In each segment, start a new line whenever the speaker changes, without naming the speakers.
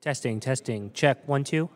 Testing, testing. Check. 1, 2.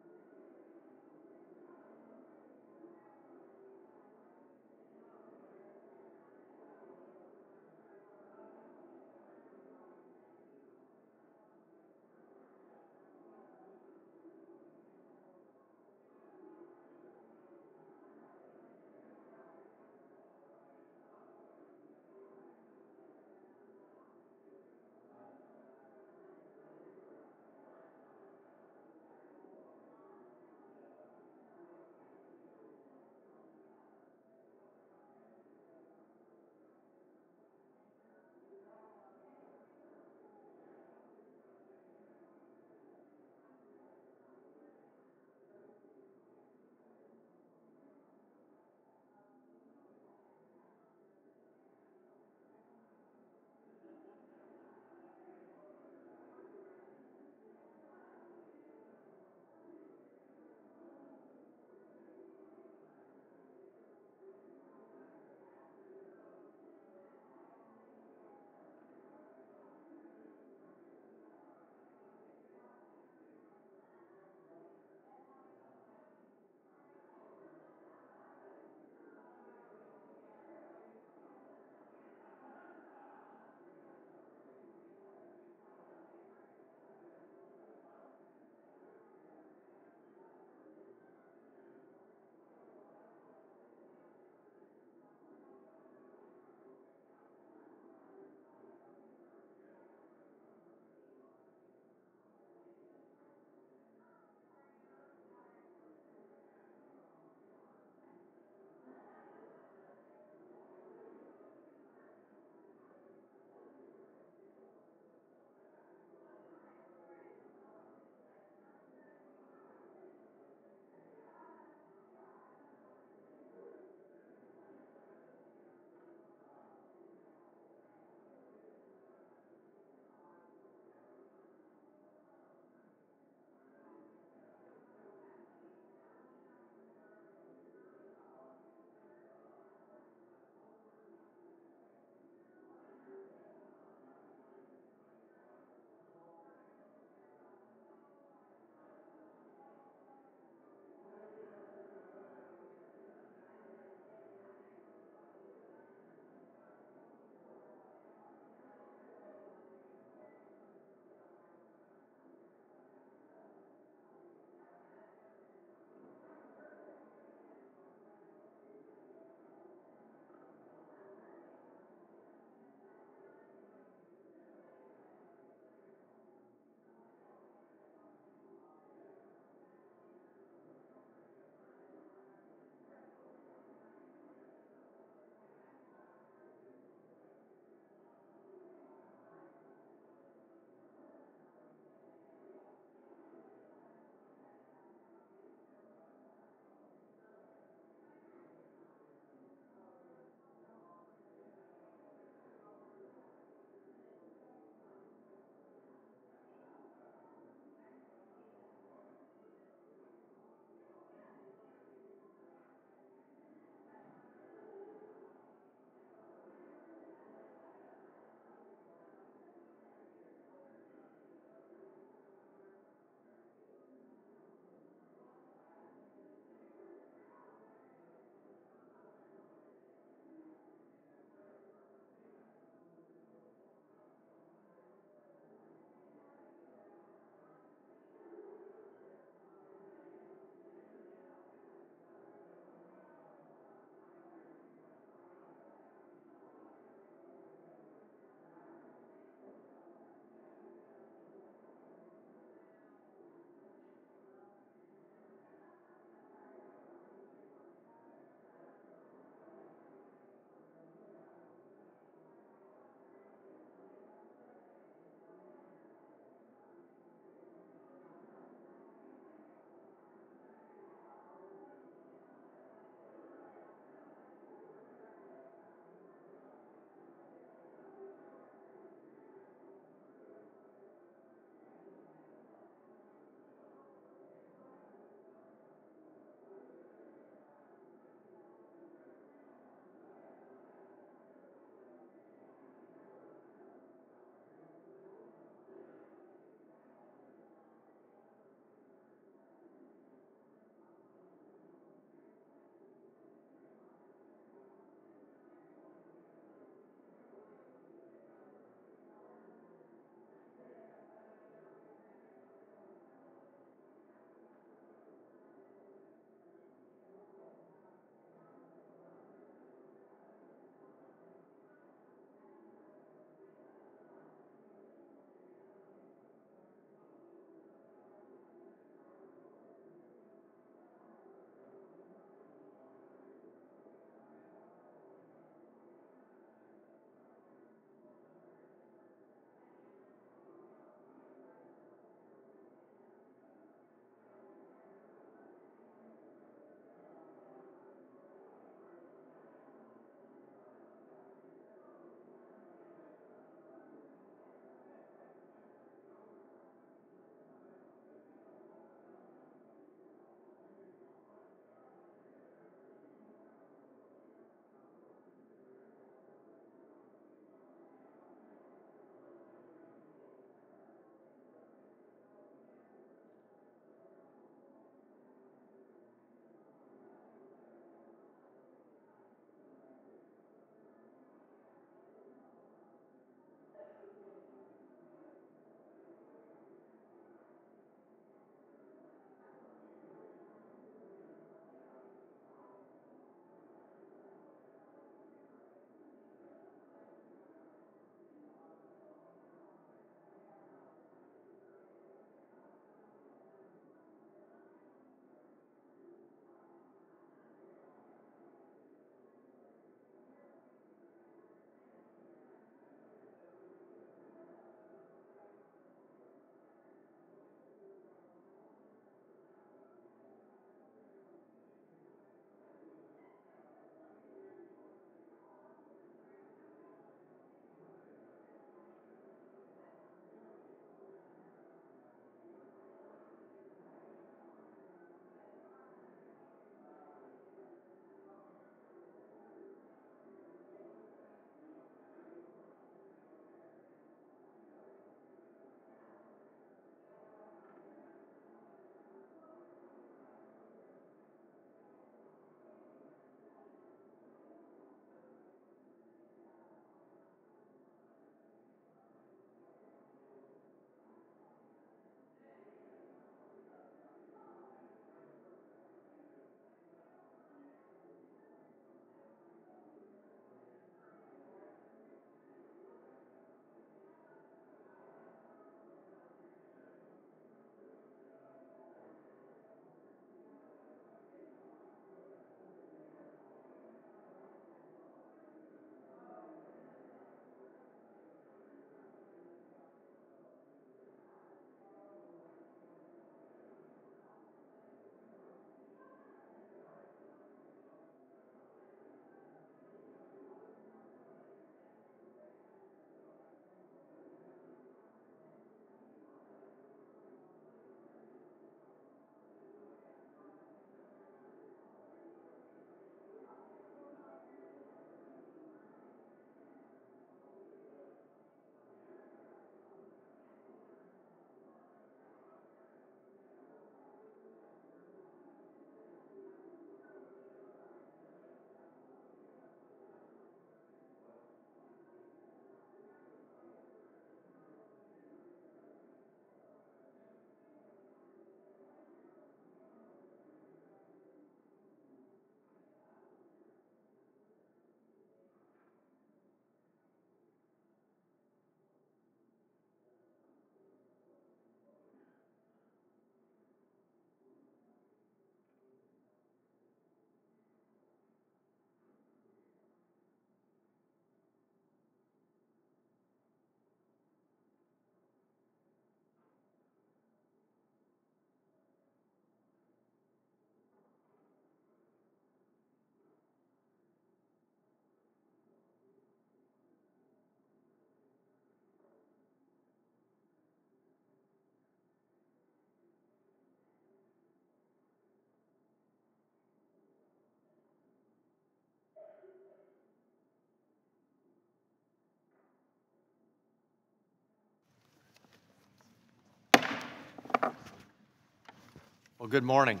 Well, good morning.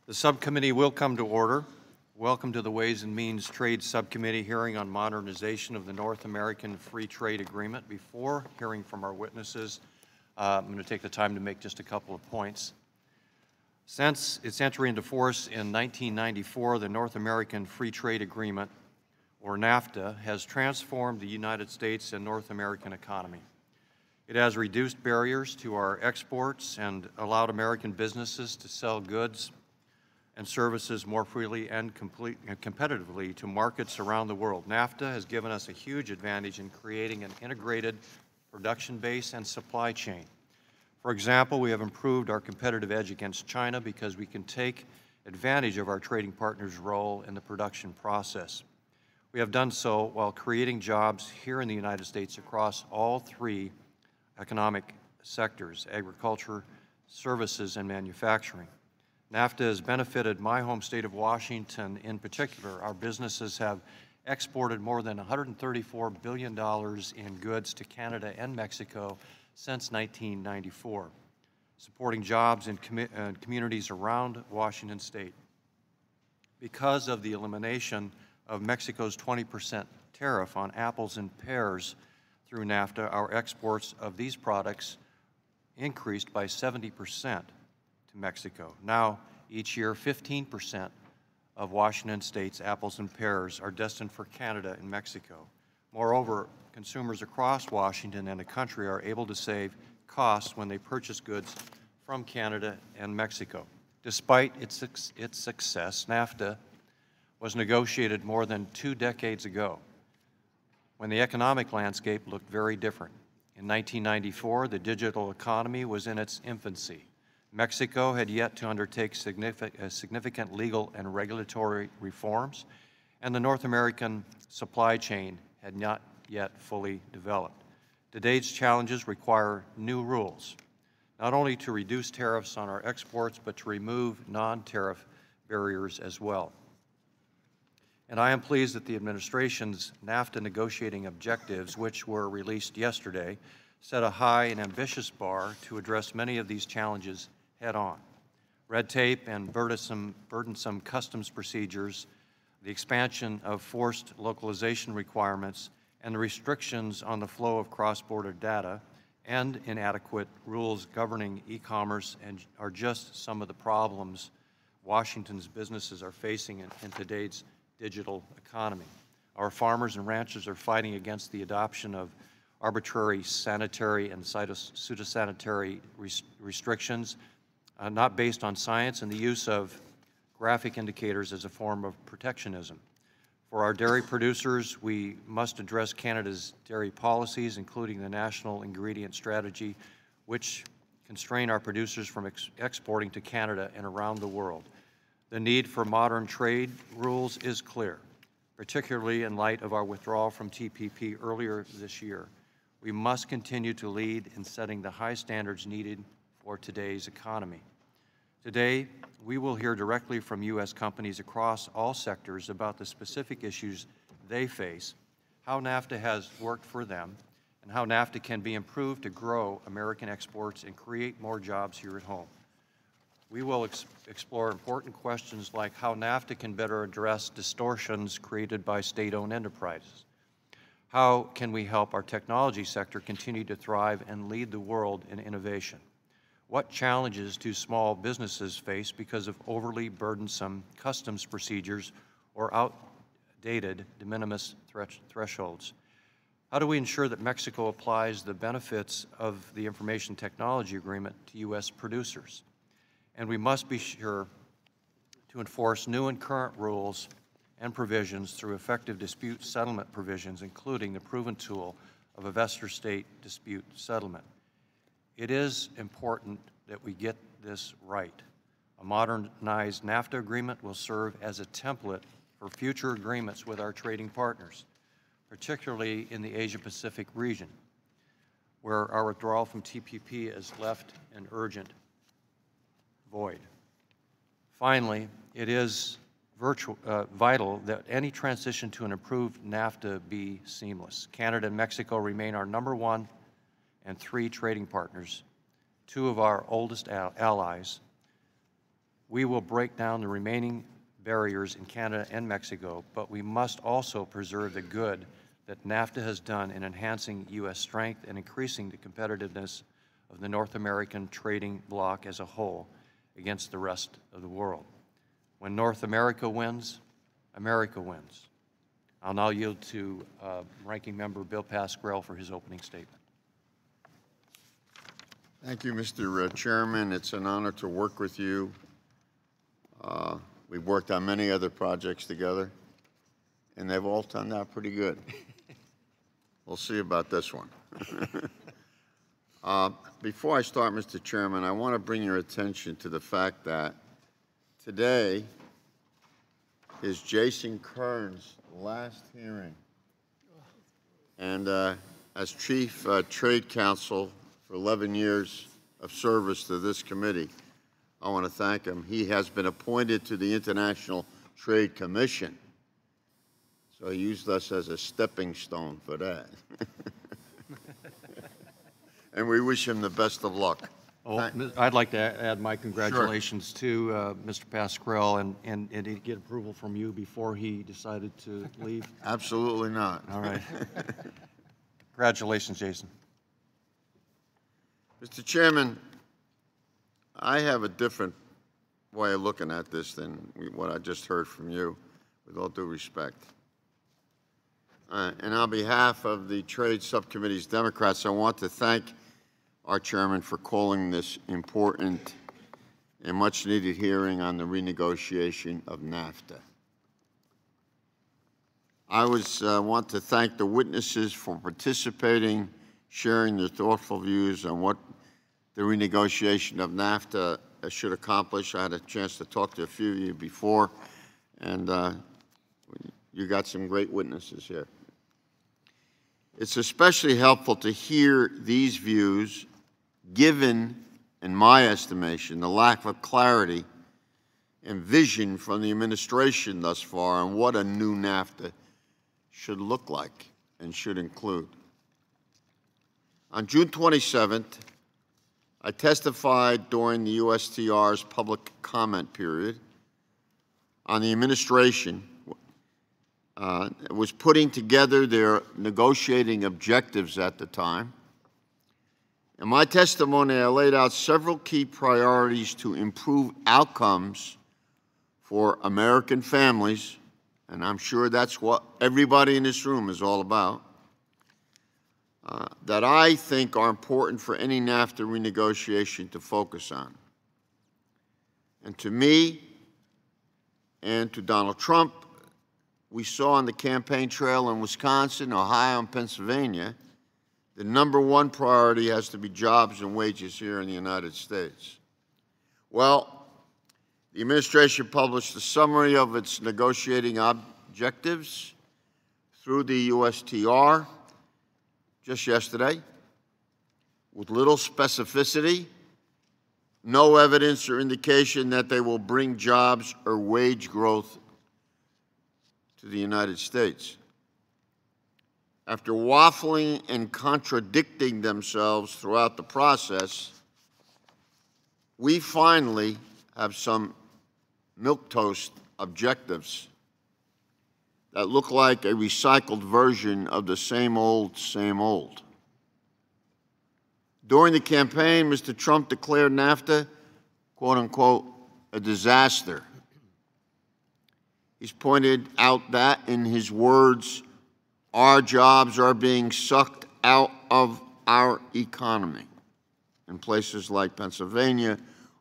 The subcommittee will come to order. Welcome to the Ways and Means Trade Subcommittee hearing on modernization of the North American Free Trade Agreement. Before hearing from our witnesses, I'm going to take the time to make just a couple of points. Since its entry into force in 1994, the North American Free Trade Agreement, or NAFTA, has transformed the United States and North American economy. It has reduced barriers to our exports and allowed American businesses to sell goods and services more freely and competitively to markets around the world. NAFTA has given us a huge advantage in creating an integrated production base and supply chain. For example, we have improved our competitive edge against China because we can take advantage of our trading partners' role in the production process. We have done so while creating jobs here in the United States across all three economic sectors: agriculture, services, and manufacturing. NAFTA has benefited my home state of Washington in particular. Our businesses have exported more than $134 billion in goods to Canada and Mexico since 1994, supporting jobs in communities around Washington state. Because of the elimination of Mexico's 20% tariff on apples and pears through NAFTA, our exports of these products increased by 70% to Mexico. Now, each year, 15% of Washington state's apples and pears are destined for Canada and Mexico. Moreover, consumers across Washington and the country are able to save costs when they purchase goods from Canada and Mexico. Despite its success, NAFTA was negotiated more than 2 decades ago, when the economic landscape looked very different. In 1994, the digital economy was in its infancy. Mexico had yet to undertake significant legal and regulatory reforms, and the North American supply chain had not yet fully developed. Today's challenges require new rules, not only to reduce tariffs on our exports, but to remove non-tariff barriers as well. And I am pleased that the administration's NAFTA negotiating objectives, which were released yesterday, set a high and ambitious bar to address many of these challenges head-on. Red tape and burdensome customs procedures, the expansion of forced localization requirements, and the restrictions on the flow of cross-border data, and inadequate rules governing e-commerce are just some of the problems Washington's businesses are facing in today's digital economy. Our farmers and ranchers are fighting against the adoption of arbitrary sanitary and phytosanitary restrictions not based on science, and the use of graphic indicators as a form of protectionism. For our dairy producers, we must address Canada's dairy policies, including the National Ingredient Strategy, which constrain our producers from exporting to Canada and around the world. The need for modern trade rules is clear, particularly in light of our withdrawal from TPP earlier this year. We must continue to lead in setting the high standards needed for today's economy. Today, we will hear directly from U.S. companies across all sectors about the specific issues they face, how NAFTA has worked for them, and how NAFTA can be improved to grow American exports and create more jobs here at home. We will explore important questions like how NAFTA can better address distortions created by state-owned enterprises. How can we help our technology sector continue to thrive and lead the world in innovation? What challenges do small businesses face because of overly burdensome customs procedures or outdated de minimis thresholds? How do we ensure that Mexico applies the benefits of the Information Technology Agreement to U.S. producers? And we must be sure to enforce new and current rules and provisions through effective dispute settlement provisions, including the proven tool of investor-state dispute settlement. It is important that we get this right. A modernized NAFTA agreement will serve as a template for future agreements with our trading partners, particularly in the Asia-Pacific region, where our withdrawal from TPP has left an urgent void. Finally, it is vital that any transition to an improved NAFTA be seamless. Canada and Mexico remain our #1 and 3 trading partners, two of our oldest allies. We will break down the remaining barriers in Canada and Mexico, but we must also preserve the good that NAFTA has done in enhancing U.S. strength and increasing the competitiveness of the North American trading bloc as a whole against the rest of the world. When North America wins, America wins. I'll now yield to Ranking Member Bill Pascrell for his opening statement.
Thank you, Mr. Chairman. It's an honor to work with you. We've worked on many other projects together, and they've all turned out pretty good. We'll see about this one. Before I start, Mr. Chairman, I want to bring your attention to the fact that today is Jason Kern's last hearing. And as Chief Trade Counsel for 11 years of service to this committee, I want to thank him. He has been appointed to the International Trade Commission, so he used us as a stepping stone for that. And we wish him the best of luck.
Oh, I'd like to add my congratulations to Mr. Pascrell and did he get approval from you before he decided to leave?
Absolutely not.
All right. Congratulations, Jason.
Mr. Chairman, I have a different way of looking at this than what I just heard from you, with all due respect. And on behalf of the Trade Subcommittee's Democrats, I want to thank our chairman for calling this important and much-needed hearing on the renegotiation of NAFTA. I want to thank the witnesses for participating, sharing their thoughtful views on what the renegotiation of NAFTA should accomplish. I had a chance to talk to a few of you before, and you got some great witnesses here. It's especially helpful to hear these views, given, in my estimation, the lack of clarity and vision from the administration thus far on what a new NAFTA should look like and should include. On June 27th, I testified during the USTR's public comment period on the administration was putting together their negotiating objectives at the time. In my testimony, I laid out several key priorities to improve outcomes for American families, and I'm sure that's what everybody in this room is all about, that I think are important for any NAFTA renegotiation to focus on. And to me and to Donald Trump, we saw on the campaign trail in Wisconsin, Ohio, and Pennsylvania, the #1 priority has to be jobs and wages here in the United States. Well, the administration published a summary of its negotiating objectives through the USTR just yesterday, with little specificity, no evidence or indication that they will bring jobs or wage growth to the United States. After waffling and contradicting themselves throughout the process, we finally have some milquetoast objectives that look like a recycled version of the same old, same old. During the campaign, Mr. Trump declared NAFTA, quote unquote, a disaster. He's pointed out that, in his words, our jobs are being sucked out of our economy in places like Pennsylvania,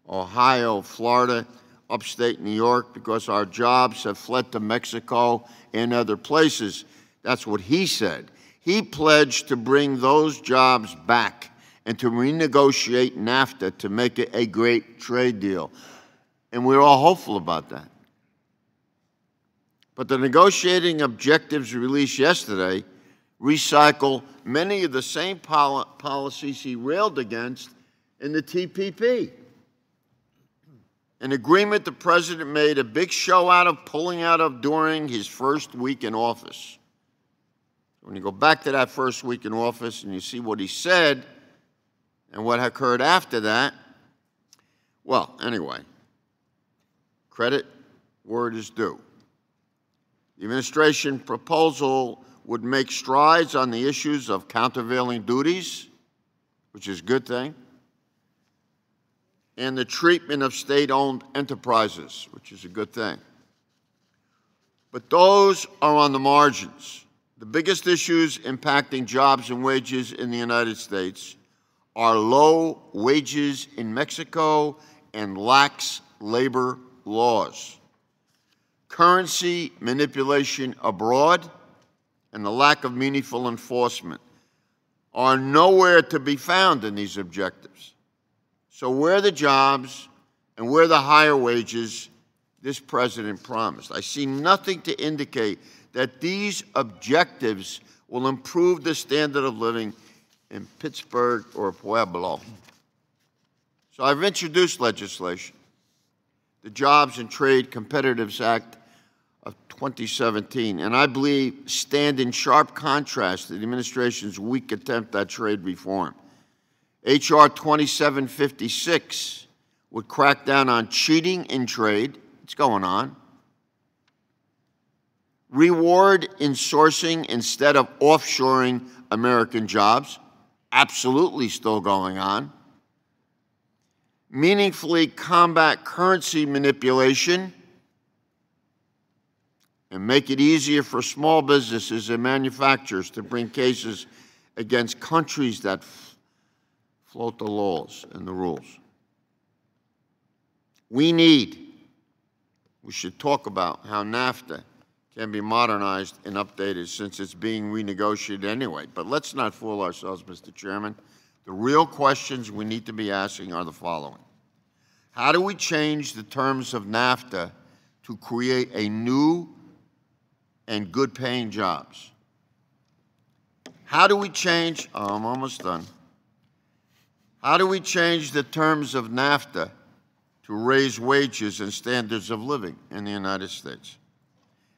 Ohio, Florida, upstate New York, because our jobs have fled to Mexico and other places. That's what he said. He pledged to bring those jobs back and to renegotiate NAFTA to make it a great trade deal. And we're all hopeful about that. But the negotiating objectives released yesterday recycle many of the same policies he railed against in the TPP. An agreement the president made a big show out of pulling out of during his first week in office. When you go back to that first week in office and you see what he said And what occurred after that, well, anyway, credit where it is due. The administration proposal would make strides on the issues of countervailing duties, which is a good thing, and the treatment of state-owned enterprises, which is a good thing. But those are on the margins. The biggest issues impacting jobs and wages in the United States are low wages in Mexico and lax labor laws, currency manipulation abroad, and the lack of meaningful enforcement are nowhere to be found in these objectives. So where are the jobs and where are the higher wages this president promised? I see nothing to indicate that these objectives will improve the standard of living in Pittsburgh or Pueblo. So I've introduced legislation, the Jobs and Trade Competitiveness Act of 2017, and I believe stand in sharp contrast to the administration's weak attempt at trade reform. H.R. 2756 would crack down on cheating in trade. It's going on. Reward insourcing instead of offshoring American jobs. Absolutely still going on. Meaningfully combat currency manipulation and make it easier for small businesses and manufacturers to bring cases against countries that float the laws and the rules. We should talk about how NAFTA can be modernized and updated since it's being renegotiated anyway. But let's not fool ourselves, Mr. Chairman. The real questions we need to be asking are the following. How do we change the terms of NAFTA to create a new and good-paying jobs? How do we change, I'm almost done. How do we change the terms of NAFTA to raise wages and standards of living in the United States?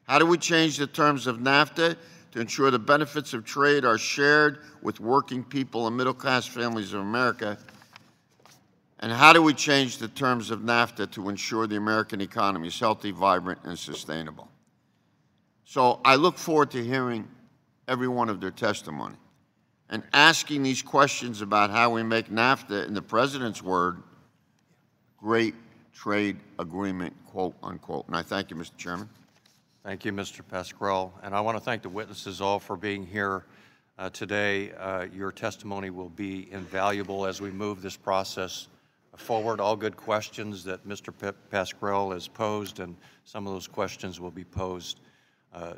How do we change the terms of NAFTA to ensure the benefits of trade are shared with working people and middle-class families of America? And how do we change the terms of NAFTA to ensure the American economy is healthy, vibrant, and sustainable? So I look forward to hearing every one of their testimony and asking these questions about how we make NAFTA, in the President's word, great trade agreement, quote, unquote. And I thank you, Mr. Chairman.
Thank you, Mr. Pasquarello. And I want to thank the witnesses all for being here today. Your testimony will be invaluable as we move this process forward. All good questions that Mr. Pasquarello has posed, and some of those questions will be posed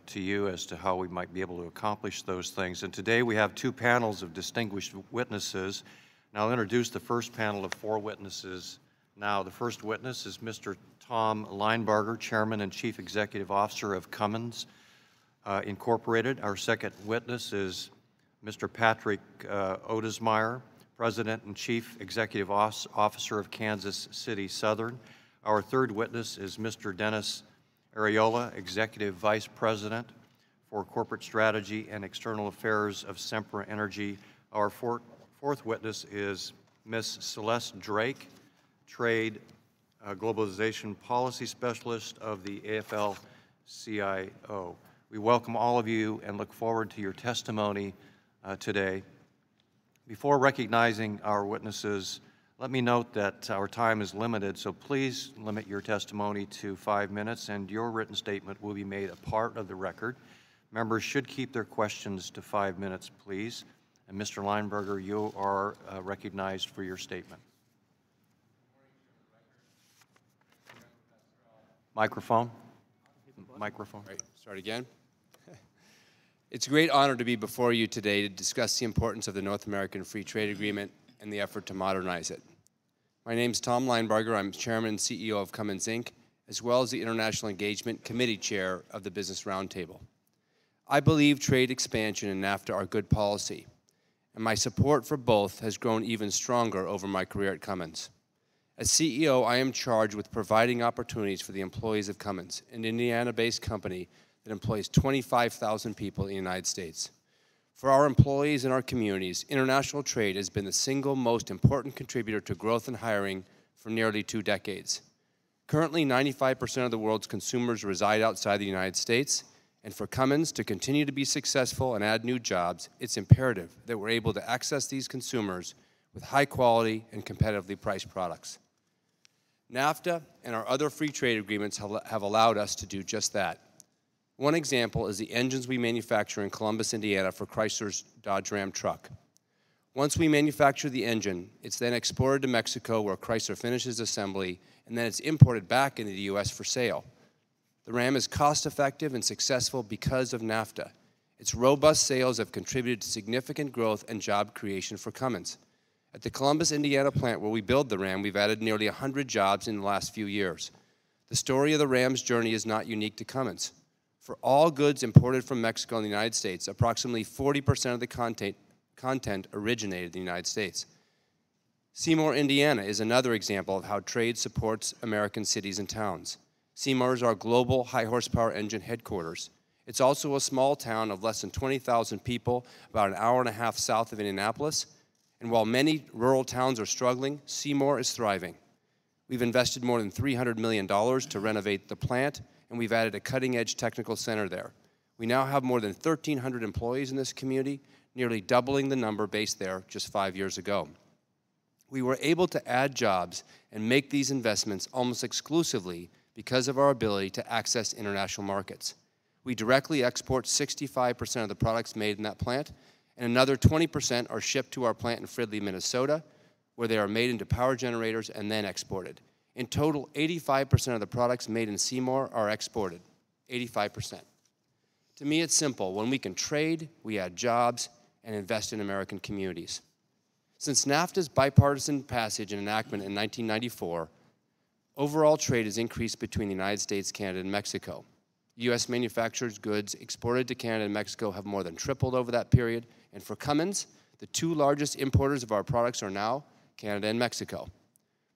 to you as to how we might be able to accomplish those things. And today we have two panels of distinguished witnesses. And I'll introduce the first panel of four witnesses now. The first witness is Mr. Tom Linebarger, Chairman and Chief Executive Officer of Cummins Incorporated. Our second witness is Mr. Patrick Odesmeyer, President and Chief Executive Officer of Kansas City Southern. Our third witness is Mr. Dennis Ariola, Executive Vice President for Corporate Strategy and External Affairs of Sempra Energy. Our fourth witness is Ms. Celeste Drake, Trade Globalization Policy Specialist of the AFL-CIO. We welcome all of you and look forward to your testimony today. Before recognizing our witnesses, let me note that our time is limited, so please limit your testimony to 5 minutes, and your written statement will be made a part of the record. Members should keep their questions to 5 minutes, please. And Mr. Linebarger, you are recognized for your statement. Microphone. Microphone.
Right, start again. It's a great honor to be before you today to discuss the importance of the North American Free Trade Agreement and the effort to modernize it. My name is Tom Linebarger. I'm Chairman and CEO of Cummins, Inc., as well as the International Engagement Committee Chair of the Business Roundtable. I believe trade expansion and NAFTA are good policy, and my support for both has grown even stronger over my career at Cummins. As CEO, I am charged with providing opportunities for the employees of Cummins, an Indiana-based company that employs 25,000 people in the United States. For our employees and our communities, international trade has been the single most important contributor to growth and hiring for nearly 2 decades. Currently, 95% of the world's consumers reside outside the United States, and for Cummins to continue to be successful and add new jobs, it's imperative that we're able to access these consumers with high quality and competitively priced products. NAFTA and our other free trade agreements have allowed us to do just that. One example is the engines we manufacture in Columbus, Indiana for Chrysler's Dodge Ram truck. Once we manufacture the engine, it's then exported to Mexico where Chrysler finishes assembly, and then it's imported back into the U.S. for sale. The Ram is cost-effective and successful because of NAFTA. Its robust sales have contributed to significant growth and job creation for Cummins. At the Columbus, Indiana plant where we build the Ram, we've added nearly 100 jobs in the last few years. The story of the Ram's journey is not unique to Cummins. For all goods imported from Mexico and the United States, approximately 40% of the content originated in the United States. Seymour, Indiana is another example of how trade supports American cities and towns. Seymour is our global high-horsepower engine headquarters. It's also a small town of less than 20,000 people, about an hour and a half south of Indianapolis. And while many rural towns are struggling, Seymour is thriving. We've invested more than $300 million to renovate the plant, and we've added a cutting-edge technical center there. We now have more than 1,300 employees in this community, nearly doubling the number based there just 5 years ago. We were able to add jobs and make these investments almost exclusively because of our ability to access international markets. We directly export 65% of the products made in that plant, and another 20% are shipped to our plant in Fridley, Minnesota, where they are made into power generators and then exported. In total, 85% of the products made in Seymour are exported, 85%. To me, it's simple. When we can trade, we add jobs and invest in American communities. Since NAFTA's bipartisan passage and enactment in 1994, overall trade has increased between the United States, Canada, and Mexico. U.S. manufactured goods exported to Canada and Mexico have more than tripled over that period, and for Cummins, the 2 largest importers of our products are now Canada and Mexico.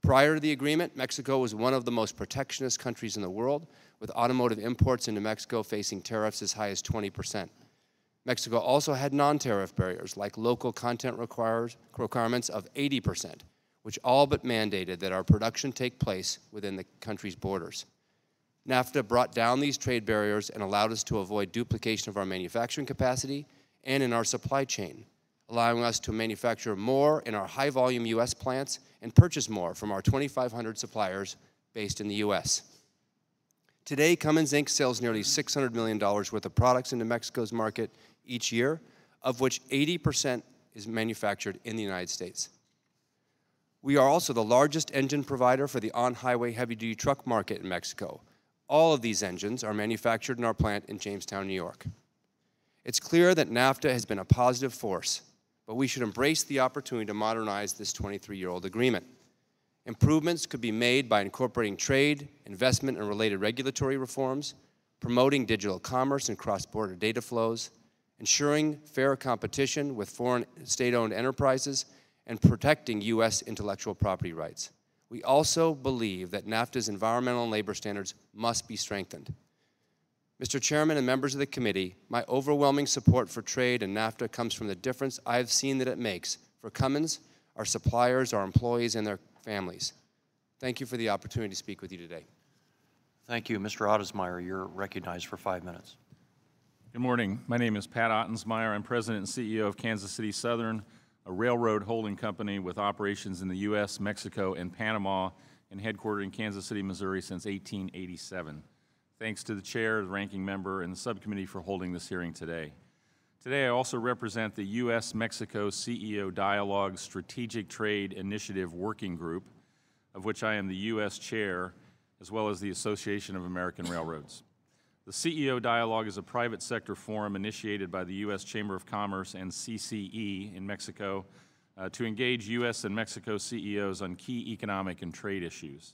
Prior to the agreement, Mexico was one of the most protectionist countries in the world, with automotive imports into Mexico facing tariffs as high as 20%. Mexico also had non-tariff barriers, like local content requirements of 80%, which all but mandated that our production take place within the country's borders. NAFTA brought down these trade barriers and allowed us to avoid duplication of our manufacturing capacity and in our supply chain, allowing us to manufacture more in our high-volume U.S. plants and purchase more from our 2,500 suppliers based in the U.S. Today, Cummins Inc. sells nearly $600 million worth of products into Mexico's market each year, of which 80% is manufactured in the United States. We are also the largest engine provider for the on-highway heavy-duty truck market in Mexico. All of these engines are manufactured in our plant in Jamestown, New York. It's clear that NAFTA has been a positive force, but we should embrace the opportunity to modernize this 23-year-old agreement. Improvements could be made by incorporating trade, investment, and related regulatory reforms, promoting digital commerce and cross-border data flows, ensuring fair competition with foreign state-owned enterprises, and protecting U.S. intellectual property rights. We also believe that NAFTA's environmental and labor standards must be strengthened. Mr. Chairman and members of the committee, my overwhelming support for trade and NAFTA comes from the difference I have seen that it makes for Cummins, our suppliers, our employees, and their families. Thank you for the opportunity to speak with you today.
Thank you. Mr. Ottensmeyer, you're recognized for 5 minutes.
Good morning. My name is Pat Ottensmeyer. I'm President and CEO of Kansas City Southern, a railroad holding company with operations in the U.S., Mexico, and Panama, and headquartered in Kansas City, Missouri since 1887. Thanks to the chair, the ranking member, and the subcommittee for holding this hearing today. Today, I also represent the U.S.-Mexico CEO Dialogue Strategic Trade Initiative Working Group, of which I am the U.S. chair, as well as the Association of American Railroads. The CEO Dialogue is a private sector forum initiated by the U.S. Chamber of Commerce and CCE in Mexico to engage U.S. and Mexico CEOs on key economic and trade issues.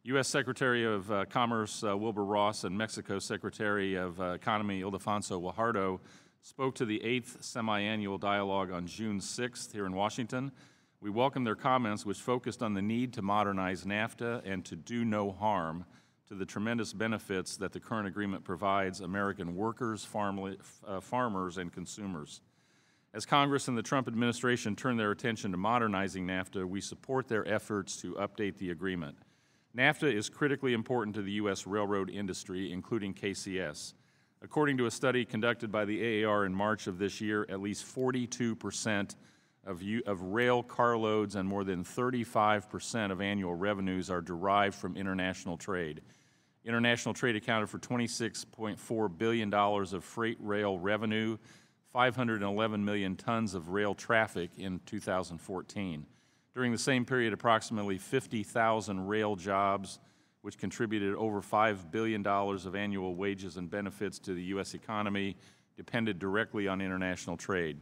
U.S. Secretary of Commerce Wilbur Ross and Mexico Secretary of Economy Ildefonso Guajardo spoke to the 8th semi-annual dialogue on June 6th here in Washington. We welcome their comments, which focused on the need to modernize NAFTA and to do no harm to the tremendous benefits that the current agreement provides American workers, farmers, and consumers. As Congress and the Trump administration turn their attention to modernizing NAFTA, we support their efforts to update the agreement. NAFTA is critically important to the U.S. railroad industry, including KCS. According to a study conducted by the AAR in March of this year, at least 42% of rail carloads and more than 35% of annual revenues are derived from international trade. International trade accounted for $26.4 billion of freight rail revenue, 511 million tons of rail traffic in 2014. During the same period, approximately 50,000 rail jobs, which contributed over $5 billion of annual wages and benefits to the U.S. economy, depended directly on international trade.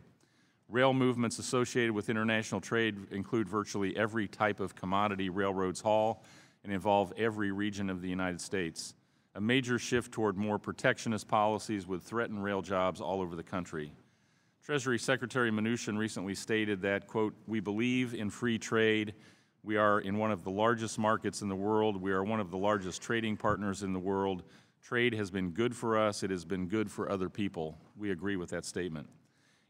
Rail movements associated with international trade include virtually every type of commodity railroads haul and involve every region of the United States. A major shift toward more protectionist policies would threaten rail jobs all over the country. Treasury Secretary Mnuchin recently stated that, quote, "We believe in free trade. We are in one of the largest markets in the world. We are one of the largest trading partners in the world. Trade has been good for us. It has been good for other people." We agree with that statement.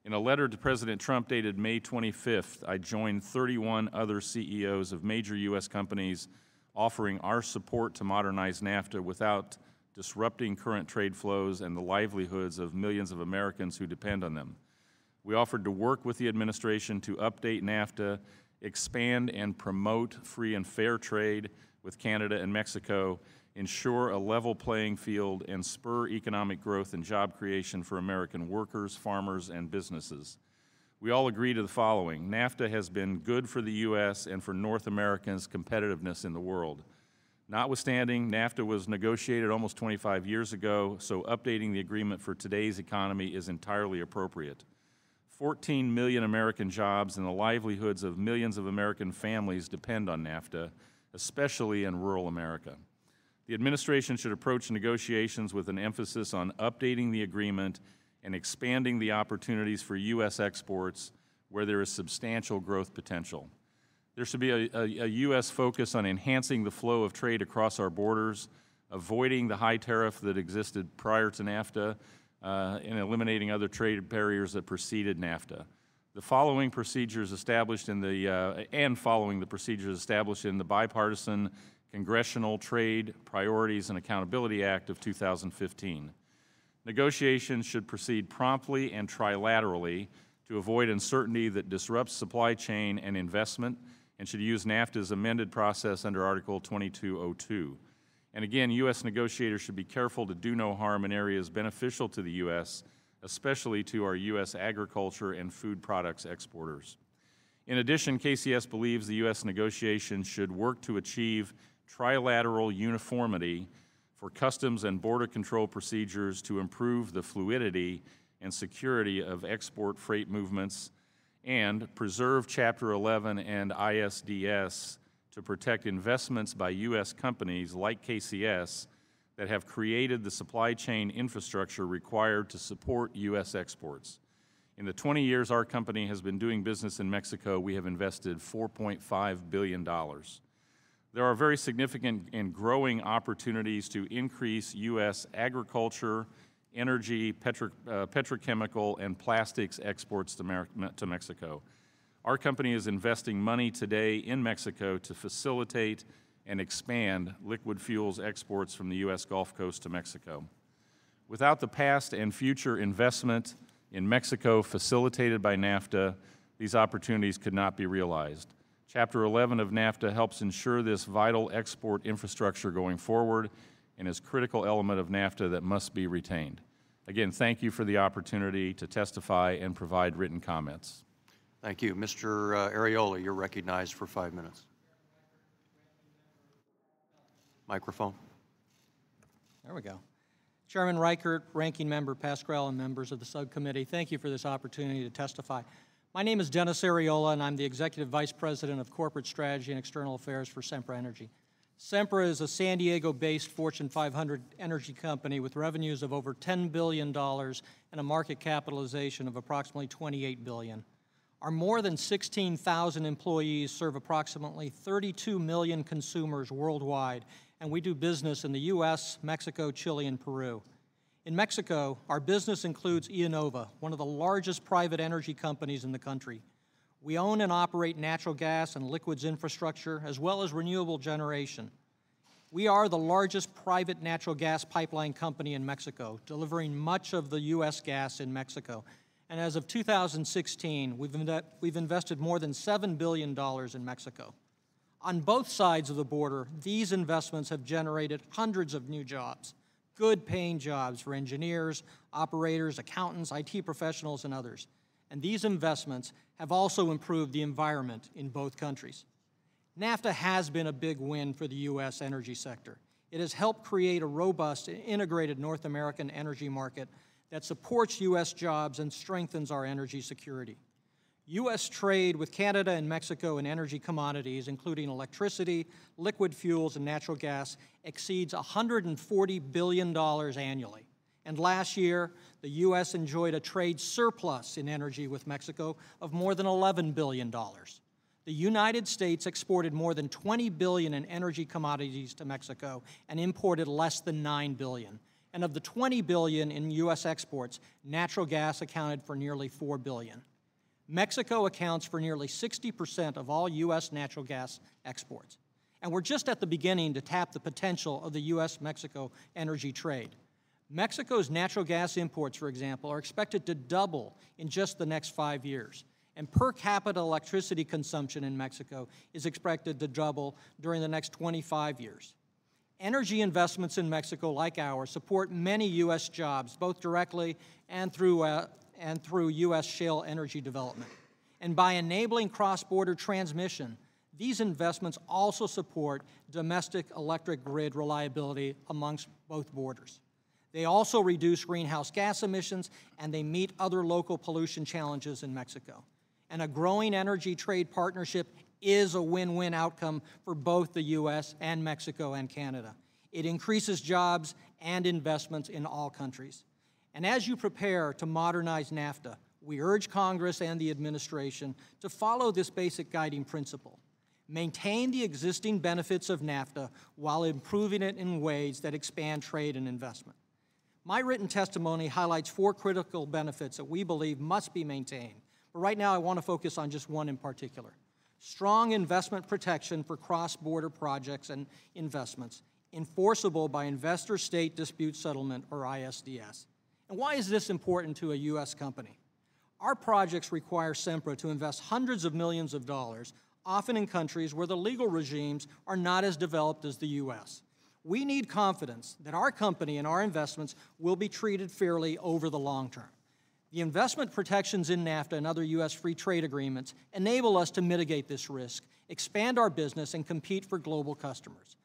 In a letter to President Trump dated May 25th, I joined 31 other CEOs of major U.S. companies offering our support to modernize NAFTA without disrupting current trade flows and the livelihoods of millions of Americans who depend on them. We offered to work with the administration to update NAFTA, expand and promote free and fair trade with Canada and Mexico, ensure a level playing field, and spur economic growth and job creation for American workers, farmers, and businesses. We all agree to the following. NAFTA has been good for the U.S. and for North Americans' competitiveness in the world. Notwithstanding, NAFTA was negotiated almost 25 years ago, so updating the agreement for today's economy is entirely appropriate. 14 million American jobs and the livelihoods of millions of American families depend on NAFTA, especially in rural America. The administration should approach negotiations with an emphasis on updating the agreement and expanding the opportunities for U.S. exports where there is substantial growth potential. There should be a U.S. focus on enhancing the flow of trade across our borders, avoiding the high tariff that existed prior to NAFTA, and eliminating other trade barriers that preceded NAFTA. The following procedures established in the, following the procedures established in the bipartisan Congressional Trade Priorities and Accountability Act of 2015. Negotiations should proceed promptly and trilaterally to avoid uncertainty that disrupts supply chain and investment, and should use NAFTA's amended process under Article 2202. And again, U.S. negotiators should be careful to do no harm in areas beneficial to the U.S., especially to our U.S. agriculture and food products exporters. In addition, KCS believes the U.S. negotiations should work to achieve trilateral uniformity for customs and border control procedures to improve the fluidity and security of export freight movements, and preserve Chapter 11 and ISDS to protect investments by U.S. companies like KCS that have created the supply chain infrastructure required to support U.S. exports. In the 20 years our company has been doing business in Mexico, we have invested $4.5 billion. There are very significant and growing opportunities to increase U.S. agriculture, energy, petrochemical, and plastics exports to Mexico. Our company is investing money today in Mexico to facilitate and expand liquid fuels exports from the U.S. Gulf Coast to Mexico. Without the past and future investment in Mexico facilitated by NAFTA, these opportunities could not be realized. Chapter 11 of NAFTA helps ensure this vital export infrastructure going forward and is a critical element of NAFTA that must be retained. Again, thank you for the opportunity to testify and provide written comments.
Thank you. Mr. Areola, you're recognized for 5 minutes. Microphone.
There we go. Chairman Reichert, Ranking Member Pascrell, and members of the subcommittee, thank you for this opportunity to testify. My name is Dennis Areola, and I'm the Executive Vice President of Corporate Strategy and External Affairs for Sempra Energy. Sempra is a San Diego-based Fortune 500 energy company with revenues of over $10 billion and a market capitalization of approximately $28 billion. Our more than 16,000 employees serve approximately 32 million consumers worldwide, and we do business in the U.S., Mexico, Chile, and Peru. In Mexico, our business includes Innova, one of the largest private energy companies in the country. We own and operate natural gas and liquids infrastructure, as well as renewable generation. We are the largest private natural gas pipeline company in Mexico, delivering much of the U.S. gas in Mexico. And as of 2016, we've invested more than $7 billion in Mexico. On both sides of the border, these investments have generated hundreds of new jobs, good-paying jobs for engineers, operators, accountants, IT professionals, and others. And these investments have also improved the environment in both countries. NAFTA has been a big win for the U.S. energy sector. It has helped create a robust and integrated North American energy market that supports U.S. jobs and strengthens our energy security. U.S. trade with Canada and Mexico in energy commodities, including electricity, liquid fuels, and natural gas, exceeds $140 billion annually. And last year, the U.S. enjoyed a trade surplus in energy with Mexico of more than $11 billion. The United States exported more than $20 billion in energy commodities to Mexico and imported less than $9 billion. And of the $20 billion in U.S. exports, natural gas accounted for nearly $4 billion. Mexico accounts for nearly 60% of all U.S. natural gas exports. And we're just at the beginning to tap the potential of the U.S.-Mexico energy trade. Mexico's natural gas imports, for example, are expected to double in just the next 5 years. And per capita electricity consumption in Mexico is expected to double during the next 25 years. Energy investments in Mexico, like ours, support many U.S. jobs, both directly and through U.S. shale energy development. And by enabling cross-border transmission, these investments also support domestic electric grid reliability amongst both borders. They also reduce greenhouse gas emissions, and they meet other local pollution challenges in Mexico. And a growing energy trade partnership is a win-win outcome for both the U.S. and Mexico and Canada. It increases jobs and investments in all countries. And as you prepare to modernize NAFTA, we urge Congress and the administration to follow this basic guiding principle. Maintain the existing benefits of NAFTA while improving it in ways that expand trade and investment. My written testimony highlights 4 critical benefits that we believe must be maintained. But right now, I want to focus on just one in particular. Strong investment protection for cross-border projects and investments, enforceable by Investor-State Dispute Settlement, or ISDS. And why is this important to a U.S. company? Our projects require SEMPRA to invest hundreds of millions of dollars, often in countries where the legal regimes are not as developed as the U.S. We need confidence that our company and our investments will be treated fairly over the long term. The investment protections in NAFTA and other U.S. free trade agreements enable us to mitigate this risk, expand our business, and compete for global customers.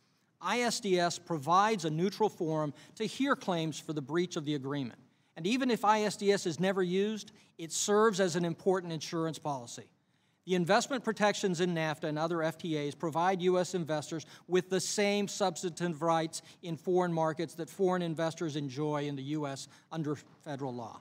ISDS provides a neutral forum to hear claims for the breach of the agreement. And even if ISDS is never used, it serves as an important insurance policy. The investment protections in NAFTA and other FTAs provide U.S. investors with the same substantive rights in foreign markets that foreign investors enjoy in the U.S. under federal law.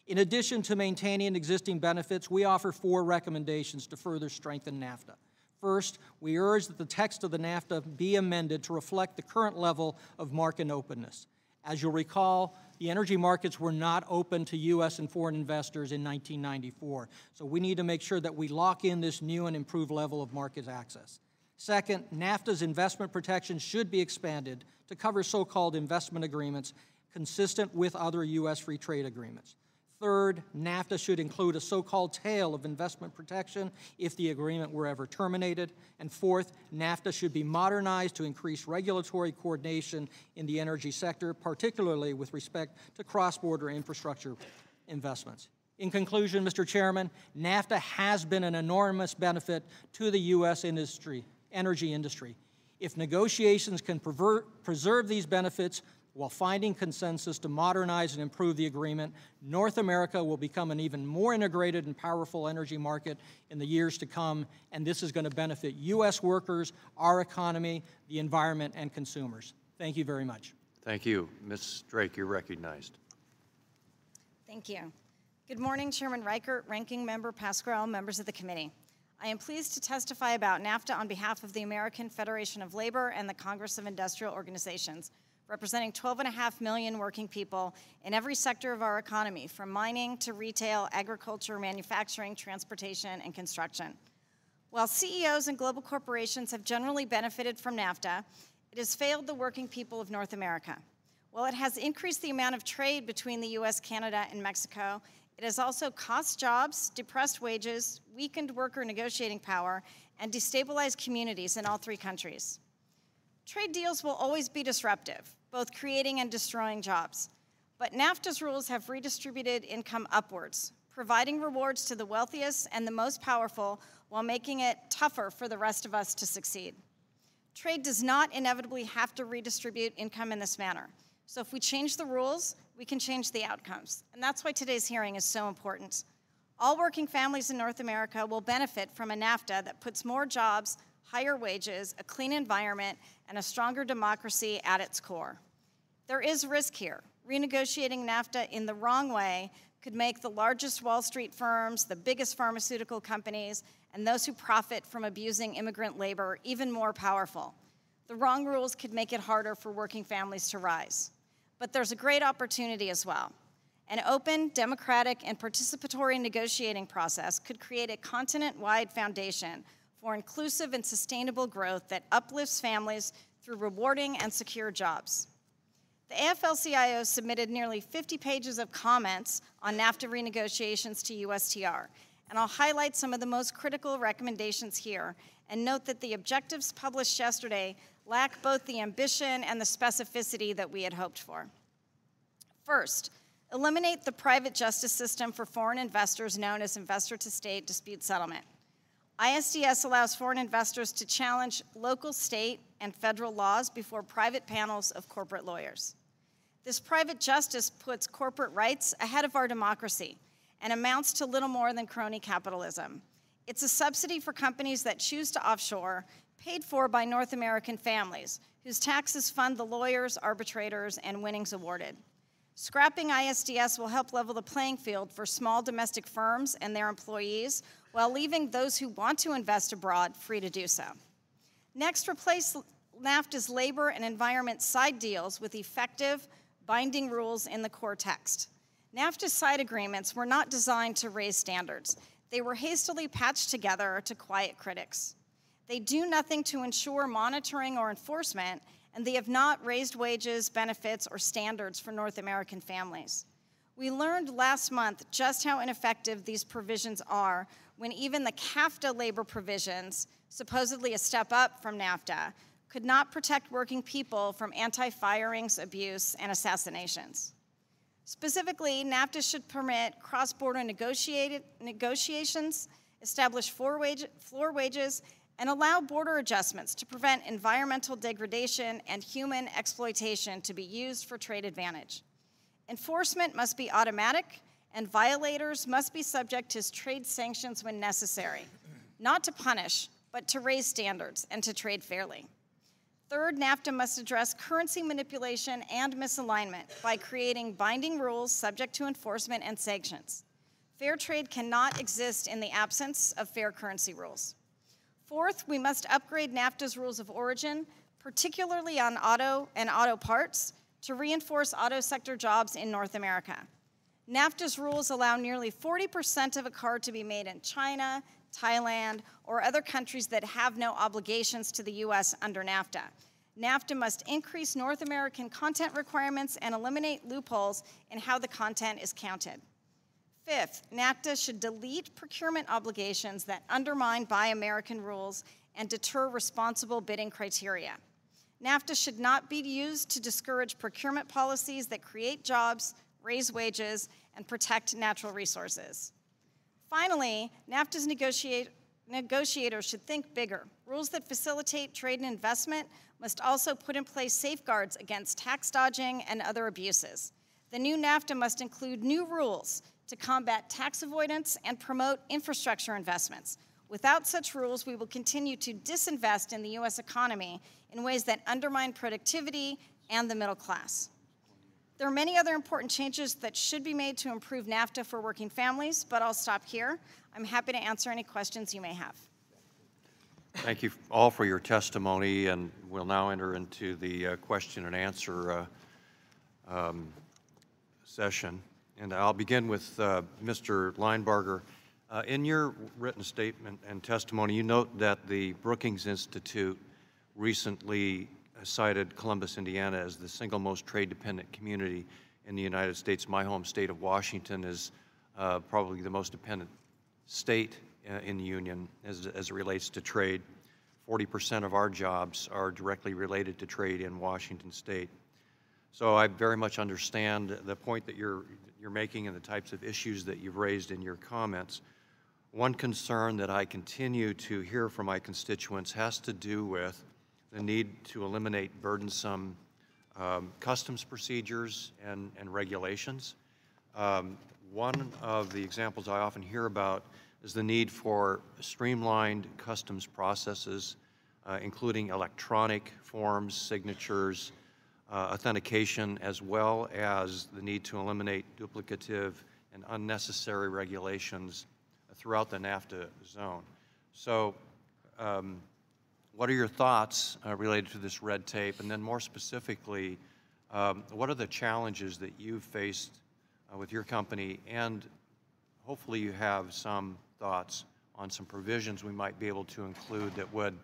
In addition to maintaining existing benefits, we offer 4 recommendations to further strengthen NAFTA. First, we urge that the text of the NAFTA be amended to reflect the current level of market openness. As you'll recall, the energy markets were not open to U.S. and foreign investors in 1994, so we need to make sure that we lock in this new and improved level of market access. Second, NAFTA's investment protections should be expanded to cover so-called investment agreements consistent with other U.S. free trade agreements. Third, NAFTA should include a so-called tail of investment protection if the agreement were ever terminated. And fourth, NAFTA should be modernized to increase regulatory coordination in the energy sector, particularly with respect to cross-border infrastructure investments. In conclusion, Mr. Chairman, NAFTA has been an enormous benefit to the U.S. energy industry. If negotiations can preserve these benefits, while finding consensus to modernize and improve the agreement, North America will become an even more integrated and powerful energy market in the years to come, and this is going to benefit U.S. workers, our economy, the environment, and consumers. Thank you very much.
Thank you. Ms. Drake, you're recognized.
Thank you. Good morning, Chairman Reichert, Ranking Member Pascrell, members of the committee. I am pleased to testify about NAFTA on behalf of the American Federation of Labor and the Congress of Industrial Organizations, representing 12.5 million working people in every sector of our economy, from mining to retail, agriculture, manufacturing, transportation, and construction. While CEOs and global corporations have generally benefited from NAFTA, it has failed the working people of North America. While it has increased the amount of trade between the US, Canada, and Mexico, it has also cost jobs, depressed wages, weakened worker negotiating power, and destabilized communities in all three countries. Trade deals will always be disruptive, both creating and destroying jobs. But NAFTA's rules have redistributed income upwards, providing rewards to the wealthiest and the most powerful while making it tougher for the rest of us to succeed. Trade does not inevitably have to redistribute income in this manner. So if we change the rules, we can change the outcomes. And that's why today's hearing is so important. All working families in North America will benefit from a NAFTA that puts more jobs, higher wages, a clean environment, and a stronger democracy at its core. There is risk here. Renegotiating NAFTA in the wrong way could make the largest Wall Street firms, the biggest pharmaceutical companies, and those who profit from abusing immigrant labor even more powerful. The wrong rules could make it harder for working families to rise. But there's a great opportunity as well. An open, democratic, and participatory negotiating process could create a continent-wide foundation for inclusive and sustainable growth that uplifts families through rewarding and secure jobs. The AFL-CIO submitted nearly 50 pages of comments on NAFTA renegotiations to USTR, and I'll highlight some of the most critical recommendations here and note that the objectives published yesterday lack both the ambition and the specificity that we had hoped for. First, eliminate the private justice system for foreign investors known as investor-to-state dispute settlement. ISDS allows foreign investors to challenge local, state, and federal laws before private panels of corporate lawyers. This private justice puts corporate rights ahead of our democracy and amounts to little more than crony capitalism. It's a subsidy for companies that choose to offshore, paid for by North American families, whose taxes fund the lawyers, arbitrators, and winnings awarded. Scrapping ISDS will help level the playing field for small domestic firms and their employees, while leaving those who want to invest abroad free to do so. Next, replace NAFTA's labor and environment side deals with effective, binding rules in the core text. NAFTA's side agreements were not designed to raise standards. They were hastily patched together to quiet critics. They do nothing to ensure monitoring or enforcement, and they have not raised wages, benefits, or standards for North American families. We learned last month just how ineffective these provisions are when even the CAFTA labor provisions, supposedly a step up from NAFTA, could not protect working people from anti-firings, abuse, and assassinations. Specifically, NAFTA should permit cross-border negotiations, establish floor wages, and allow border adjustments to prevent environmental degradation and human exploitation to be used for trade advantage. Enforcement must be automatic, and violators must be subject to trade sanctions when necessary, not to punish, but to raise standards and to trade fairly. Third, NAFTA must address currency manipulation and misalignment by creating binding rules subject to enforcement and sanctions. Fair trade cannot exist in the absence of fair currency rules. Fourth, we must upgrade NAFTA's rules of origin, particularly on auto and auto parts, to reinforce auto sector jobs in North America. NAFTA's rules allow nearly 40% of a car to be made in China, Thailand, or other countries that have no obligations to the US under NAFTA. NAFTA must increase North American content requirements and eliminate loopholes in how the content is counted. Fifth, NAFTA should delete procurement obligations that undermine Buy American rules and deter responsible bidding criteria. NAFTA should not be used to discourage procurement policies that create jobs, raise wages, and protect natural resources. Finally, NAFTA's negotiators should think bigger. Rules that facilitate trade and investment must also put in place safeguards against tax dodging and other abuses. The new NAFTA must include new rules to combat tax avoidance and promote infrastructure investments. Without such rules, we will continue to disinvest in the US economy in ways that undermine productivity and the middle class. There are many other important changes that should be made to improve NAFTA for working families, but I'll stop here. I'm happy to answer any questions you may have.
Thank you all for your testimony, and we'll now enter into the question and answer session. And I'll begin with Mr. Linebarger. In your written statement and testimony, you note that the Brookings Institute recently cited Columbus, Indiana as the single most trade-dependent community in the United States. My home state of Washington is probably the most dependent state in the Union as it relates to trade. 40% of our jobs are directly related to trade in Washington state. So I very much understand the point that you're making and the types of issues that you've raised in your comments. One concern that I continue to hear from my constituents has to do with the need to eliminate burdensome customs procedures and regulations. One of the examples I often hear about is the need for streamlined customs processes, including electronic forms, signatures, authentication, as well as the need to eliminate duplicative and unnecessary regulations throughout the NAFTA zone. So what are your thoughts related to this red tape? And then more specifically, what are the challenges that you've faced with your company? And hopefully you have some thoughts on some provisions we might be able to include that would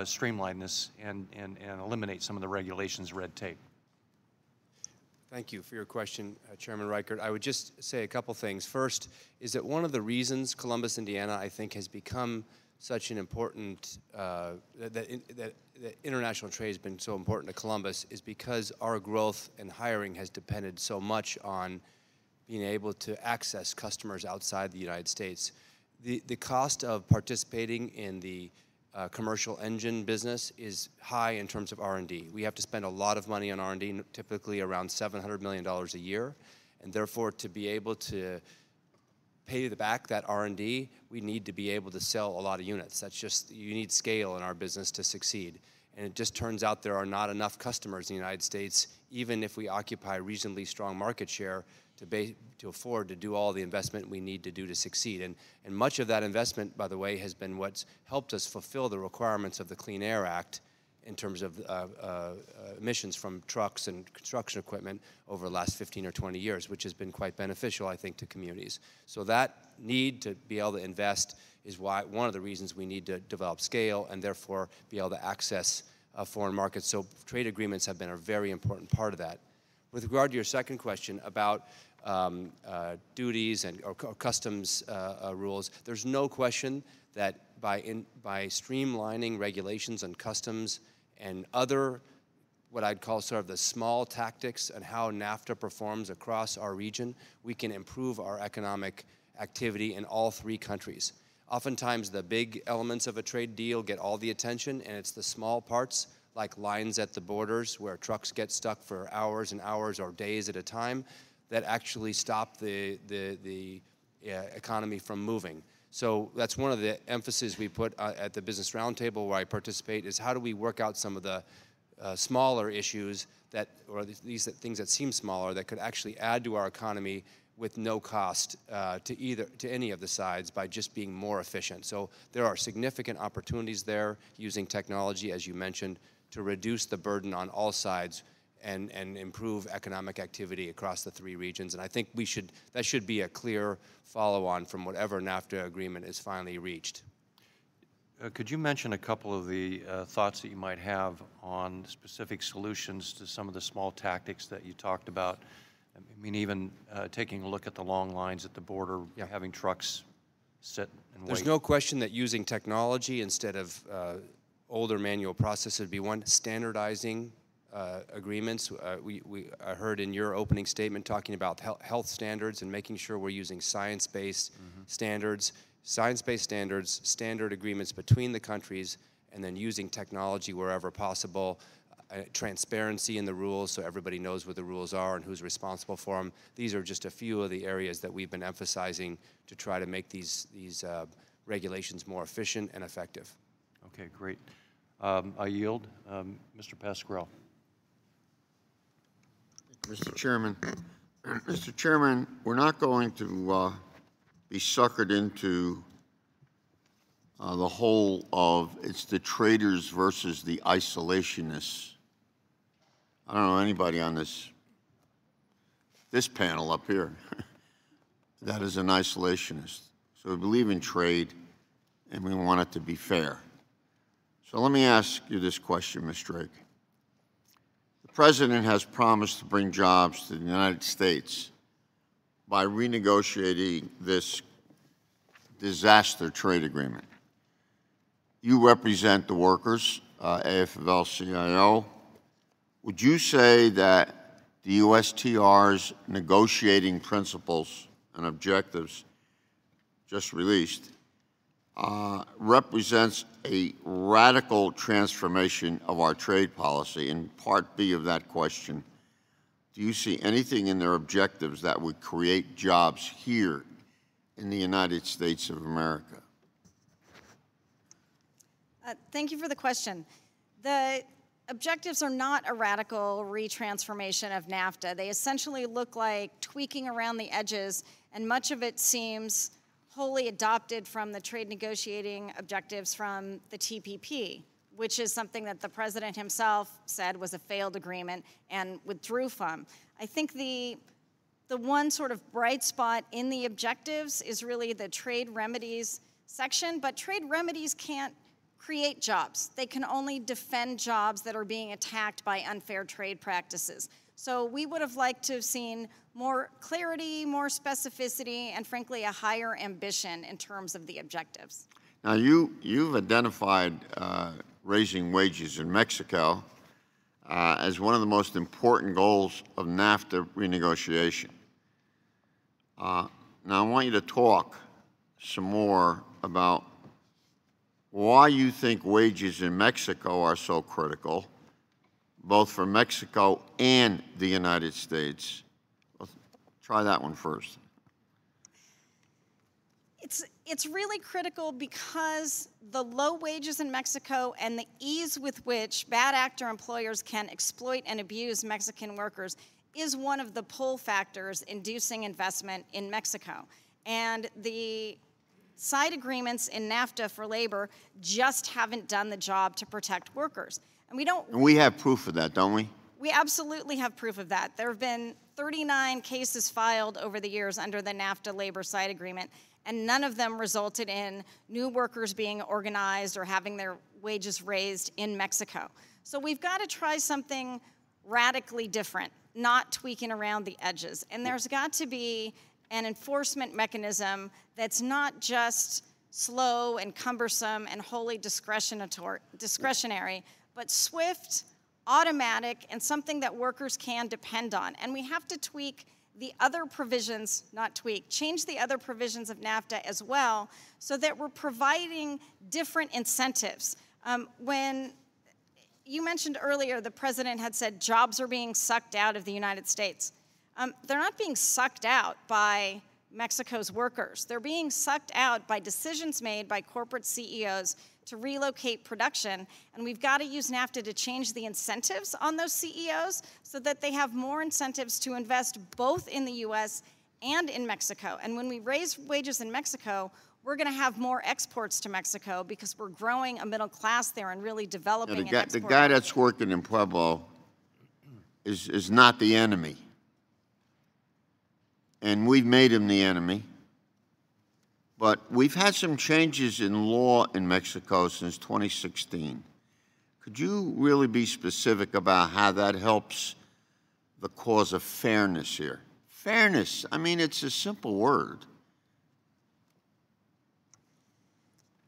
streamline this and eliminate some of the regulations red tape.
Thank you for your question, Chairman Reichert. I would just say a couple things. First is that one of the reasons Columbus, Indiana, I think, has become such an important, that international trade has been so important to Columbus is because our growth and hiring has depended so much on being able to access customers outside the United States. The cost of participating in the commercial engine business is high in terms of R&D. We have to spend a lot of money on R&D, typically around $700 million a year, and therefore to be able to pay back that R&D, we need to be able to sell a lot of units. That's just, you need scale in our business to succeed. And it just turns out there are not enough customers in the United States, even if we occupy reasonably strong market share, to afford to do all the investment we need to do to succeed. And much of that investment, by the way, has been what's helped us fulfill the requirements of the Clean Air Act in terms of emissions from trucks and construction equipment over the last 15 or 20 years, which has been quite beneficial, I think, to communities. So that need to be able to invest is one of the reasons we need to develop scale and therefore be able to access foreign markets. So trade agreements have been a very important part of that. With regard to your second question about duties or customs rules, there's no question that by streamlining regulations on customs and other, what I'd call sort of the small tactics and how NAFTA performs across our region, we can improve our economic activity in all three countries. Oftentimes the big elements of a trade deal get all the attention, and it's the small parts like lines at the borders where trucks get stuck for hours and hours or days at a time that actually stop the economy from moving. So that's one of the emphasis we put at the Business Roundtable where I participate is how do we work out some of the smaller issues that, or these things that seem smaller that could actually add to our economy with no cost to any of the sides by just being more efficient. So there are significant opportunities there using technology, as you mentioned, to reduce the burden on all sides and improve economic activity across the three regions. And I think that should be a clear follow-on from whatever NAFTA agreement is finally reached.
Could you mention a couple of the thoughts that you might have on specific solutions to some of the small tactics that you talked about? I mean, even taking a look at the long lines at the border, having trucks sit and wait. There's
no question that using technology instead of older manual process would be one. Standardizing agreements. I heard in your opening statement talking about health standards and making sure we're using science-based standards, standard agreements between the countries, and then using technology wherever possible. Transparency in the rules so everybody knows what the rules are and who's responsible for them. These are just a few of the areas that we've been emphasizing to try to make these regulations more efficient and effective.
Okay, great. I yield. Mr. Pasquarello.
Mr. Chairman, Mr. Chairman, we're not going to be suckered into the whole of it's the traders versus the isolationists. I don't know anybody on this panel up here that is an isolationist. So we believe in trade, and we want it to be fair. So let me ask you this question, Ms. Drake. The President has promised to bring jobs to the United States by renegotiating this disaster trade agreement. You represent the workers, AFL-CIO. Would you say that the USTR's negotiating principles and objectives just released represents a radical transformation of our trade policy? In part B of that question, do you see anything in their objectives that would create jobs here in the United States of America?
Thank you for the question. The objectives are not a radical retransformation of NAFTA. They essentially look like tweaking around the edges, and much of it seems wholly adopted from the trade negotiating objectives from the TPP, which is something that the President himself said was a failed agreement and withdrew from. I think the one sort of bright spot in the objectives is really the trade remedies section, but trade remedies can't create jobs. They can only defend jobs that are being attacked by unfair trade practices. So we would have liked to have seen more clarity, more specificity, and frankly, a higher ambition in terms of the objectives.
Now, you've identified raising wages in Mexico as one of the most important goals of NAFTA renegotiation. Now, I want you to talk some more about why you think wages in Mexico are so critical, both for Mexico and the United States. Let's try that one first.
It's really critical because the low wages in Mexico and the ease with which bad actor employers can exploit and abuse Mexican workers is one of the pull factors inducing investment in Mexico. And the side agreements in NAFTA for labor just haven't done the job to protect workers. And
we have proof of that, don't we?
We absolutely have proof of that. There have been 39 cases filed over the years under the NAFTA labor side agreement, and none of them resulted in new workers being organized or having their wages raised in Mexico. So we've got to try something radically different, not tweaking around the edges. And there's got to be an enforcement mechanism that's not just slow and cumbersome and wholly discretionary, but swift, automatic, and something that workers can depend on. And we have to tweak the other provisions, not tweak, change the other provisions of NAFTA as well so that we're providing different incentives. When you mentioned earlier the President had said jobs are being sucked out of the United States. They're not being sucked out by Mexico's workers. They're being sucked out by decisions made by corporate CEOs to relocate production, and we've got to use NAFTA to change the incentives on those CEOs so that they have more incentives to invest both in the U.S. and in Mexico. And when we raise wages in Mexico, we're going to have more exports to Mexico because we're growing a middle class there and really developing an export.
The guy that's working in Pueblo is not the enemy. And we've made him the enemy. But we've had some changes in law in Mexico since 2016. Could you really be specific about how that helps the cause of fairness here? Fairness, I mean, it's a simple word.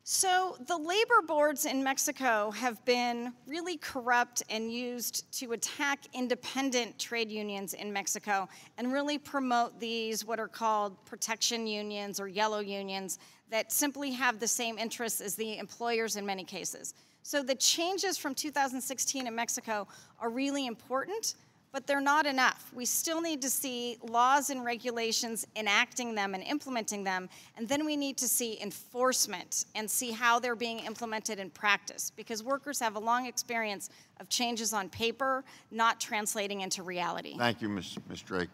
So the labor boards in Mexico have been really corrupt and used to attack independent trade unions in Mexico and really promote these what are called protection unions or yellow unions that simply have the same interests as the employers in many cases. So the changes from 2016 in Mexico are really important, but they're not enough. We still need to see laws and regulations enacting them and implementing them, and then we need to see enforcement and see how they're being implemented in practice, because workers have a long experience of changes on paper not translating into reality.
Thank you, Ms. Drake.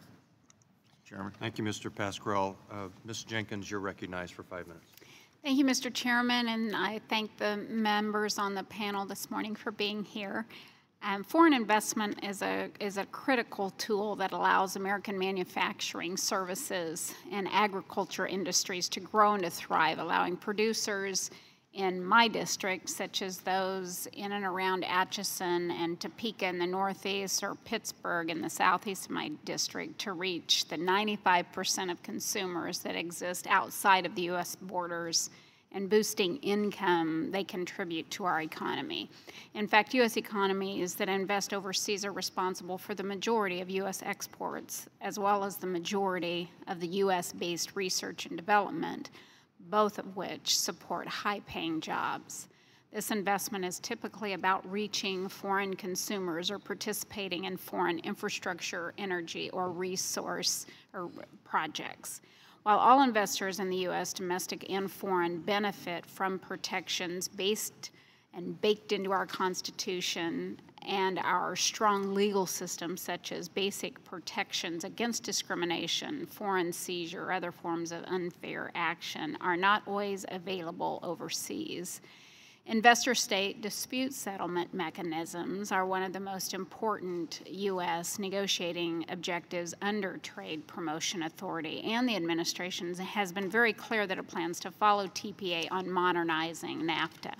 Chairman.
Thank you, Mr. Pasquarel. Ms. Jenkins, you're recognized for 5 minutes.
Thank you, Mr. Chairman, and I thank the members on the panel this morning for being here. Foreign investment is a critical tool that allows American manufacturing, services, and agriculture industries to grow and to thrive, allowing producers in my district, such as those in and around Atchison and Topeka in the northeast, or Pittsburgh in the southeast of my district, to reach the 95% of consumers that exist outside of the U.S. borders, and boosting income they contribute to our economy. In fact, U.S. economies that invest overseas are responsible for the majority of U.S. exports, as well as the majority of the U.S.-based research and development, both of which support high-paying jobs. This investment is typically about reaching foreign consumers or participating in foreign infrastructure, energy, or resource or projects. While all investors in the U.S., domestic and foreign, benefit from protections based and baked into our Constitution and our strong legal system, such as basic protections against discrimination, foreign seizure, or other forms of unfair action, are not always available overseas. Investor-state dispute settlement mechanisms are one of the most important U.S. negotiating objectives under Trade Promotion Authority, and the administration has been very clear that it plans to follow TPA on modernizing NAFTA.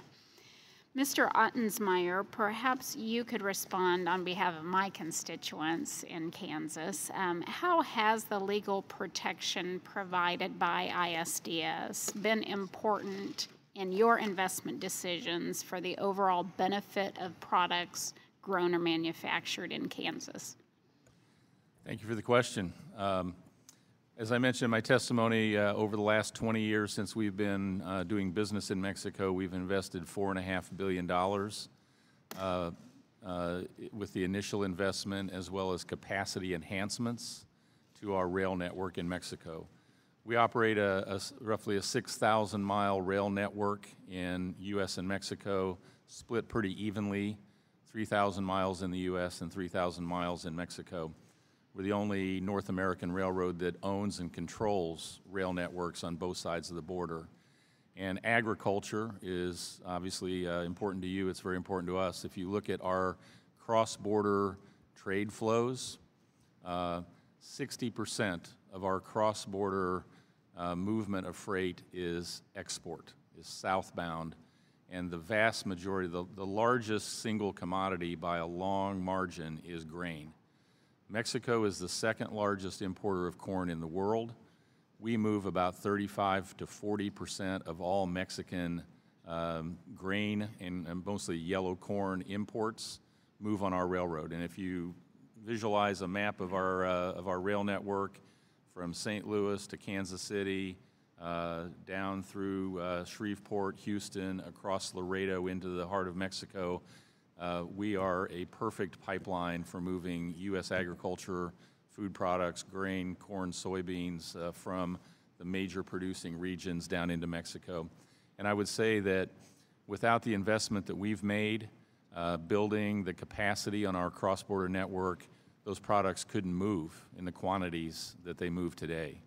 Mr. Ottensmeyer, perhaps you could respond on behalf of my constituents in Kansas. How has the legal protection provided by ISDS been important in your investment decisions for the overall benefit of products grown or manufactured in Kansas?
Thank you for the question. As I mentioned in my testimony, over the last 20 years since we've been doing business in Mexico, we've invested $4.5 billion with the initial investment as well as capacity enhancements to our rail network in Mexico. We operate roughly a 6,000-mile rail network in U.S. and Mexico, split pretty evenly, 3,000 miles in the U.S. and 3,000 miles in Mexico. We're the only North American railroad that owns and controls rail networks on both sides of the border. And agriculture is obviously important to you. It's very important to us. If you look at our cross-border trade flows, 60% of our cross-border movement of freight is export, is southbound. And the vast majority, the largest single commodity by a long margin is grain. Mexico is the second largest importer of corn in the world. We move about 35 to 40% of all Mexican grain and mostly yellow corn imports move on our railroad. And if you visualize a map of our rail network from St. Louis to Kansas City, down through Shreveport, Houston, across Laredo into the heart of Mexico, we are a perfect pipeline for moving U.S. agriculture, food products, grain, corn, soybeans from the major producing regions down into Mexico. And I would say that without the investment that we've made, building the capacity on our cross-border network, those products couldn't move in the quantities that they move today.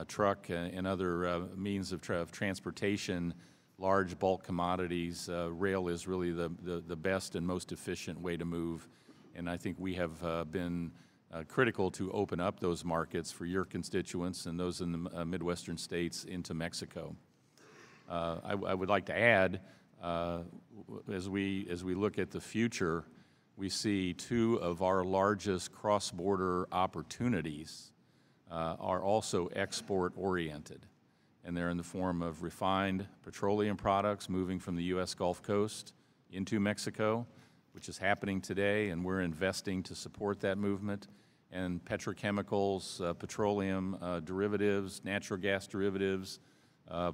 Truck and other means of transportation, large bulk commodities, rail is really the best and most efficient way to move. And I think we have been critical to open up those markets for your constituents and those in the Midwestern states into Mexico. I would like to add, as we look at the future, we see two of our largest cross-border opportunities are also export-oriented. And they're in the form of refined petroleum products moving from the U.S. Gulf Coast into Mexico, which is happening today, and we're investing to support that movement, and petrochemicals, petroleum derivatives, natural gas derivatives,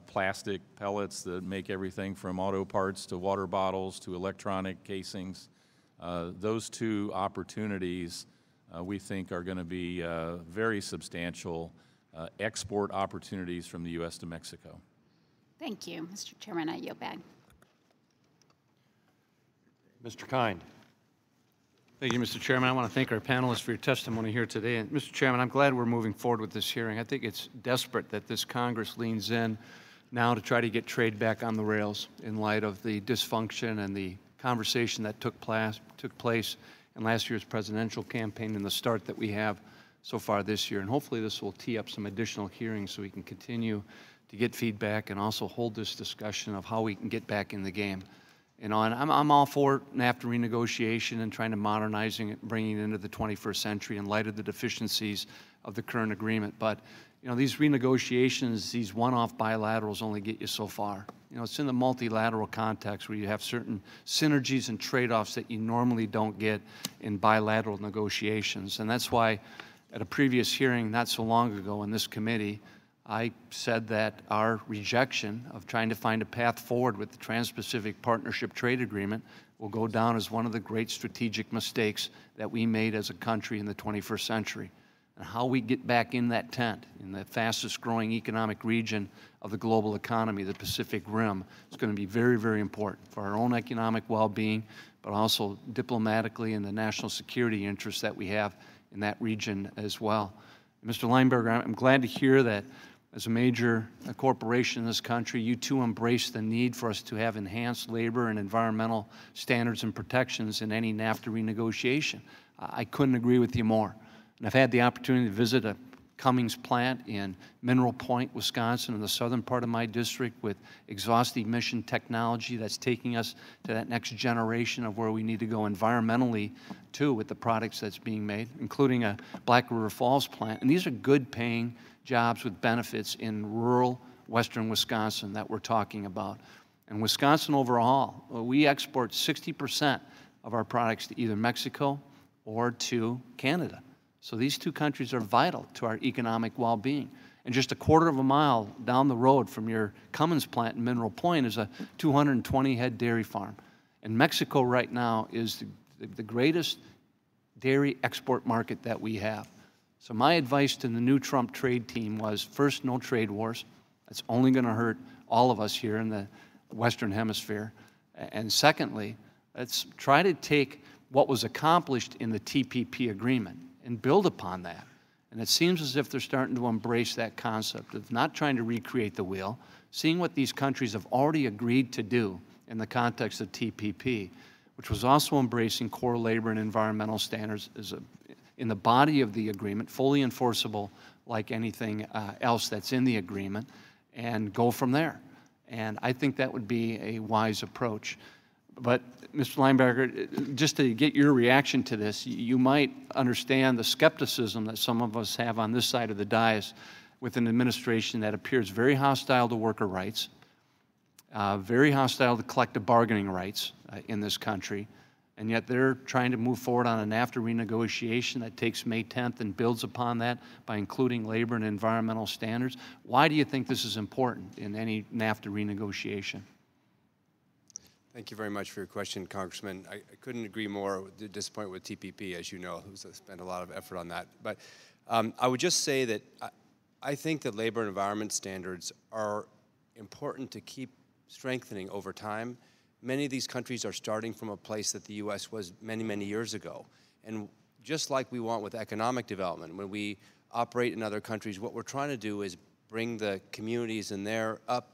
plastic pellets that make everything from auto parts to water bottles to electronic casings. Those two opportunities we think are going to be very substantial export opportunities from the U.S. to Mexico.
Thank you, Mr. Chairman. I yield back.
Mr. Kind.
Thank you, Mr. Chairman. I want to thank our panelists for your testimony here today. And Mr. Chairman, I'm glad we're moving forward with this hearing. I think it's desperate that this Congress leans in now to try to get trade back on the rails in light of the dysfunction and the conversation that took place in last year's presidential campaign and the start that we have so far this year. And hopefully this will tee up some additional hearings so we can continue to get feedback and also hold this discussion of how we can get back in the game. You know, and I'm all for NAFTA renegotiation and trying to modernizing it, bringing it into the 21st century in light of the deficiencies of the current agreement. But, you know, these renegotiations, these one-off bilaterals only get you so far. You know, it's in the multilateral context where you have certain synergies and trade-offs that you normally don't get in bilateral negotiations. And that's why at a previous hearing not so long ago in this committee, I said that our rejection of trying to find a path forward with the Trans-Pacific Partnership Trade Agreement will go down as one of the great strategic mistakes that we made as a country in the 21st century. And how we get back in that tent in the fastest growing economic region of the global economy, the Pacific Rim, is going to be very, very important for our own economic well-being, but also diplomatically in the national security interests that we have in that region as well. Mr. Lineberger, I'm glad to hear that as a major corporation in this country, you too embrace the need for us to have enhanced labor and environmental standards and protections in any NAFTA renegotiation. I couldn't agree with you more. And I've had the opportunity to visit a Cummings plant in Mineral Point, Wisconsin, in the southern part of my district with exhaust emission technology that's taking us to that next generation of where we need to go environmentally, too, with the products that's being made, including a Black River Falls plant. And these are good-paying jobs with benefits in rural western Wisconsin that we're talking about. And Wisconsin overall, we export 60% of our products to either Mexico or to Canada. So these two countries are vital to our economic well-being. And just a quarter of a mile down the road from your Cummins plant in Mineral Point is a 220-head dairy farm. And Mexico right now is the greatest dairy export market that we have. So my advice to the new Trump trade team was, first, no trade wars. That's only going to hurt all of us here in the Western Hemisphere. And secondly, let's try to take what was accomplished in the TPP agreement and build upon that. And it seems as if they're starting to embrace that concept of not trying to recreate the wheel, seeing what these countries have already agreed to do in the context of TPP, which was also embracing core labor and environmental standards as in the body of the agreement, fully enforceable like anything else that's in the agreement, and go from there. And I think that would be a wise approach. But, Mr. Lineberger, just to get your reaction to this, you might understand the skepticism that some of us have on this side of the dais with an administration that appears very hostile to worker rights, very hostile to collective bargaining rights in this country, and yet they're trying to move forward on a NAFTA renegotiation that takes May 10th and builds upon that by including labor and environmental standards. Why do you think this is important in any NAFTA renegotiation?
Thank you very much for your question, Congressman. I couldn't agree more. Disappointed with TPP, as you know, who's spent a lot of effort on that. But I would just say that I think that labor and environment standards are important to keep strengthening over time. Many of these countries are starting from a place that the U.S. was many, many years ago. And just like we want with economic development, when we operate in other countries, what we're trying to do is bring the communities in there up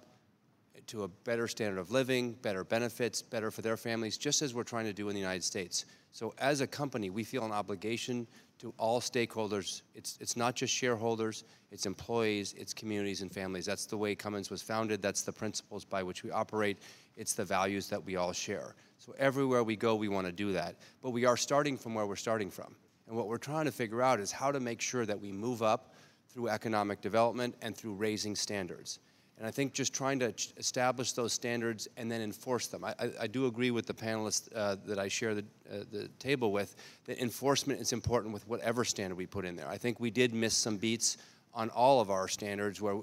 to a better standard of living, better benefits, better for their families, just as we're trying to do in the United States. So as a company, we feel an obligation to all stakeholders. It's not just shareholders, it's employees, it's communities and families. That's the way Cummins was founded. That's the principles by which we operate. It's the values that we all share. So everywhere we go, we want to do that. But we are starting from where we're starting from. And what we're trying to figure out is how to make sure that we move up through economic development and through raising standards. And I think just trying to establish those standards and then enforce them. I do agree with the panelists that I share the table with, that enforcement is important with whatever standard we put in there. I think we did miss some beats on all of our standards where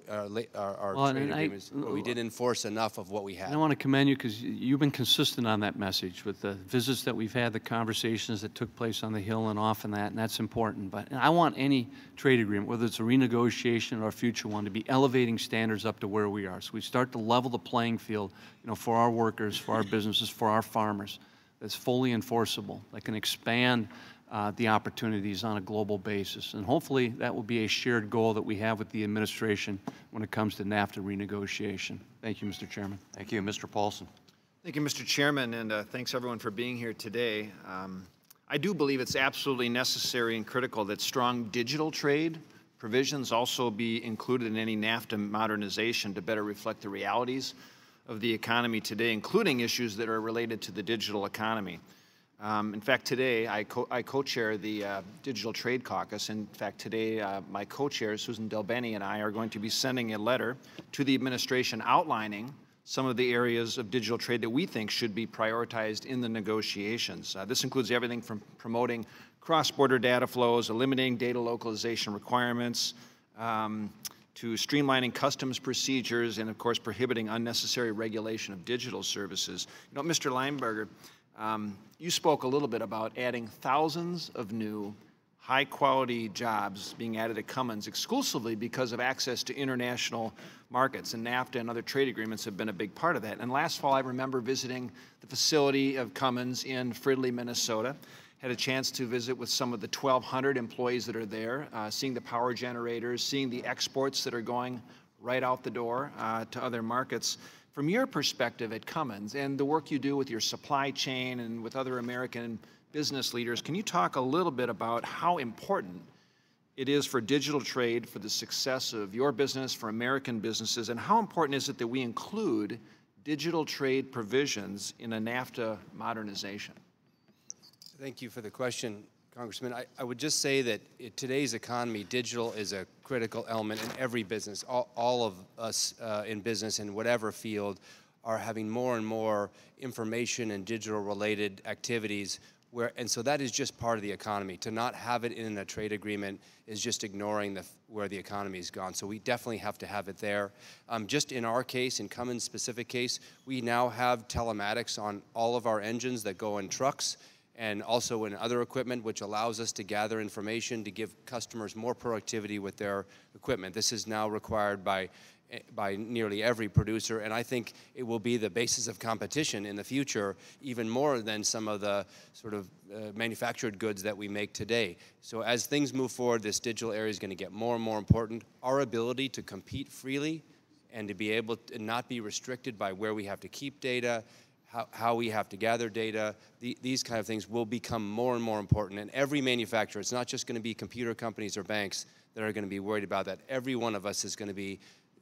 our trade agreements, where we didn't enforce enough of what we had.
I want to commend you because you've been consistent on that message with the visits that we've had, the conversations that took place on the Hill and off and that's important. But I want any trade agreement, whether it's a renegotiation or a future one, to be elevating standards up to where we are. So we start to level the playing field, you know, for our workers, for our businesses, for our farmers, that's fully enforceable, that can expand the opportunities on a global basis. And hopefully that will be a shared goal that we have with the administration when it comes to NAFTA renegotiation. Thank you, Mr. Chairman.
Thank you. Mr. Paulson.
Thank you, Mr. Chairman, and thanks everyone for being here today. I do believe it's absolutely necessary and critical that strong digital trade provisions also be included in any NAFTA modernization to better reflect the realities of the economy today, including issues that are related to the digital economy. In fact, today I co-chair the Digital Trade Caucus. In fact, today my co-chair, Susan Delbeni, and I are going to be sending a letter to the administration outlining some of the areas of digital trade that we think should be prioritized in the negotiations. This includes everything from promoting cross-border data flows, eliminating data localization requirements, to streamlining customs procedures, and of course prohibiting unnecessary regulation of digital services. You know, Mr. Linebarger, you spoke a little bit about adding thousands of new high-quality jobs being added at Cummins exclusively because of access to international markets, and NAFTA and other trade agreements have been a big part of that. And last fall, I remember visiting the facility of Cummins in Fridley, Minnesota. Had a chance to visit with some of the 1,200 employees that are there, seeing the power generators, seeing the exports that are going right out the door to other markets. From your perspective at Cummins and the work you do with your supply chain and with other American business leaders, can you talk a little bit about how important it is for digital trade, for the success of your business, for American businesses, and how important is it that we include digital trade provisions in a NAFTA modernization?
Thank you for the question, Congressman. I would just say that in today's economy, digital is a critical element in every business. All of us in business in whatever field are having more and more information and digital-related activities, and so that is just part of the economy. To not have it in a trade agreement is just ignoring where the economy has gone. So we definitely have to have it there. Just in our case, in Cummins' specific case, we now have telematics on all of our engines that go in trucks and also in other equipment, which allows us to gather information to give customers more productivity with their equipment. This is now required by nearly every producer, and I think it will be the basis of competition in the future, even more than some of the sort of manufactured goods that we make today. So as things move forward, this digital area is going to get more and more important. Our ability to compete freely and to be able to not be restricted by where we have to keep data, how we have to gather data, these kind of things will become more and more important. And every manufacturer, it's not just going to be computer companies or banks that are going to be worried about that. Every one of us is going to be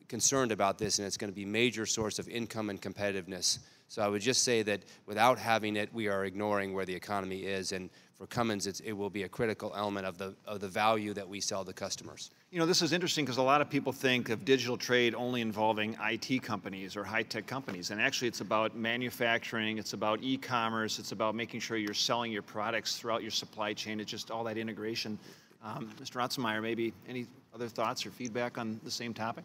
concerned about this, and it's going to be a major source of income and competitiveness. So I would just say that without having it, we are ignoring where the economy is, and for Cummins, it will be a critical element of the value that we sell to customers.
You know, this is interesting because a lot of people think of digital trade only involving IT companies or high-tech companies, and actually it's about manufacturing, it's about e-commerce, it's about making sure you're selling your products throughout your supply chain. It's just all that integration. Mr. Otzenmeyer, maybe any other thoughts or feedback on the same topic?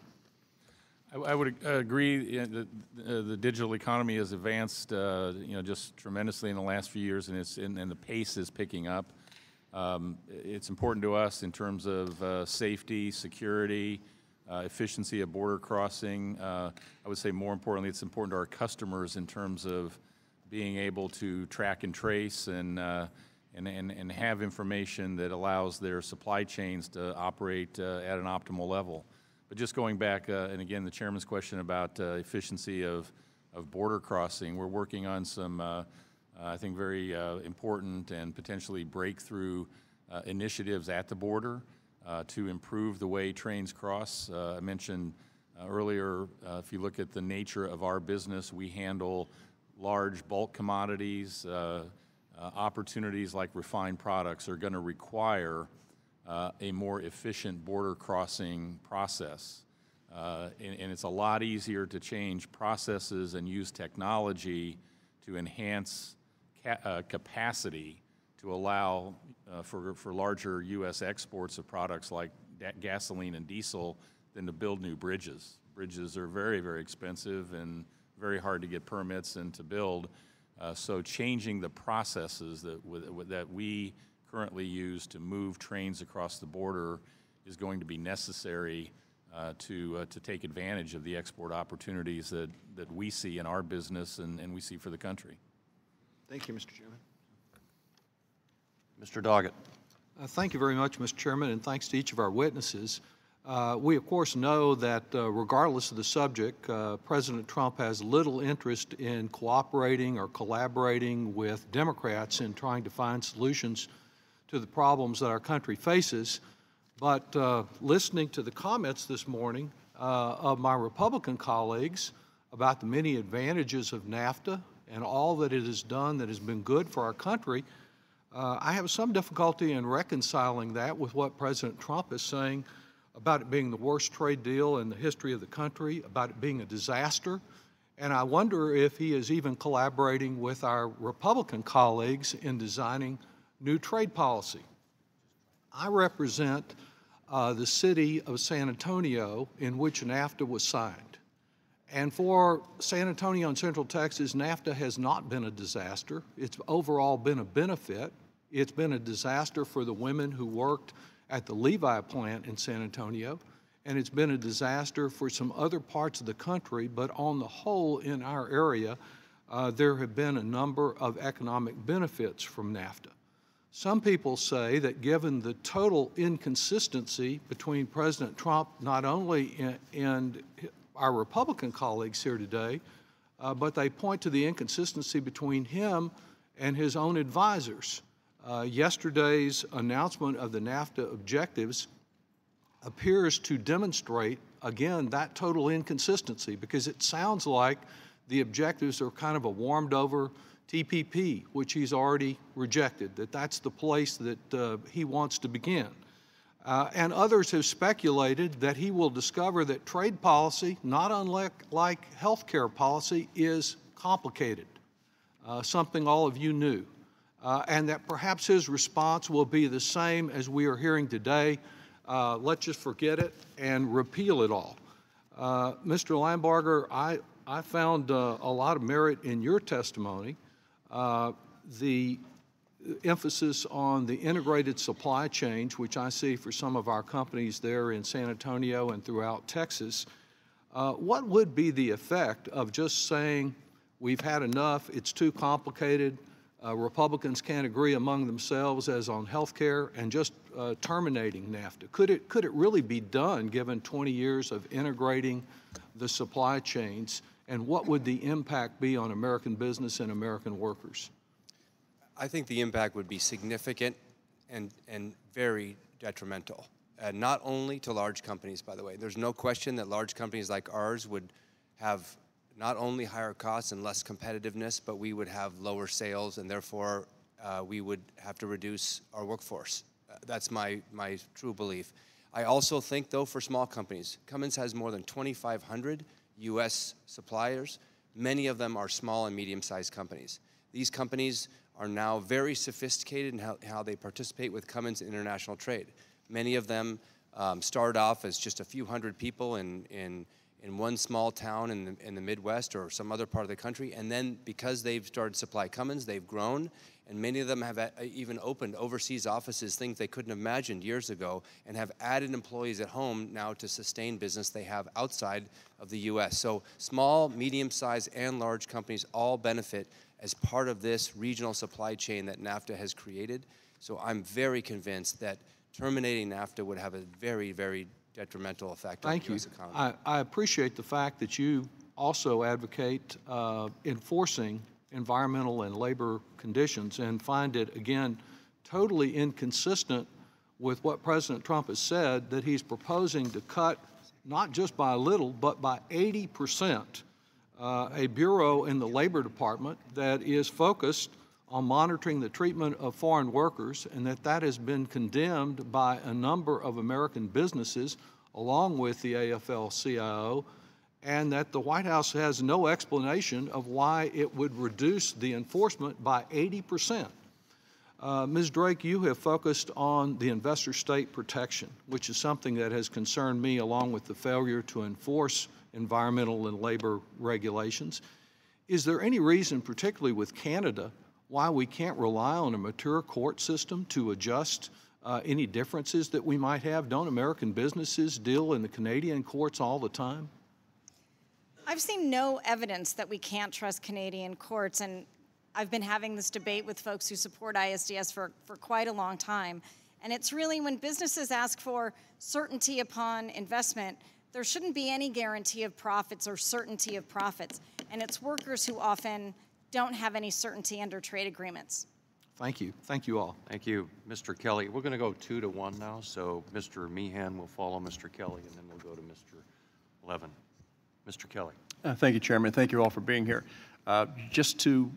I would agree that the digital economy has advanced, just tremendously in the last few years, and the pace is picking up. It's important to us in terms of safety, security, efficiency of border crossing. I would say more importantly, it's important to our customers in terms of being able to track and trace and have information that allows their supply chains to operate at an optimal level. But just going back, and again, the chairman's question about efficiency of border crossing, we're working on some, I think, very important and potentially breakthrough initiatives at the border to improve the way trains cross. I mentioned earlier, if you look at the nature of our business, we handle large bulk commodities. Opportunities like refined products are going to require a more efficient border crossing process. And it's a lot easier to change processes and use technology to enhance capacity to allow for larger U.S. exports of products like gasoline and diesel than to build new bridges. Bridges are very, very expensive and very hard to get permits and to build. So changing the processes that we currently use to move trains across the border is going to be necessary to take advantage of the export opportunities that we see in our business and we see for the country.
Thank you, Mr. Chairman.
Mr. Doggett.
Thank you very much, Mr. Chairman, and thanks to each of our witnesses. We, of course, know that regardless of the subject, President Trump has little interest in cooperating or collaborating with Democrats in trying to find solutions to the problems that our country faces. But listening to the comments this morning of my Republican colleagues about the many advantages of NAFTA and all that it has done that has been good for our country, I have some difficulty in reconciling that with what President Trump is saying about it being the worst trade deal in the history of the country, about it being a disaster. And I wonder if he is even collaborating with our Republican colleagues in designing new trade policy. I represent the city of San Antonio, in which NAFTA was signed. And for San Antonio and Central Texas, NAFTA has not been a disaster. It's overall been a benefit. It's been a disaster for the women who worked at the Levi plant in San Antonio, and it's been a disaster for some other parts of the country, but on the whole in our area, there have been a number of economic benefits from NAFTA. Some people say that given the total inconsistency between President Trump, not only in our Republican colleagues here today, but they point to the inconsistency between him and his own advisors. Yesterday's announcement of the NAFTA objectives appears to demonstrate, again, that total inconsistency, because it sounds like the objectives are kind of a warmed over TPP, which he's already rejected, that that's the place that he wants to begin. And others have speculated that he will discover that trade policy, not unlike health care policy, is complicated, something all of you knew, and that perhaps his response will be the same as we are hearing today. Let's just forget it and repeal it all. Mr. Linebarger, I found a lot of merit in your testimony. The emphasis on the integrated supply chain, which I see for some of our companies there in San Antonio and throughout Texas. What would be the effect of just saying we've had enough, it's too complicated, Republicans can't agree among themselves as on health care, and just terminating NAFTA? Could it really be done given 20 years of integrating the supply chains, and what would the impact be on American business and American workers?
I think the impact would be significant and very detrimental, not only to large companies, by the way. There's no question that large companies like ours would have not only higher costs and less competitiveness, but we would have lower sales, and therefore we would have to reduce our workforce. That's my true belief. I also think, though, for small companies, Cummins has more than 2,500 U.S. suppliers. Many of them are small and medium-sized companies. These companies are now very sophisticated in how they participate with Cummins international trade. Many of them start off as just a few hundred people in one small town in the Midwest or some other part of the country, and then because they've started to supply Cummins, they've grown, and many of them have even opened overseas offices, things they couldn't have imagined years ago, and have added employees at home now to sustain business they have outside of the U.S. So small, medium-sized, and large companies all benefit as part of this regional supply chain that NAFTA has created. So I'm very convinced that terminating NAFTA would have a very, very detrimental effect on the U.S. economy.
I appreciate the fact that you also advocate enforcing environmental and labor conditions, and find it, again, totally inconsistent with what President Trump has said, that he's proposing to cut, not just by a little, but by 80%, a bureau in the Labor Department that is focused on monitoring the treatment of foreign workers, and that has been condemned by a number of American businesses, along with the AFL-CIO, and that the White House has no explanation of why it would reduce the enforcement by 80%. Ms. Drake, you have focused on the investor state protection, which is something that has concerned me, along with the failure to enforce environmental and labor regulations. Is there any reason, particularly with Canada, why we can't rely on a mature court system to adjust any differences that we might have? Don't American businesses deal in the Canadian courts all the time?
I've seen no evidence that we can't trust Canadian courts, and I've been having this debate with folks who support ISDS for quite a long time. And it's really when businesses ask for certainty upon investment, there shouldn't be any guarantee of profits or certainty of profits. And it's workers who often don't have any certainty under trade agreements.
Thank you. Thank you all.
Thank you, Mr. Kelly. We're going to go 2-1 now, so Mr. Meehan will follow Mr. Kelly, and then we'll go to Mr. Levin. Mr. Kelly.
Thank you, Chairman. Thank you all for being here. Just to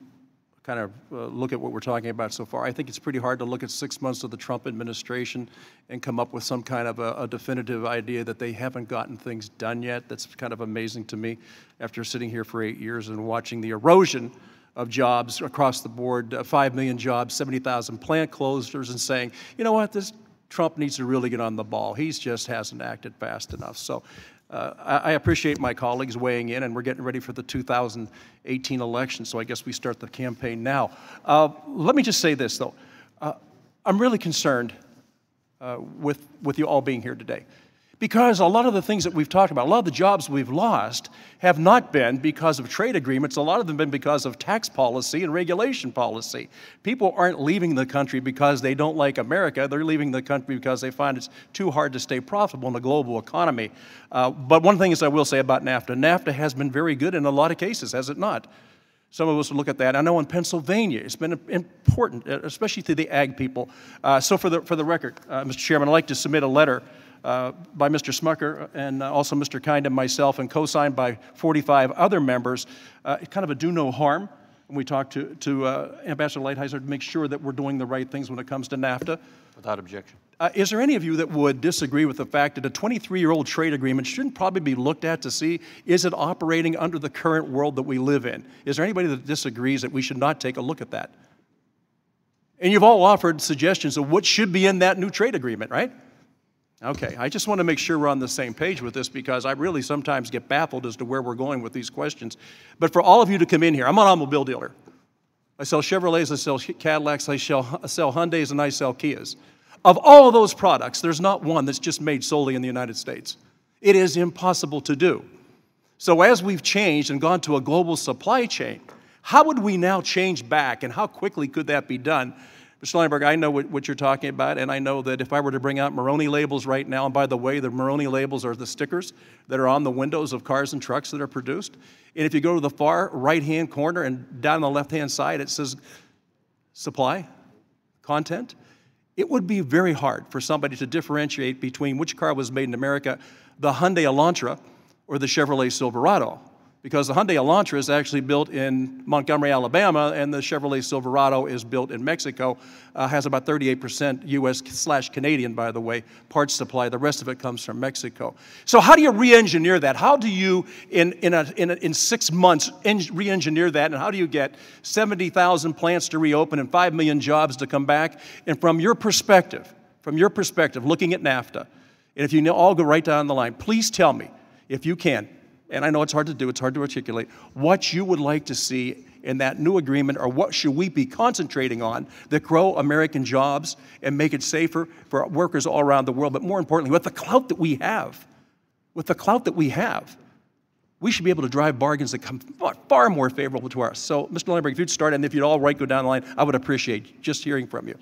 kind of look at what we're talking about so far, I think it's pretty hard to look at 6 months of the Trump administration and come up with some kind of a definitive idea that they haven't gotten things done yet. That's kind of amazing to me after sitting here for 8 years and watching the erosion of jobs across the board, 5 million jobs, 70,000 plant closures, and saying, you know what, this Trump needs to really get on the ball. He just hasn't acted fast enough. So I appreciate my colleagues weighing in, and we're getting ready for the 2018 election, so I guess we start the campaign now. Let me just say this, though. I'm really concerned with you all being here today, because a lot of the things that we've talked about, a lot of the jobs we've lost have not been because of trade agreements. A lot of them have been because of tax policy and regulation policy. People aren't leaving the country because they don't like America. They're leaving the country because they find it's too hard to stay profitable in the global economy. But one thing is I will say about NAFTA, NAFTA has been very good in a lot of cases, has it not? Some of us will look at that. I know in Pennsylvania, it's been important, especially to the ag people. So for the record, Mr. Chairman, I'd like to submit a letter by Mr. Smucker and also Mr. Kind and myself, and co-signed by 45 other members, kind of a do no harm. And we talked to Ambassador Lighthizer to make sure that we're doing the right things when it comes to NAFTA.
Without objection.
Is there any of you that would disagree with the fact that a 23-year-old trade agreement shouldn't probably be looked at to see, is it operating under the current world that we live in? Is there anybody that disagrees that we should not take a look at that? And you've all offered suggestions of what should be in that new trade agreement, right? Okay, I just want to make sure we're on the same page with this, because I really sometimes get baffled as to where we're going with these questions. But for all of you to come in here, I'm an automobile dealer. I sell Chevrolets, I sell Cadillacs, I sell Hyundais, and I sell Kias. Of all of those products, there's not one that's just made solely in the United States. It is impossible to do. So as we've changed and gone to a global supply chain, how would we now change back, and how quickly could that be done? Mr. Steinberg, I know what you're talking about, and I know that if I were to bring out Maroni labels right now, and by the way, the Maroni labels are the stickers that are on the windows of cars and trucks that are produced. And if you go to the far right-hand corner and down on the left-hand side, it says supply, content. It would be very hard for somebody to differentiate between which car was made in America, the Hyundai Elantra or the Chevrolet Silverado, because the Hyundai Elantra is actually built in Montgomery, Alabama, and the Chevrolet Silverado is built in Mexico, has about 38% U.S./Canadian, by the way, parts supply. The rest of it comes from Mexico. So how do you re-engineer that? How do you, in 6 months, re-engineer that, and how do you get 70,000 plants to reopen and 5 million jobs to come back? And from your perspective, looking at NAFTA, and if you all go right down the line, please tell me, if you can, and I know it's hard to do, it's hard to articulate, what you would like to see in that new agreement, or what should we be concentrating on that grow American jobs and make it safer for workers all around the world. But more importantly, with the clout that we have, we should be able to drive bargains that come far more favorable to us. So, Mr. Lindbergh, if you'd start, and if you'd all right go down the line, I would appreciate just hearing from you.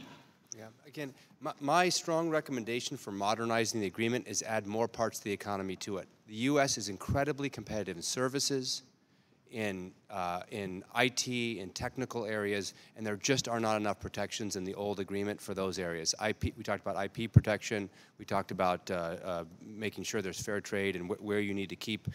Yeah, again, my strong recommendation for modernizing the agreement is add more parts of the economy to it. The U.S. is incredibly competitive in services, in IT, in technical areas, and there just are not enough protections in the old agreement for those areas. IP, we talked about IP protection. We talked about making sure there's fair trade and where you need to keep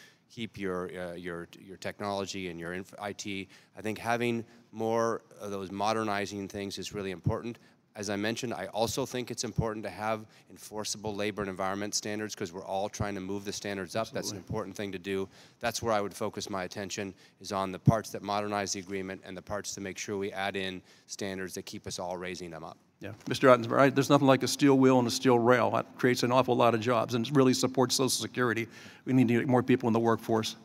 your technology and your IT. I think having more of those modernizing things is really important. As I mentioned, I also think it's important to have enforceable labor and environment standards, because we're all trying to move the standards up. Absolutely. That's an important thing to do. That's where I would focus my attention, is on the parts that modernize the agreement and the parts to make sure we add in standards that keep us all raising them up.
Yeah, Mr. Ottensmeyer, there's nothing like a steel wheel and a steel rail. That creates an awful lot of jobs, and it really supports Social Security. We need to get more people in the workforce.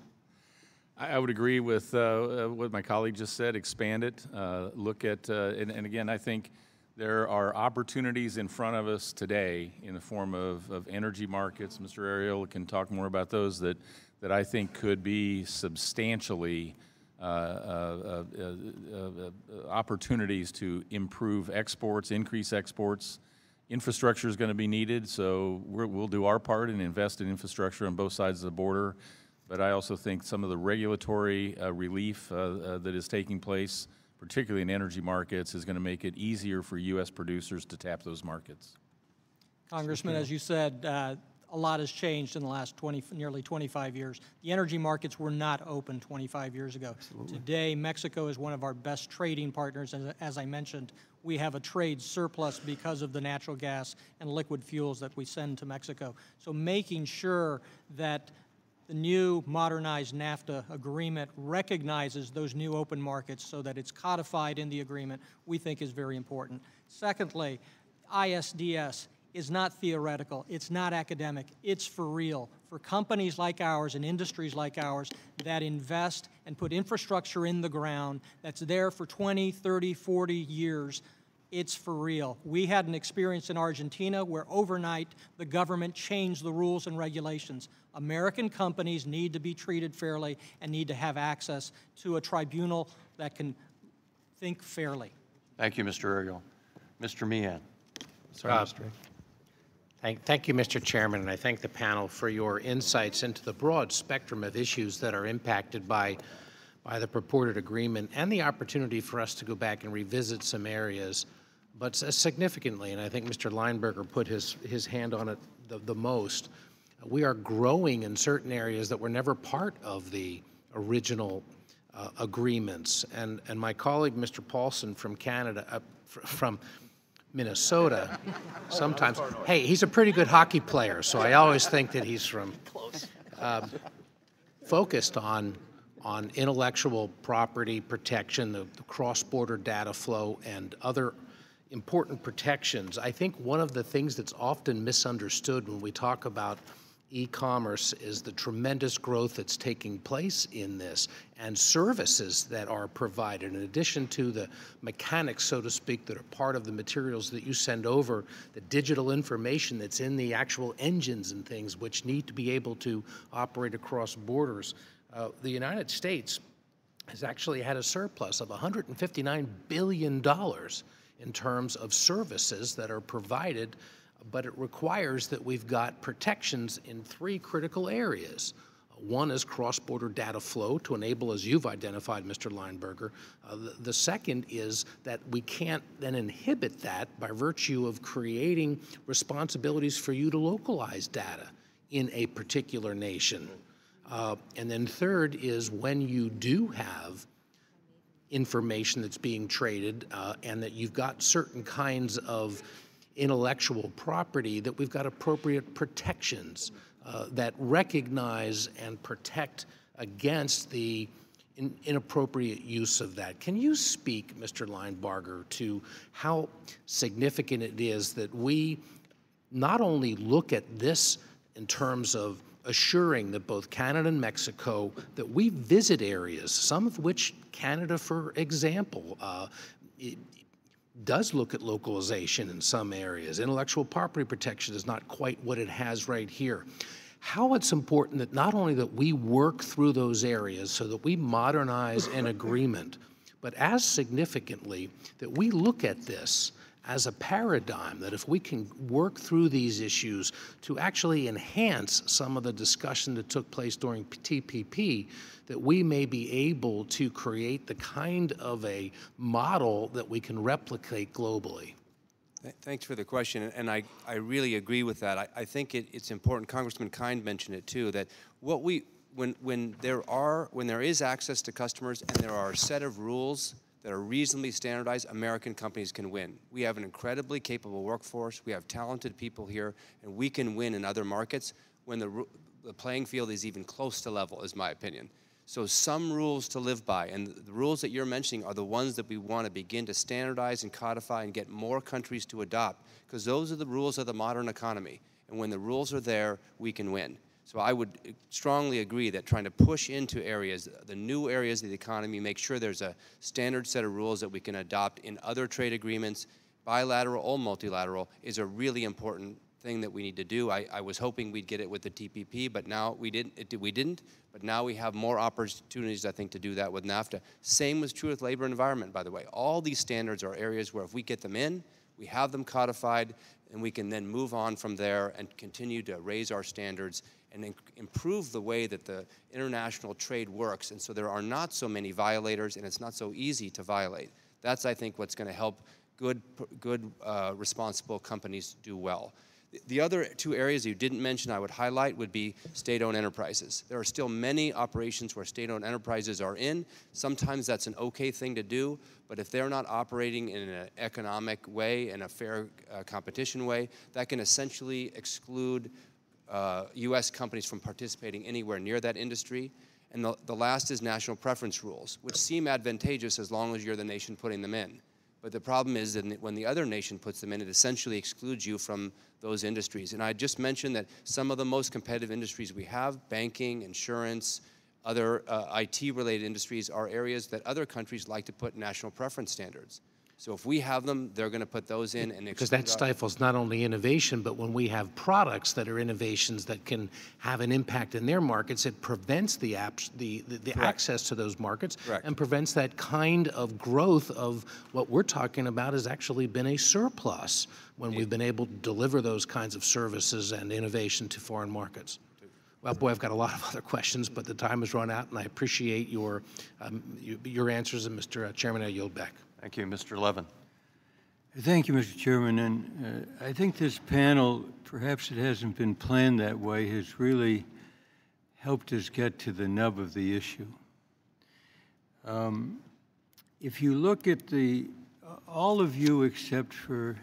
I would agree with what my colleague just said. Expand it. Look at, and again, I think there are opportunities in front of us today in the form of energy markets. Mr. Ariel can talk more about those that I think could be substantially opportunities to improve exports, increase exports. Infrastructure is going to be needed, so we'll do our part and invest in infrastructure on both sides of the border. But I also think some of the regulatory relief that is taking place, particularly in energy markets, is going to make it easier for U.S. producers to tap those markets.
Congressman, as you said, a lot has changed in the last nearly 25 years. The energy markets were not open 25 years ago. Absolutely. Today, Mexico is one of our best trading partners. As I mentioned, we have a trade surplus because of the natural gas and liquid fuels that we send to Mexico. So making sure that the new modernized NAFTA agreement recognizes those new open markets so that it's codified in the agreement, we think is very important. Secondly, ISDS is not theoretical, it's not academic, it's for real. For companies like ours and industries like ours that invest and put infrastructure in the ground that's there for 20, 30, 40 years, it's for real. We had an experience in Argentina where overnight the government changed the rules and regulations. American companies need to be treated fairly and need to have access to a tribunal that can think fairly.
Thank you, Mr. Ariel. Mr. Meehan.
Sorry, Mr. Thank you, Mr. Chairman, and I thank the panel for your insights into the broad spectrum of issues that are impacted by the purported agreement and the opportunity for us to go back and revisit some areas, but significantly, and I think Mr. Lineberger put his hand on it the most, we are growing in certain areas that were never part of the original agreements. And my colleague, Mr. Paulson from Canada, from Minnesota, sometimes, hey, he's a pretty good hockey player, so I always think that he's from, focused on intellectual property protection, the cross-border data flow, and other important protections. I think one of the things that's often misunderstood when we talk about e-commerce is the tremendous growth that's taking place in this and services that are provided in addition to the mechanics, so to speak, that are part of the materials that you send over, the digital information that's in the actual engines and things which need to be able to operate across borders. The United States has actually had a surplus of $159 billion in terms of services that are provided, but it requires that we've got protections in three critical areas. One is cross-border data flow to enable, as you've identified, Mr. Lineberger. The second is that we can't then inhibit that by virtue of creating responsibilities for you to localize data in a particular nation. And then third is when you do have information that's being traded and that you've got certain kinds of intellectual property, that we've got appropriate protections that recognize and protect against the inappropriate use of that. Can you speak, Mr. Linebarger, to how significant it is that we not only look at this in terms of assuring that both Canada and Mexico, that we visit areas, some of which Canada, for example, does look at localization in some areas. Intellectual property protection is not quite what it has right here. How it's important that not only that we work through those areas so that we modernize an agreement, but as significantly that we look at this as a paradigm, that if we can work through these issues to actually enhance some of the discussion that took place during TPP, that we may be able to create the kind of a model that we can replicate globally.
Thanks for the question, and I really agree with that. I think it's important, Congressman Kind mentioned it too, that what when there is access to customers and there are a set of rules that are reasonably standardized, American companies can win. We have an incredibly capable workforce, we have talented people here, and we can win in other markets when the playing field is even close to level, is my opinion. So some rules to live by, and the rules that you're mentioning are the ones that we want to begin to standardize and codify and get more countries to adopt, because those are the rules of the modern economy. And when the rules are there, we can win. So I would strongly agree that trying to push into areas, the new areas of the economy, make sure there's a standard set of rules that we can adopt in other trade agreements, bilateral or multilateral, is a really important thing that we need to do. I was hoping we'd get it with the TPP, but now we didn't. But now we have more opportunities, I think, to do that with NAFTA. Same was true with labor and environment, by the way. All these standards are areas where if we get them in, we have them codified, and we can then move on from there and continue to raise our standards and improve the way that the international trade works. And so there are not so many violators, and it's not so easy to violate. That's, I think, what's going to help good responsible companies do well. The other two areas you didn't mention I would highlight would be state-owned enterprises. There are still many operations where state-owned enterprises are in. Sometimes that's an okay thing to do, but if they're not operating in an economic way, in a fair competition way, that can essentially exclude U.S. companies from participating anywhere near that industry. And the last is national preference rules, which seem advantageous as long as you're the nation putting them in. But the problem is that when the other nation puts them in, it essentially excludes you from those industries. And I just mentioned that some of the most competitive industries we have, banking, insurance, other IT-related industries, are areas that other countries like to put national preference standards. So if we have them, they're going to put those in and
because that stifles not only innovation, but when we have products that are innovations that can have an impact in their markets, it prevents the access to those markets and prevents that kind of growth of what we're talking about has actually been a surplus when we've been able to deliver those kinds of services and innovation to foreign markets. Well, boy, I've got a lot of other questions, but the time has run out, and I appreciate your answers. And Mr. Chairman, I yield back.
Thank you. Mr. Levin.
Thank you, Mr. Chairman. And I think this panel, perhaps it hasn't been planned that way, has really helped us get to the nub of the issue. If you look at all of you except for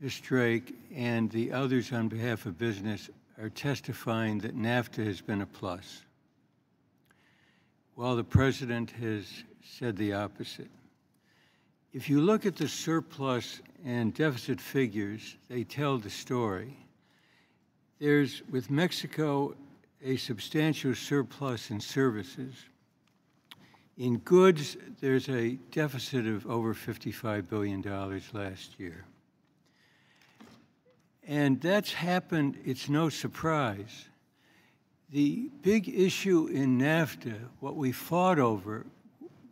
Ms. Drake and the others on behalf of business are testifying that NAFTA has been a plus, while the President has said the opposite. If you look at the surplus and deficit figures, they tell the story. There's, with Mexico, a substantial surplus in services. In goods, there's a deficit of over $55 billion last year. And that's happened, it's no surprise. The big issue in NAFTA, what we fought over,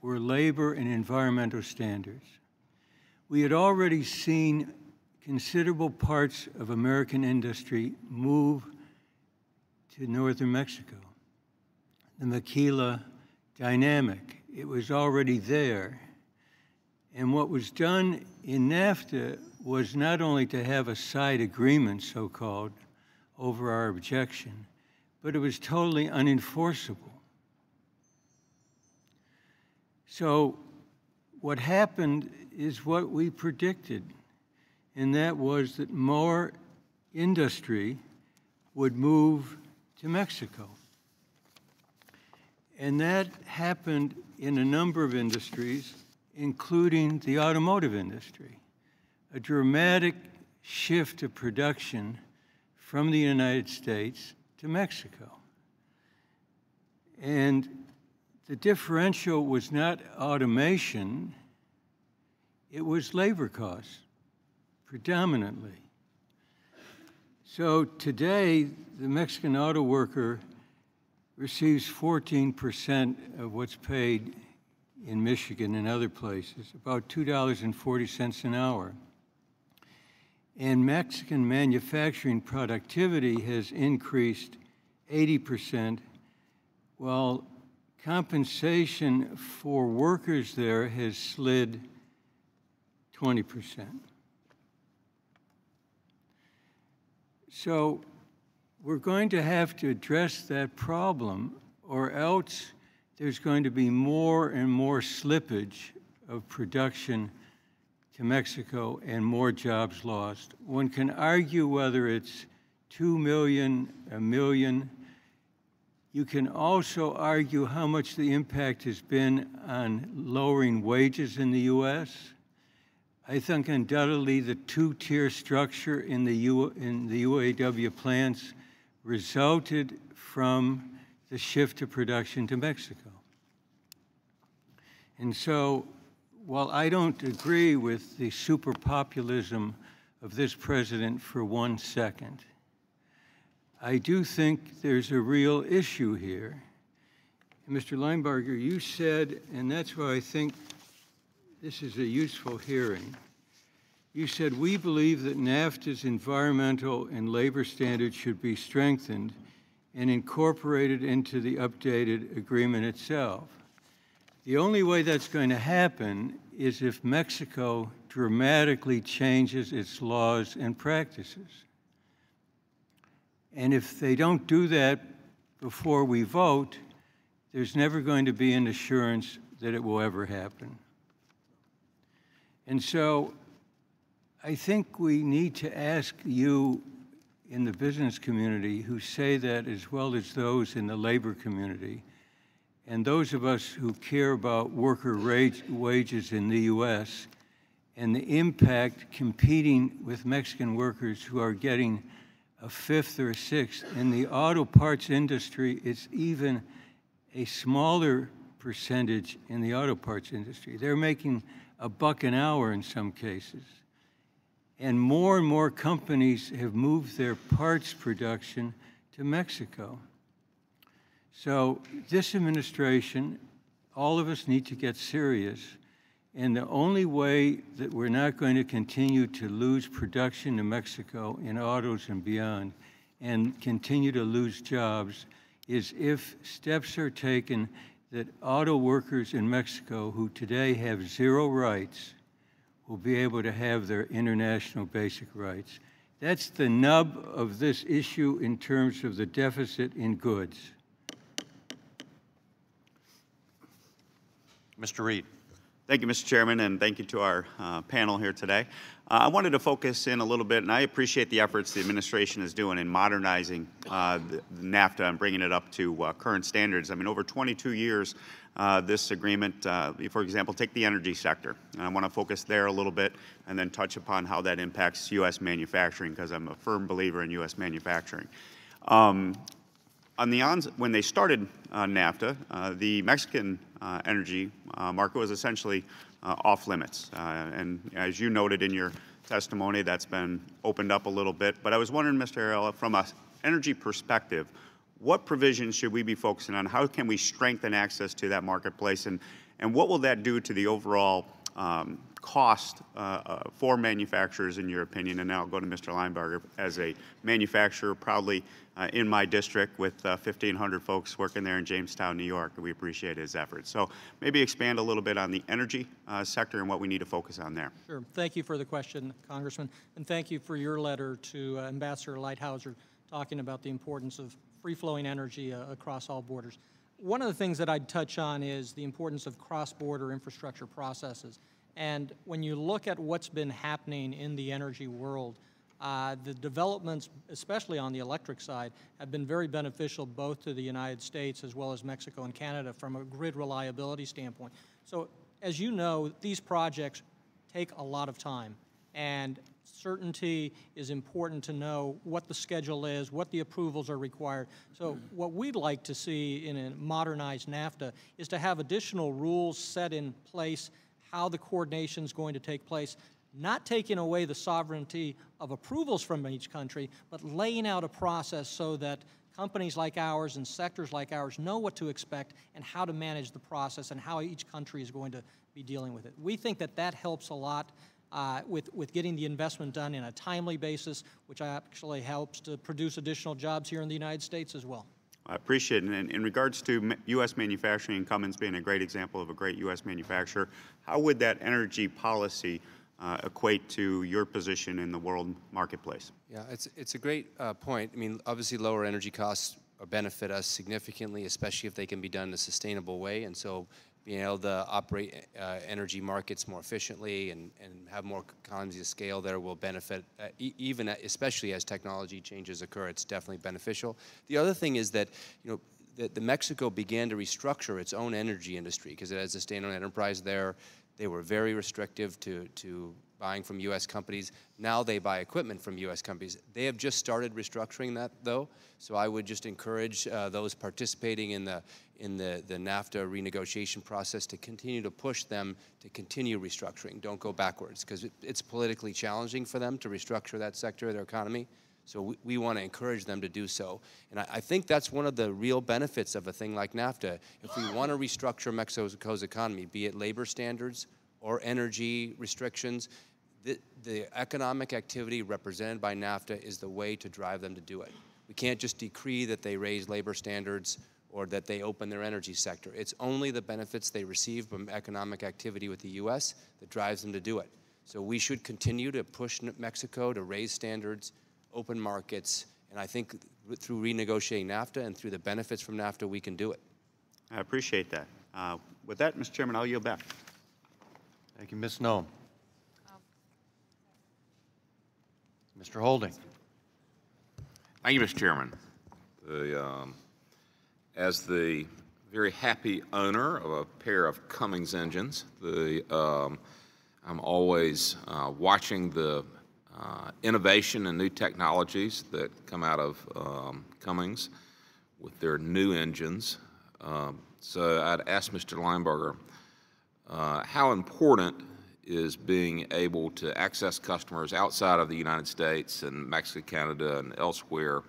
were labor and environmental standards. We had already seen considerable parts of American industry move to northern Mexico. The maquila dynamic, it was already there. And what was done in NAFTA was not only to have a side agreement, so-called, over our objection, but it was totally unenforceable. So what happened is what we predicted, and that was that more industry would move to Mexico. And that happened in a number of industries, including the automotive industry. A dramatic shift of production from the United States to Mexico. And the differential was not automation, it was labor costs, predominantly. So today, the Mexican auto worker receives 14% of what's paid in Michigan and other places, about $2.40 an hour. And Mexican manufacturing productivity has increased 80%, while compensation for workers there has slid 20%. So we're going to have to address that problem, or else there's going to be more and more slippage of production to Mexico and more jobs lost. One can argue whether it's 2 million, 1 million. You can also argue how much the impact has been on lowering wages in the U.S. I think undoubtedly the two-tier structure in the UAW plants resulted from the shift of production to Mexico. And so, while I don't agree with the super populism of this president for 1 second. I do think there's a real issue here. Mr. Linebarger, you said, and that's why I think this is a useful hearing, you said, we believe that NAFTA's environmental and labor standards should be strengthened and incorporated into the updated agreement itself. The only way that's going to happen is if Mexico dramatically changes its laws and practices. And if they don't do that before we vote, there's never going to be an assurance that it will ever happen. And so I think we need to ask you in the business community who say that, as well as those in the labor community, and those of us who care about worker wages in the U.S. and the impact competing with Mexican workers who are getting a fifth or a sixth. In the auto parts industry, it's even a smaller percentage in the auto parts industry. They're making $1 an hour in some cases. And more companies have moved their parts production to Mexico. So this administration, all of us need to get serious. And the only way that we're not going to continue to lose production to Mexico in autos and beyond and continue to lose jobs is if steps are taken that auto workers in Mexico who today have 0 rights will be able to have their international basic rights. That's the nub of this issue in terms of the deficit in goods.
Mr. Reed.
Thank you, Mr. Chairman, and thank you to our panel here today. I wanted to focus in a little bit, and I appreciate the efforts the administration is doing in modernizing the NAFTA and bringing it up to current standards. I mean, over 22 years, this agreement, for example, take the energy sector. And I want to focus there a little bit and then touch upon how that impacts U.S. manufacturing, because I'm a firm believer in U.S. manufacturing. When they started NAFTA, the Mexican energy market was essentially off limits. And as you noted in your testimony, that's been opened up a little bit. But I was wondering, Mr. Arella, from an energy perspective, what provisions should we be focusing on? How can we strengthen access to that marketplace? And what will that do to the overall cost for manufacturers, in your opinion? And now I'll go to Mr. Linebarger. As a manufacturer, proudly in my district with 1,500 folks working there in Jamestown, New York, we appreciate his efforts. So maybe expand a little bit on the energy sector and what we need to focus on there.
Sure. Thank you for the question, Congressman, and thank you for your letter to Ambassador Lighthouser talking about the importance of free-flowing energy across all borders. One of the things that I'd touch on is the importance of cross-border infrastructure processes. And when you look at what's been happening in the energy world, the developments, especially on the electric side, have been very beneficial both to the United States as well as Mexico and Canada from a grid reliability standpoint. So as you know, these projects take a lot of time, and certainty is important to know what the schedule is, what the approvals are required. So what we'd like to see in a modernized NAFTA is to have additional rules set in place, how the coordination is going to take place, not taking away the sovereignty of approvals from each country, but laying out a process so that companies like ours and sectors like ours know what to expect and how to manage the process and how each country is going to be dealing with it. We think that that helps a lot with getting the investment done in a timely basis, which actually helps to produce additional jobs here in the United States as well.
I appreciate it. And in regards to U.S. manufacturing, Cummins being a great example of a great U.S. manufacturer, how would that energy policy equate to your position in the world marketplace?
Yeah, it's a great point. I mean, obviously lower energy costs benefit us significantly, especially if they can be done in a sustainable way. And so being able to operate energy markets more efficiently and have more economies of scale there will benefit, especially as technology changes occur. It's definitely beneficial. The other thing is that, you know, the Mexico began to restructure its own energy industry because it has a state-owned enterprise there. They were very restrictive to buying from U.S. companies. Now they buy equipment from U.S. companies. They have just started restructuring that, though, so I would just encourage those participating in the NAFTA renegotiation process to continue to push them to continue restructuring. Don't go backwards, because it's politically challenging for them to restructure that sector of their economy. So we want to encourage them to do so. And I think that's one of the real benefits of a thing like NAFTA. If we want to restructure Mexico's economy, be it labor standards or energy restrictions, the economic activity represented by NAFTA is the way to drive them to do it. We can't just decree that they raise labor standards or that they open their energy sector. It's only the benefits they receive from economic activity with the U.S. that drives them to do it. So we should continue to push Mexico to raise standards, open markets, and I think through renegotiating NAFTA and through the benefits from NAFTA, we can do it.
I appreciate that. With that, Mr. Chairman, I'll yield back.
Thank you, Ms. Noem. Mr. Holding.
Thank you, Mr. Chairman. As the very happy owner of a pair of Cummins engines, I'm always watching the innovation and new technologies that come out of Cummins with their new engines. So I'd ask Mr. Linebarger, how important is being able to access customers outside of the United States and Mexico, Canada, and elsewhere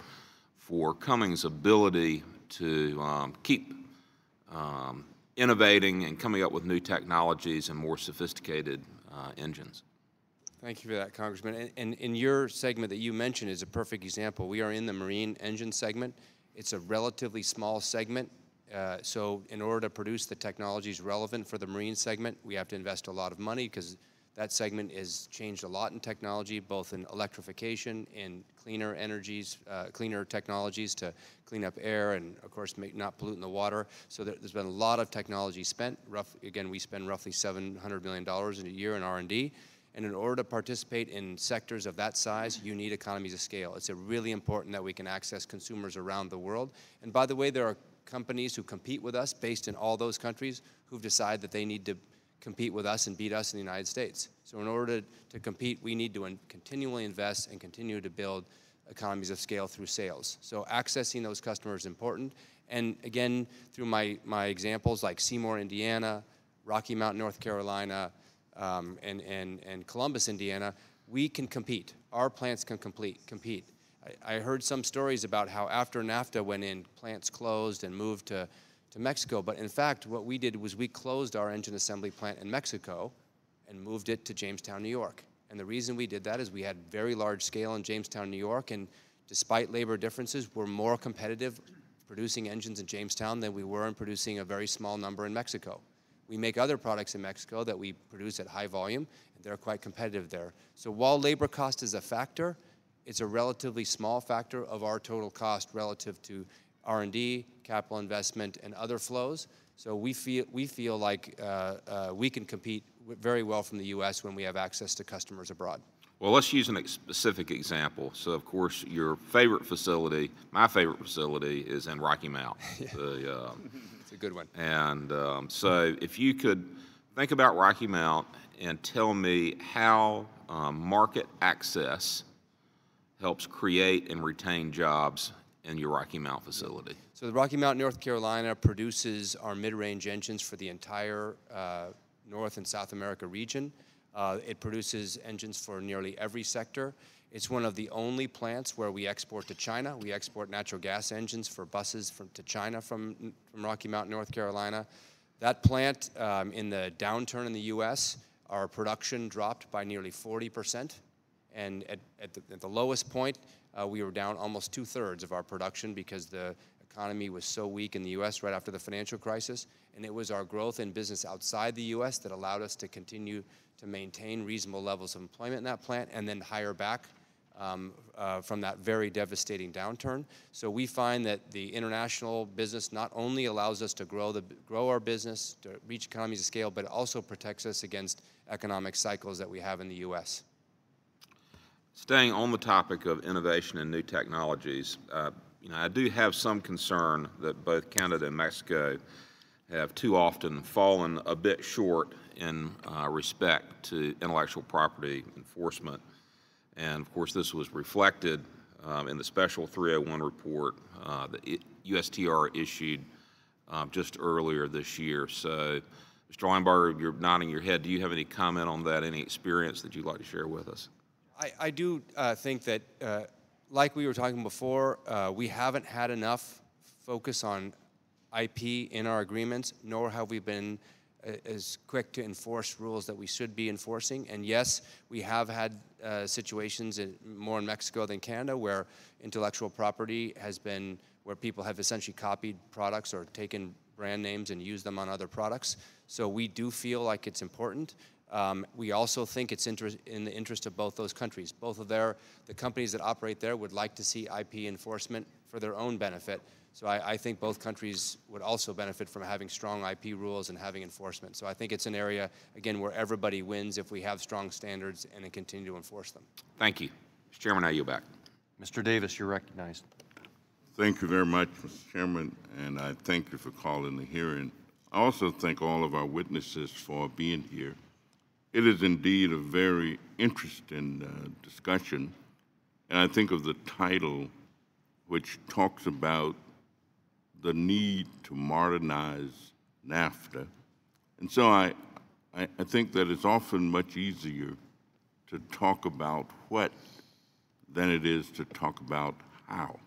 for Cummins' ability to keep innovating and coming up with new technologies and more sophisticated engines?
Thank you for that, Congressman. And in your segment that you mentioned is a perfect example. We are in the marine engine segment. It's a relatively small segment. So in order to produce the technologies relevant for the marine segment, we have to invest a lot of money because that segment has changed a lot in technology, both in electrification, in cleaner energies, cleaner technologies to clean up air and, of course, not polluting the water. So there's been a lot of technology spent. Again, we spend roughly $700 million in a year in R&D. And in order to participate in sectors of that size, you need economies of scale. It's really important that we can access consumers around the world. And by the way, there are companies who compete with us based in all those countries who've decided that they need to compete with us and beat us in the United States. So in order to compete, we need to continually invest and continue to build economies of scale through sales. So accessing those customers is important. And again, through my examples like Seymour, Indiana, Rocky Mount, North Carolina, and Columbus, Indiana, we can compete. Our plants can compete. I heard some stories about how after NAFTA went in, plants closed and moved to Mexico. But in fact, what we did was we closed our engine assembly plant in Mexico and moved it to Jamestown, New York. And the reason we did that is we had very large scale in Jamestown, New York, and despite labor differences, we're more competitive producing engines in Jamestown than we were in producing a very small number in Mexico. We make other products in Mexico that we produce at high volume, and they're quite competitive there. So while labor cost is a factor, it's a relatively small factor of our total cost relative to R&D, capital investment, and other flows. So we feel like we can compete very well from the U.S. when we have access to customers abroad.
Well, let's use a specific example. So, of course, your favorite facility, my favorite facility, is in Rocky Mount.
It's a good one.
And so if you could think about Rocky Mount and tell me how market access helps create and retain jobs in your Rocky Mount facility.
So the Rocky Mount, North Carolina produces our mid-range engines for the entire North and South America region. It produces engines for nearly every sector. It's one of the only plants where we export to China. We export natural gas engines for buses to China from Rocky Mount, North Carolina. That plant, in the downturn in the U.S., our production dropped by nearly 40%. And at the lowest point, we were down almost 2/3 of our production because the economy was so weak in the U.S. right after the financial crisis. And it was our growth in business outside the U.S. that allowed us to continue to maintain reasonable levels of employment in that plant and then hire back from that very devastating downturn. So we find that the international business not only allows us to grow our business, to reach economies of scale, but it also protects us against economic cycles that we have in the U.S.
Staying on the topic of innovation and new technologies, I do have some concern that both Canada and Mexico have too often fallen a bit short in respect to intellectual property enforcement. And of course, this was reflected in the special 301 report that USTR issued just earlier this year. So, Mr. Linebarger, you're nodding your head. Do you have any comment on that, any experience that you'd like to share with us?
I do think that, like we were talking before, we haven't had enough focus on IP in our agreements, nor have we been as quick to enforce rules that we should be enforcing. And yes, we have had situations more in Mexico than Canada where intellectual property has been, where people have essentially copied products or taken brand names and used them on other products. So we do feel like it's important. We also think it's in the interest of both those countries. Both of the companies that operate there would like to see IP enforcement for their own benefit. So I think both countries would also benefit from having strong IP rules and having enforcement. So I think it's an area, again, where everybody wins if we have strong standards and then continue to enforce them.
Thank you. Mr. Chairman, I yield back.
Mr. Davis, you're recognized.
Thank you very much, Mr. Chairman, and I thank you for calling the hearing. I also thank all of our witnesses for being here. It is indeed a very interesting discussion, and I think of the title, which talks about the need to modernize NAFTA. And so I think that it's often much easier to talk about what than it is to talk about how.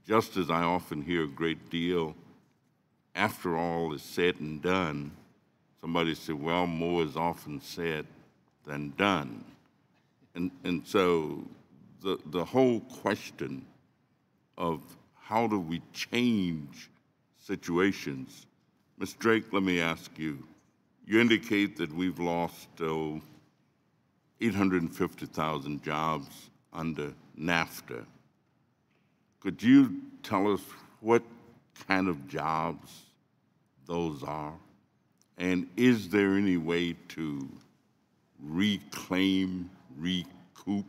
Just as I often hear a great deal, after all is said and done, somebody said, well, more is often said than done. And so the whole question of how do we change situations? Ms. Drake, let me ask you. You indicate that we've lost 850,000 jobs under NAFTA. Could you tell us what kind of jobs those are? And is there any way to reclaim, recoup,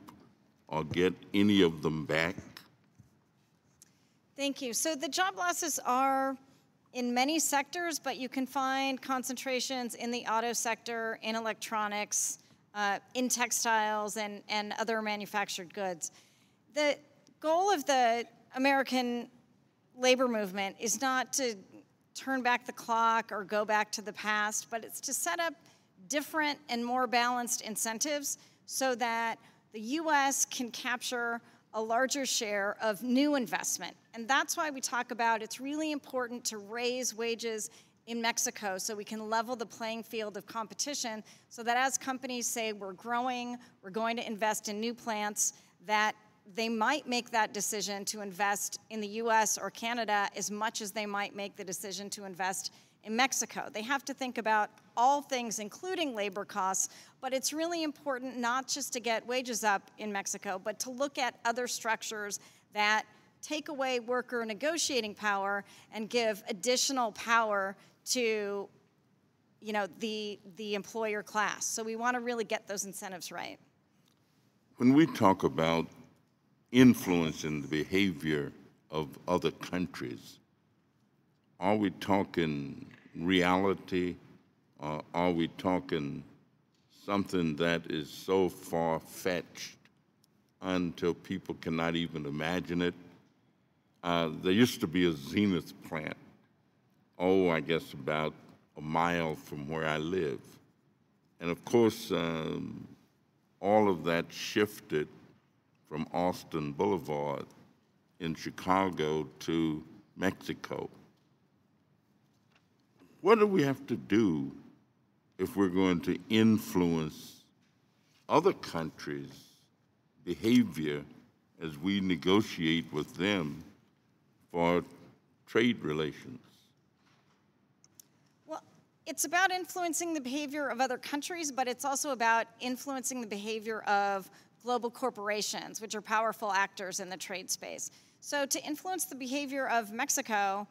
or get any of them back?
Thank you. So the job losses are in many sectors, but you can find concentrations in the auto sector, in electronics, in textiles, and other manufactured goods. The goal of the American labor movement is not to turn back the clock or go back to the past, but it's to set up different and more balanced incentives so that the U.S. can capture a larger share of new investment. And that's why we talk about it's really important to raise wages in Mexico so we can level the playing field of competition so that as companies say we're growing, we're going to invest in new plants, that they might make that decision to invest in the US or Canada as much as they might make the decision to invest in Mexico. They have to think about all things, including labor costs, but it's really important not just to get wages up in Mexico, but to look at other structures that take away worker negotiating power and give additional power to, you know, the employer class. So we want to really get those incentives right.
When we talk about influencing the behavior of other countries, are we talking reality, or are we talking something that is so far-fetched until people cannot even imagine it? There used to be a Zenith plant, I guess about a mile from where I live. And of course, all of that shifted from Austin Boulevard in Chicago to Mexico. What do we have to do if we're going to influence other countries' behavior as we negotiate with them for trade relations?
Well, it's about influencing the behavior of other countries, but it's also about influencing the behavior of global corporations, which are powerful actors in the trade space. So to influence the behavior of Mexico,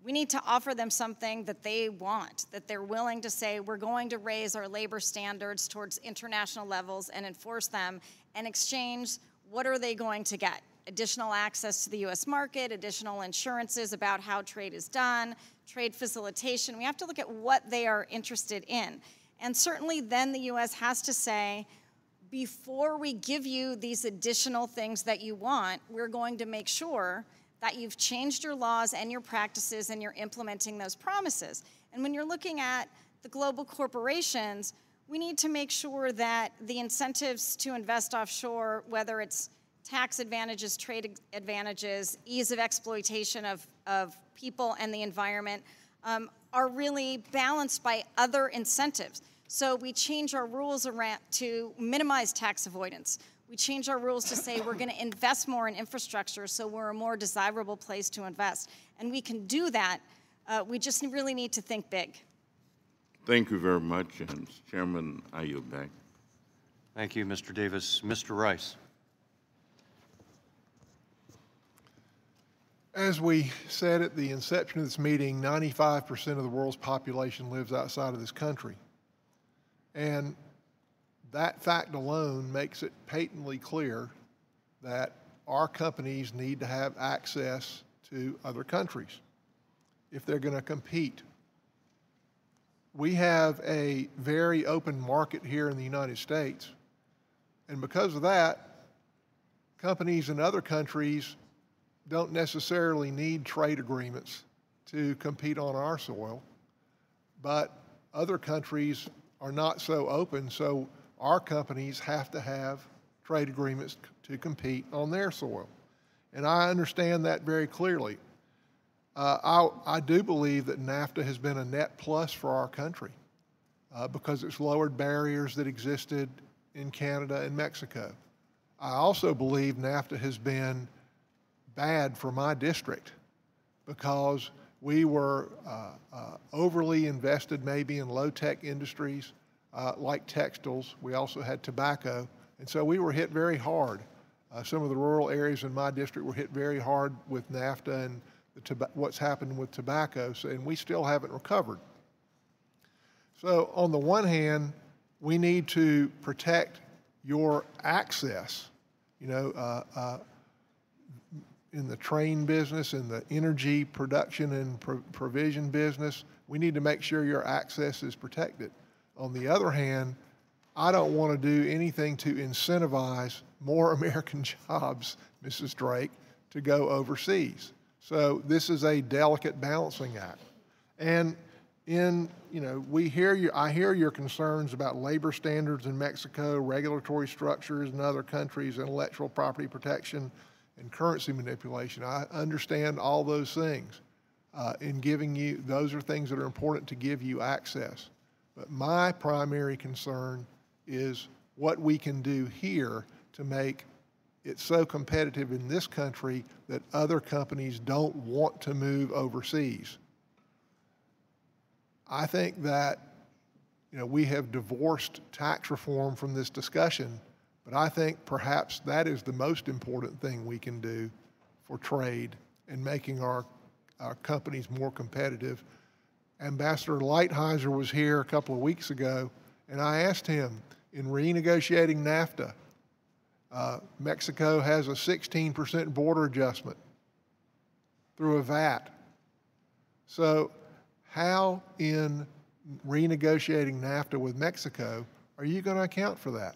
we need to offer them something that they want, that they're willing to say, we're going to raise our labor standards towards international levels and enforce them. In exchange, what are they going to get? additional access to the U.S. market, additional insurances about how trade is done, trade facilitation. We have to look at what they are interested in. And certainly then the U.S. has to say, before we give you these additional things that you want, we're going to make sure that you've changed your laws and your practices and you're implementing those promises. And when you're looking at the global corporations, we need to make sure that the incentives to invest offshore, whether it's tax advantages, trade advantages, ease of exploitation of people and the environment, are really balanced by other incentives. So we change our rules around to minimize tax avoidance. We change our rules to say we're going to invest more in infrastructure so we're a more desirable place to invest. And we can do that. We just really need to think big.
Thank you very much. And Mr. Chairman, I yield back.
Thank you, Mr. Davis. Mr. Rice.
As we said at the inception of this meeting, 95% of the world's population lives outside of this country. And that fact alone makes it patently clear that our companies need to have access to other countries if they're going to compete. We have a very open market here in the United States, and because of that, companies in other countries don't necessarily need trade agreements to compete on our soil, but other countries are not so open, so our companies have to have trade agreements to compete on their soil. And I understand that very clearly. I do believe that NAFTA has been a net plus for our country because it's lowered barriers that existed in Canada and Mexico. I also believe NAFTA has been bad for my district because we were overly invested maybe in low-tech industries like textiles. We also had tobacco, and so we were hit very hard. Some of the rural areas in my district were hit very hard with NAFTA and what's happened with tobacco, and we still haven't recovered. So on the one hand, we need to protect your access, you know, in the train business, in the energy production and provision business, we need to make sure your access is protected. On the other hand, I don't want to do anything to incentivize more American jobs, Mrs. Drake, to go overseas. So this is a delicate balancing act. And I hear your concerns about labor standards in Mexico, regulatory structures in other countries, intellectual property protection, and currency manipulation. I understand all those things. In giving you, those are things that are important to give you access. But my primary concern is what we can do here to make it so competitive in this country that other companies don't want to move overseas. I think that we have divorced tax reform from this discussion, but I think perhaps that is the most important thing we can do for trade and making our companies more competitive. Ambassador Lighthizer was here a couple of weeks ago, and I asked him, in renegotiating NAFTA, Mexico has a 16% border adjustment through a VAT. So how in renegotiating NAFTA with Mexico are you going to account for that?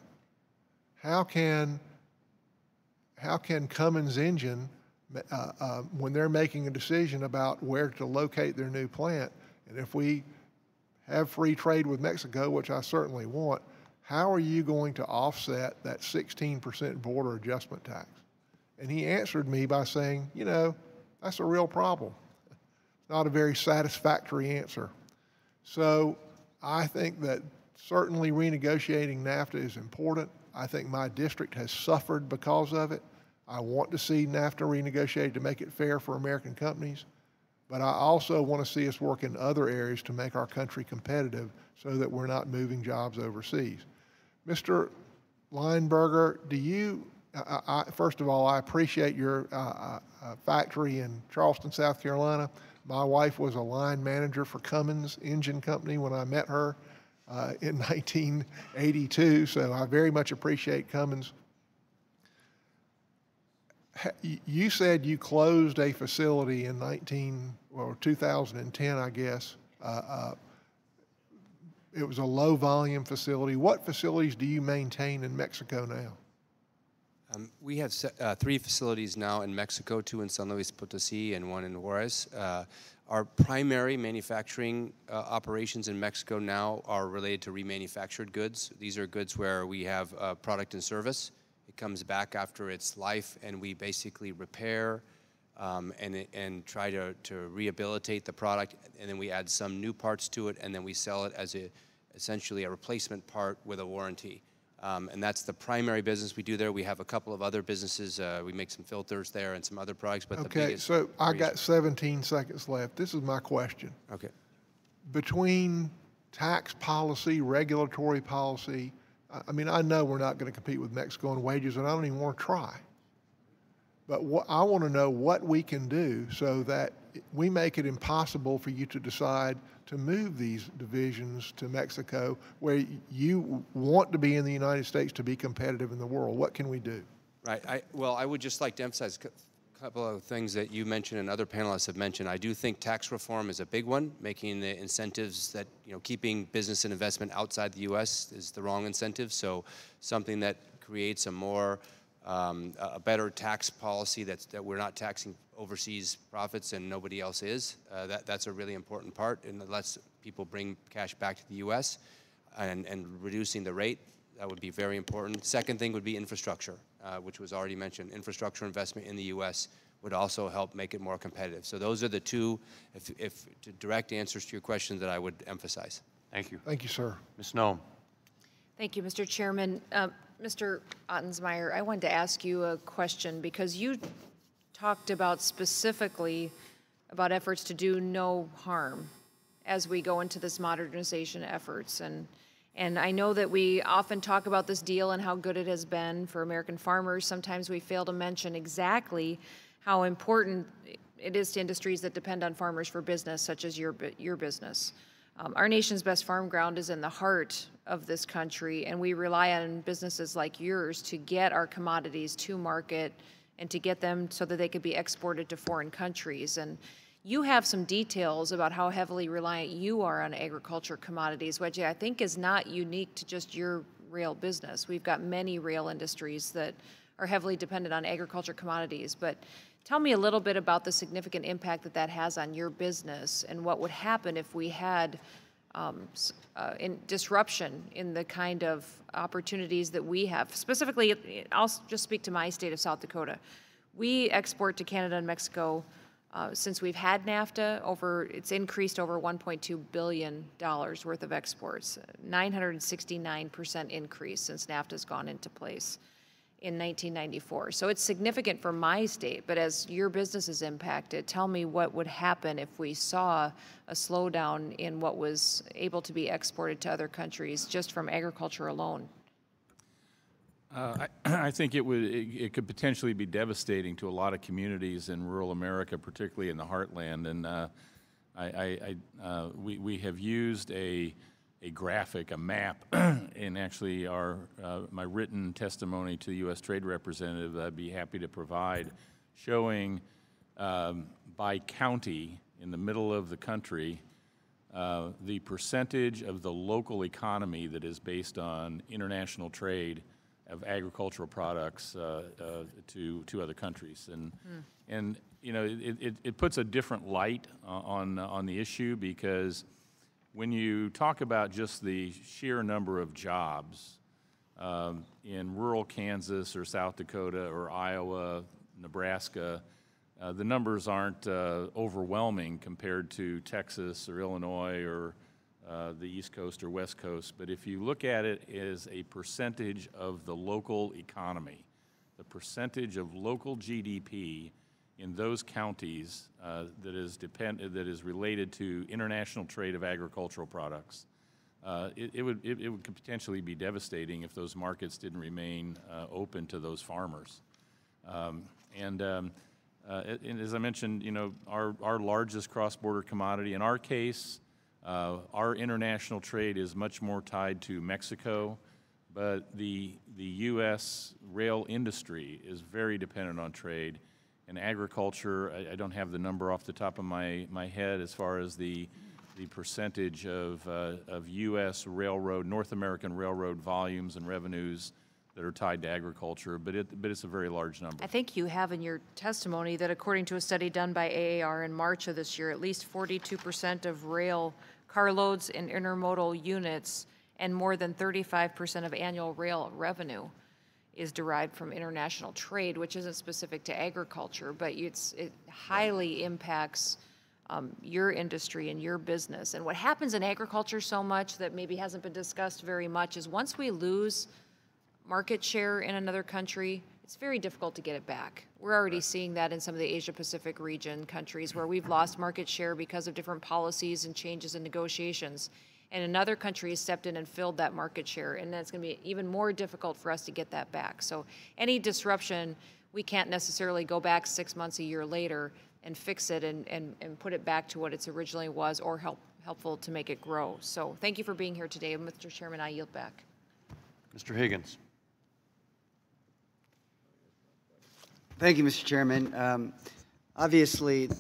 How can Cummins Engine, when they're making a decision about where to locate their new plant, and if we have free trade with Mexico, which I certainly want, how are you going to offset that 16% border adjustment tax? And he answered me by saying, that's a real problem. Not a very satisfactory answer. So I think that certainly renegotiating NAFTA is important. I think my district has suffered because of it. I want to see NAFTA renegotiated to make it fair for American companies. But I also want to see us work in other areas to make our country competitive so that we're not moving jobs overseas. Mr. Lineberger, first of all, I appreciate your factory in Charleston, South Carolina. My wife was a line manager for Cummins Engine Company when I met her in 1982, so I very much appreciate Cummins. You said you closed a facility in 2010, I guess. It was a low volume facility. What facilities do you maintain in Mexico now?
We have 3 facilities now in Mexico, 2 in San Luis Potosí and 1 in Juarez. Our primary manufacturing operations in Mexico now are related to remanufactured goods. These are goods where we have product and service. It comes back after its life, and we basically repair and try to rehabilitate the product, and then we add some new parts to it, and then we sell it as essentially a replacement part with a warranty. And that's the primary business we do there. We have a couple of other businesses. We make some filters there and some other products, but the biggest...
Okay, so I got 17 seconds left. This is my question.
Okay.
Between tax policy, regulatory policy, I mean, I know we're not going to compete with Mexico on wages, and I don't even want to try. But I want to know what we can do so that we make it impossible for you to decide to move these divisions to Mexico, where you want to be in the United States to be competitive in the world. What can we do?
Right. Well, I would just like to emphasize a couple of things that you mentioned and other panelists have mentioned. I do think tax reform is a big one, making the incentives that, keeping business and investment outside the U.S. is the wrong incentive. So something that creates a better tax policy that we're not taxing overseas profits and nobody else is. That's a really important part, and it lets people bring cash back to the U.S. and reducing the rate. That would be very important. Second thing would be infrastructure, which was already mentioned. Infrastructure investment in the U.S. would also help make it more competitive. So those are the two, if direct answers to your question, that I would emphasize.
Thank you.
Thank you, sir.
Ms. Noem.
Thank you, Mr. Chairman. Mr. Ottensmeyer, I wanted to ask you a question because you talked about specifically about efforts to do no harm as we go into this modernization efforts. And I know that we often talk about this deal and how good it has been for American farmers. Sometimes we fail to mention exactly how important it is to industries that depend on farmers for business, such as your business. Our nation's best farm ground is in the heart of this country, and we rely on businesses like yours to get our commodities to market and to get them so that they could be exported to foreign countries. And you have some details about how heavily reliant you are on agriculture commodities, which I think is not unique to just your rail business. We've got many rail industries that are heavily dependent on agriculture commodities. But tell me a little bit about the significant impact that has on your business and what would happen if we had disruption in the kind of opportunities that we have. Specifically, I'll just speak to my state of South Dakota. We export to Canada and Mexico. Since we've had NAFTA, it's increased over $1.2 billion worth of exports, 969% increase since NAFTA's gone into place in 1994. So it's significant for my state, but as your business is impacted, tell me what would happen if we saw a slowdown in what was able to be exported to other countries just from agriculture alone.
I think it could potentially be devastating to a lot of communities in rural America, particularly in the heartland. And we have used a graphic, a map, in actually my written testimony to the U.S. Trade Representative that I'd be happy to provide, showing by county in the middle of the country the percentage of the local economy that is based on international trade of agricultural products to other countries, and it puts a different light on the issue, because when you talk about just the sheer number of jobs in rural Kansas or South Dakota or Iowa, Nebraska, the numbers aren't overwhelming compared to Texas or Illinois or the East Coast or West Coast. But if you look at it as a percentage of the local economy, the percentage of local GDP in those counties that is related to international trade of agricultural products, it would potentially be devastating if those markets didn't remain open to those farmers. And as I mentioned, our largest cross-border commodity, in our case, our international trade is much more tied to Mexico but the U.S. rail industry is very dependent on trade. And agriculture, I don't have the number off the top of my head as far as the percentage of U.S. railroad, North American railroad volumes and revenues that are tied to agriculture, but it's a very large number.
I think you have in your testimony that according to a study done by AAR in March of this year, at least 42% of rail carloads and intermodal units and more than 35% of annual rail revenue is derived from international trade, which isn't specific to agriculture, but it highly impacts your industry and your business. And what happens in agriculture so much that maybe hasn't been discussed very much is once we lose market share in another country, it's very difficult to get it back. We're already seeing that in some of the Asia-Pacific region countries where we've lost market share because of different policies and changes in negotiations. And another country has stepped in and filled that market share, and that's going to be even more difficult for us to get that back. So any disruption, we can't necessarily go back 6 months, a year later and fix it and put it back to what it originally was or helpful to make it grow. So thank you for being here today. Mr. Chairman, I yield back.
Mr. Higgins.
Thank you, Mr. Chairman. Obviously,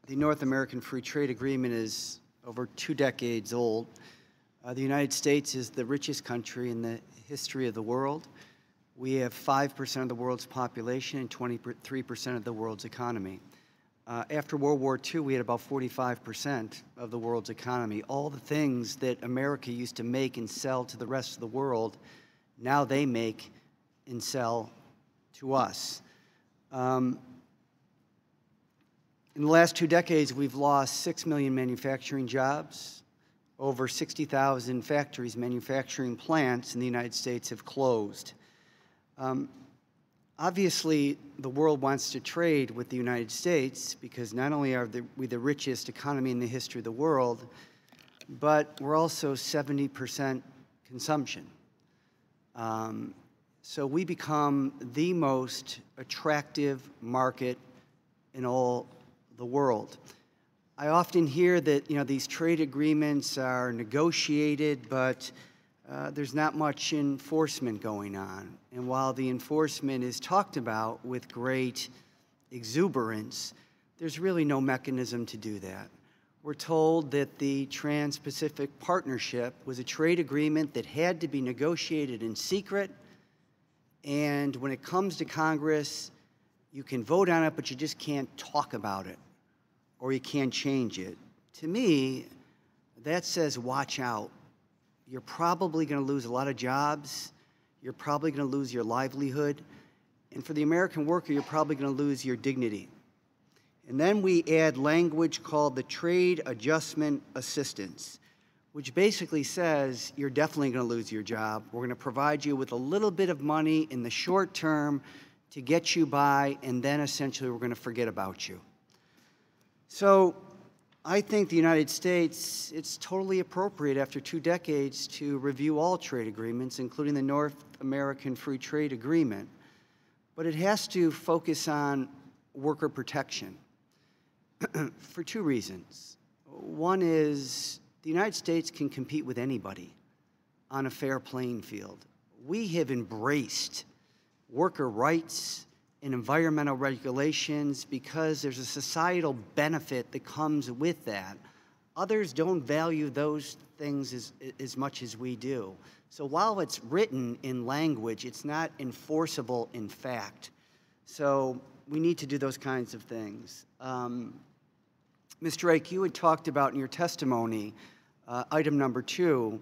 the North American Free Trade Agreement is over 2 decades old. The United States is the richest country in the history of the world. We have 5% of the world's population and 23% of the world's economy. After World War II, we had about 45% of the world's economy. All the things that America used to make and sell to the rest of the world, now they make and sell to us. In the last 2 decades, we've lost 6 million manufacturing jobs. Over 60,000 factories, manufacturing plants in the United States have closed. Obviously, the world wants to trade with the United States because not only are we the richest economy in the history of the world, but we're also 70% consumption. So we become the most attractive market in all the world. I often hear that these trade agreements are negotiated, but there's not much enforcement going on. And while the enforcement is talked about with great exuberance, there's really no mechanism to do that. We're told that the Trans-Pacific Partnership was a trade agreement that had to be negotiated in secret, and when it comes to Congress, you can vote on it, but you just can't talk about it, or you can't change it. To me, that says watch out. You're probably going to lose a lot of jobs. You're probably going to lose your livelihood. And for the American worker, you're probably going to lose your dignity. And then we add language called the Trade Adjustment Assistance, which basically says you're definitely going to lose your job. We're going to provide you with a little bit of money in the short term to get you by, and then essentially we're going to forget about you. So I think the United States, it's totally appropriate after 2 decades to review all trade agreements, including the North American Free Trade Agreement. But it has to focus on worker protection for 2 reasons. One is the United States can compete with anybody on a fair playing field. We have embraced worker rights and environmental regulations because there's a societal benefit that comes with that. Others don't value those things as much as we do. So while it's written in language, it's not enforceable in fact. So we need to do those kinds of things. Ms. Drake, you had talked about in your testimony, item number 2,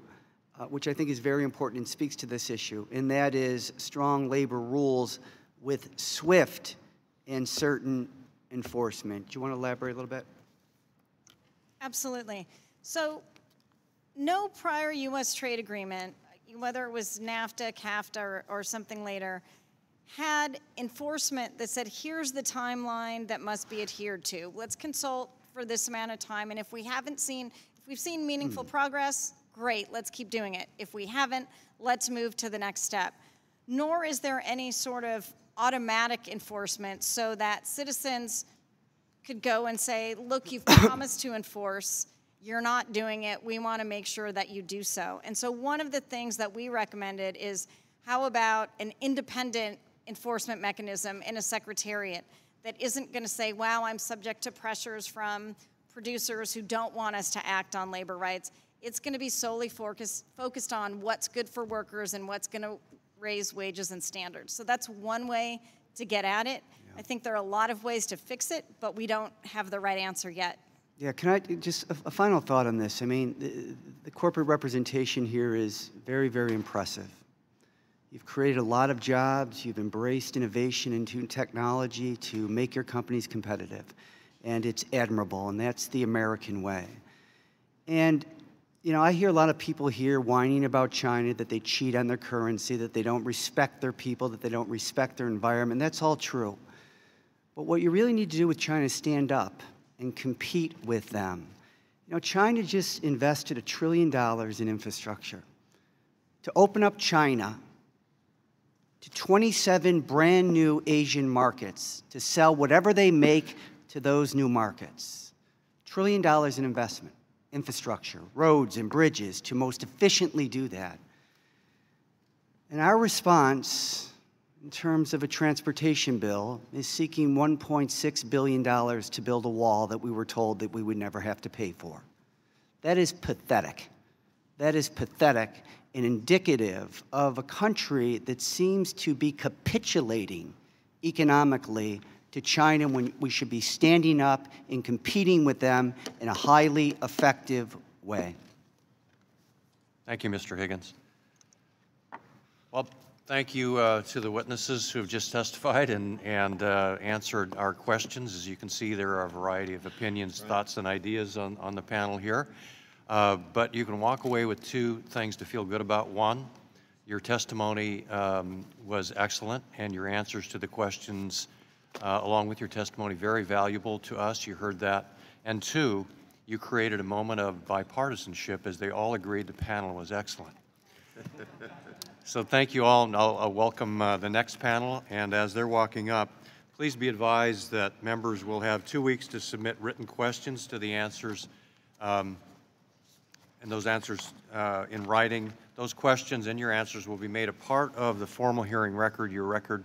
which I think is very important and speaks to this issue, and that is strong labor rules with swift and certain enforcement. Do you want to elaborate a little bit?
Absolutely. So no prior U.S. trade agreement, whether it was NAFTA, CAFTA, or something later, had enforcement that said, here's the timeline that must be adhered to. Let's consult for this amount of time, and if we've seen meaningful progress, great, let's keep doing it. If we haven't, let's move to the next step. Nor is there any sort of automatic enforcement so that citizens could go and say, look, you've promised to enforce, you're not doing it, we want to make sure that you do so. And so one of the things that we recommended is, how about an independent enforcement mechanism in a secretariat that isn't going to say, wow, I'm subject to pressures from producers who don't want us to act on labor rights. It's going to be solely focused on what's good for workers and what's going to raise wages and standards. So that's one way to get at it. I think there are a lot of ways to fix it, but we don't have the right answer yet.
Yeah, can I just a final thought on this? I mean, the corporate representation here is very, very impressive. You've created a lot of jobs. You've embraced innovation into technology to make your companies competitive. And it's admirable, and that's the American way. And, you know, I hear a lot of people here whining about China, that they cheat on their currency, that they don't respect their people, that they don't respect their environment. That's all true. But what you really need to do with China is stand up and compete with them. You know, China just invested $1 trillion in infrastructure. To open up China to 27 brand new Asian markets to sell whatever they make to those new markets. $1 trillion in investment, infrastructure, roads and bridges to most efficiently do that. And our response, in terms of a transportation bill, is seeking $1.6 billion to build a wall that we were told that we would never have to pay for. That is pathetic. That is pathetic and indicative of a country that seems to be capitulating economically to China when we should be standing up and competing with them in a highly effective way.
Thank you, Mr. Higgins. Well, thank you to the witnesses who have just testified and answered our questions. As you can see, there are a variety of opinions, thoughts, and ideas on the panel here. But you can walk away with two things to feel good about. One, your testimony was excellent, and your answers to the questions, along with your testimony, very valuable to us. You heard that. And two, you created a moment of bipartisanship as they all agreed the panel was excellent. So thank you all, and I'll welcome the next panel. And as they're walking up, please be advised that members will have 2 weeks to submit written questions to the answers, and those answers in writing. Those questions and your answers will be made a part of the formal hearing record.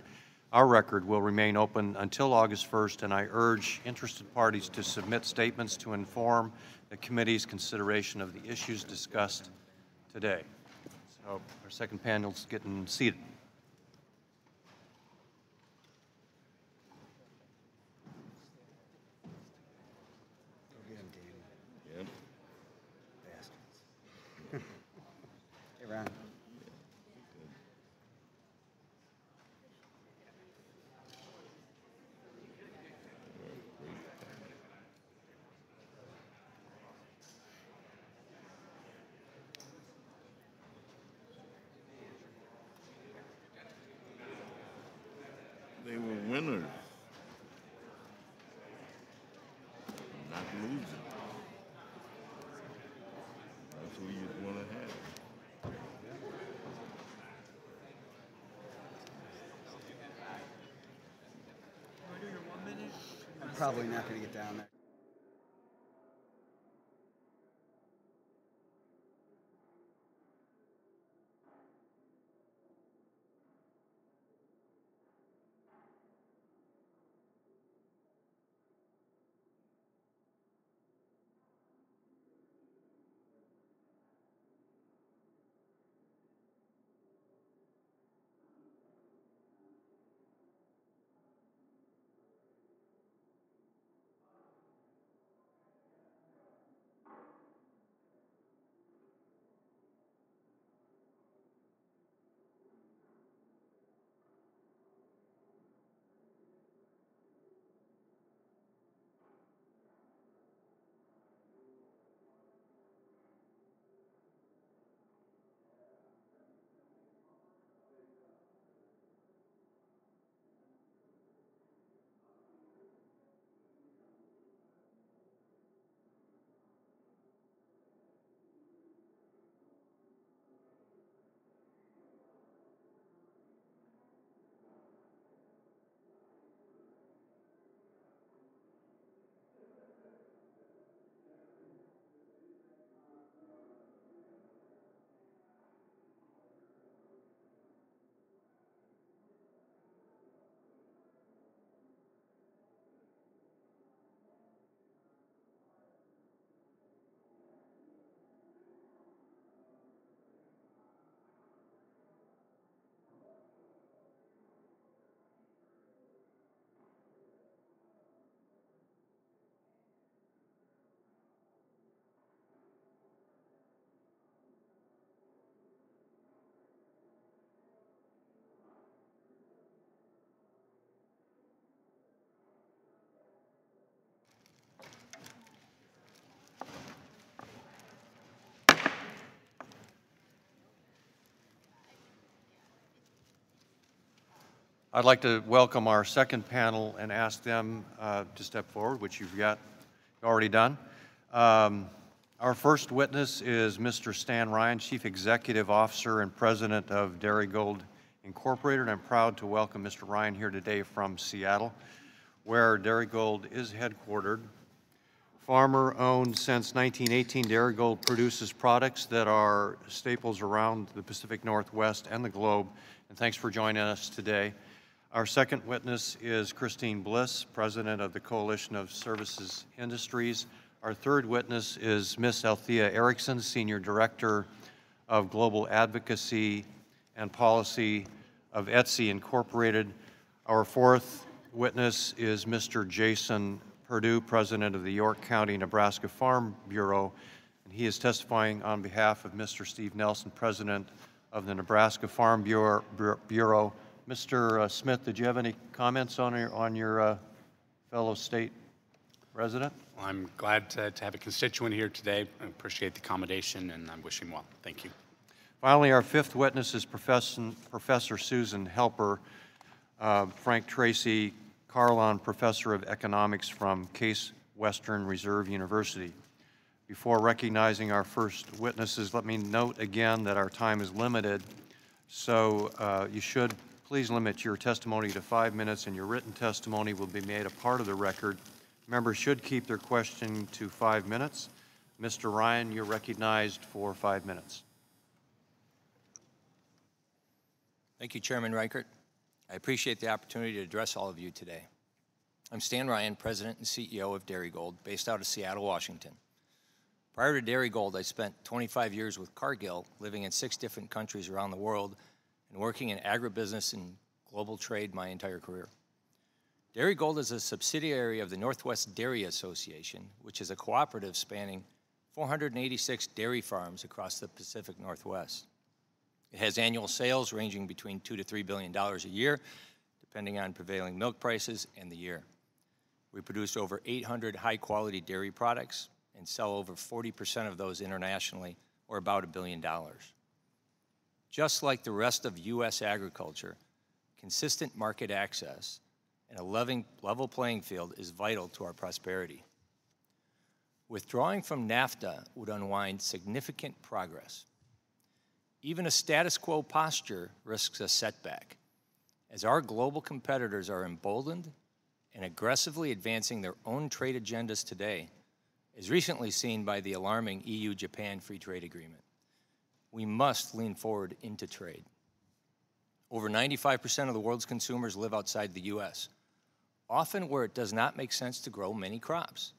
Our record will remain open until August 1st, and I urge interested parties to submit statements to inform the committee's consideration of the issues discussed today. So our second panel's getting seated.
Hey, Ron.
They were winners, not losing. That's who you'd want to have.
I'm probably not going to get down there.
I'd like to welcome our second panel and ask them to step forward, which you've already done. Our first witness is Mr. Stan Ryan, Chief Executive Officer and President of Dairy Gold Incorporated. I'm proud to welcome Mr. Ryan here today from Seattle, where Dairy Gold is headquartered. Farmer-owned since 1918, Dairy Gold produces products that are staples around the Pacific Northwest and the globe. And thanks for joining us today. Our second witness is Christine Bliss, President of the Coalition of Services Industries. Our third witness is Ms. Althea Erickson, Senior Director of Global Advocacy and Policy of Etsy Incorporated. Our fourth witness is Mr. Jason Perdue, President of the York County, Nebraska Farm Bureau, and he is testifying on behalf of Mr. Steve Nelson, President of the Nebraska Farm Bureau. Mr. Smith, did you have any comments on your fellow state resident?
Well, I'm glad to have a constituent here today. I appreciate the accommodation, and I wish him well. Thank you.
Finally, our fifth witness is Professor Susan Helper, Frank Tracy Carlon Professor of Economics from Case Western Reserve University. Before recognizing our first witnesses, let me note again that our time is limited, so you should please limit your testimony to 5 minutes, and your written testimony will be made a part of the record. Members should keep their question to 5 minutes. Mr. Ryan, you're recognized for 5 minutes.
Thank you, Chairman Reichert. I appreciate the opportunity to address all of you today. I'm Stan Ryan, President and CEO of Dairy Gold, based out of Seattle, Washington. Prior to Dairy Gold, I spent 25 years with Cargill, living in 6 different countries around the world and working in agribusiness and global trade my entire career. Dairy Gold is a subsidiary of the Northwest Dairy Association, which is a cooperative spanning 486 dairy farms across the Pacific Northwest. It has annual sales ranging between $2 to $3 billion a year, depending on prevailing milk prices and the year. We produce over 800 high-quality dairy products and sell over 40% of those internationally, or about $1 billion. Just like the rest of U.S. agriculture, consistent market access and a level playing field is vital to our prosperity. Withdrawing from NAFTA would unwind significant progress. Even a status quo posture risks a setback, as our global competitors are emboldened and aggressively advancing their own trade agendas today, as recently seen by the alarming EU-Japan Free Trade Agreement. We must lean forward into trade. Over 95% of the world's consumers live outside the U.S., often where it does not make sense to grow many crops.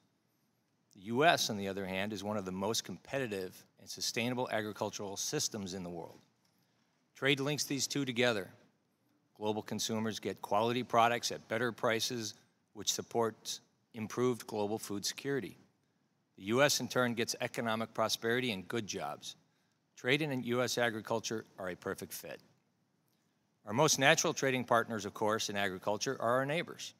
The U.S., on the other hand, is one of the most competitive and sustainable agricultural systems in the world. Trade links these two together. Global consumers get quality products at better prices, which supports improved global food security. The U.S., in turn, gets economic prosperity and good jobs. Trade and U.S. agriculture are a perfect fit. Our most natural trading partners, of course, in agriculture are our neighbors.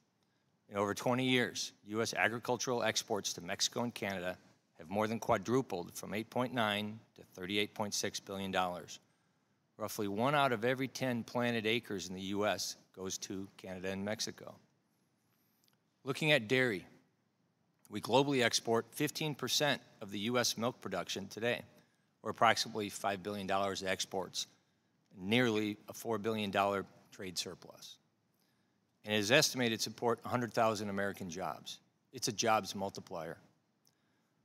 In over 20 years, U.S. agricultural exports to Mexico and Canada have more than quadrupled from $8.9 to $38.6 billion. Roughly 1 out of every 10 planted acres in the U.S. goes to Canada and Mexico. Looking at dairy, we globally export 15% of the U.S. milk production today, or approximately $5 billion of exports, nearly a $4 billion trade surplus. And it is estimated to support 100,000 American jobs. It's a jobs multiplier.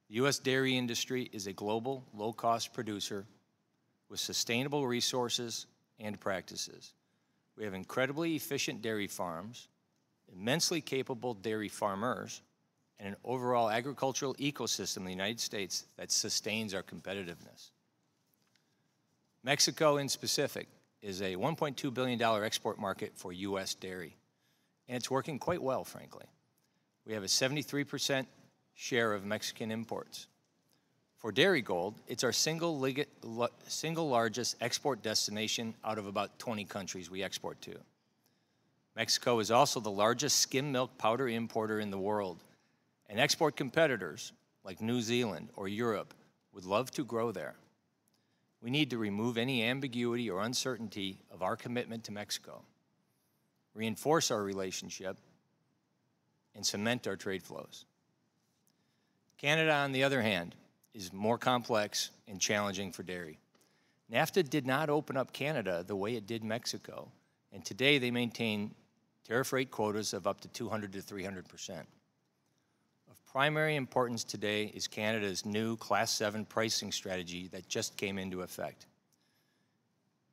The U.S. dairy industry is a global, low-cost producer with sustainable resources and practices. We have incredibly efficient dairy farms, immensely capable dairy farmers, and an overall agricultural ecosystem in the United States that sustains our competitiveness. Mexico, in specific, is a $1.2 billion export market for U.S. dairy, and it's working quite well, frankly. We have a 73% share of Mexican imports. For Dairy Gold, it's our single largest export destination out of about 20 countries we export to. Mexico is also the largest skim milk powder importer in the world, and export competitors like New Zealand or Europe would love to grow there. We need to remove any ambiguity or uncertainty of our commitment to Mexico. reinforce our relationship, and cement our trade flows. Canada, on the other hand, is more complex and challenging for dairy. NAFTA did not open up Canada the way it did Mexico, and today they maintain tariff rate quotas of up to 200 to 300%. Of primary importance today is Canada's new Class 7 pricing strategy that just came into effect.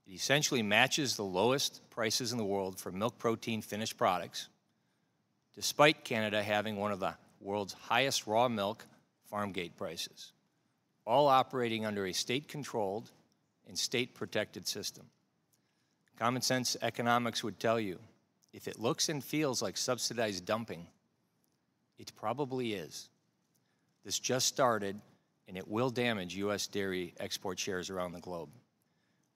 It essentially matches the lowest prices in the world for milk protein finished products, despite Canada having one of the world's highest raw milk farm gate prices, all operating under a state-controlled and state-protected system. Common sense economics would tell you, if it looks and feels like subsidized dumping, it probably is. This just started, and it will damage U.S. dairy export shares around the globe.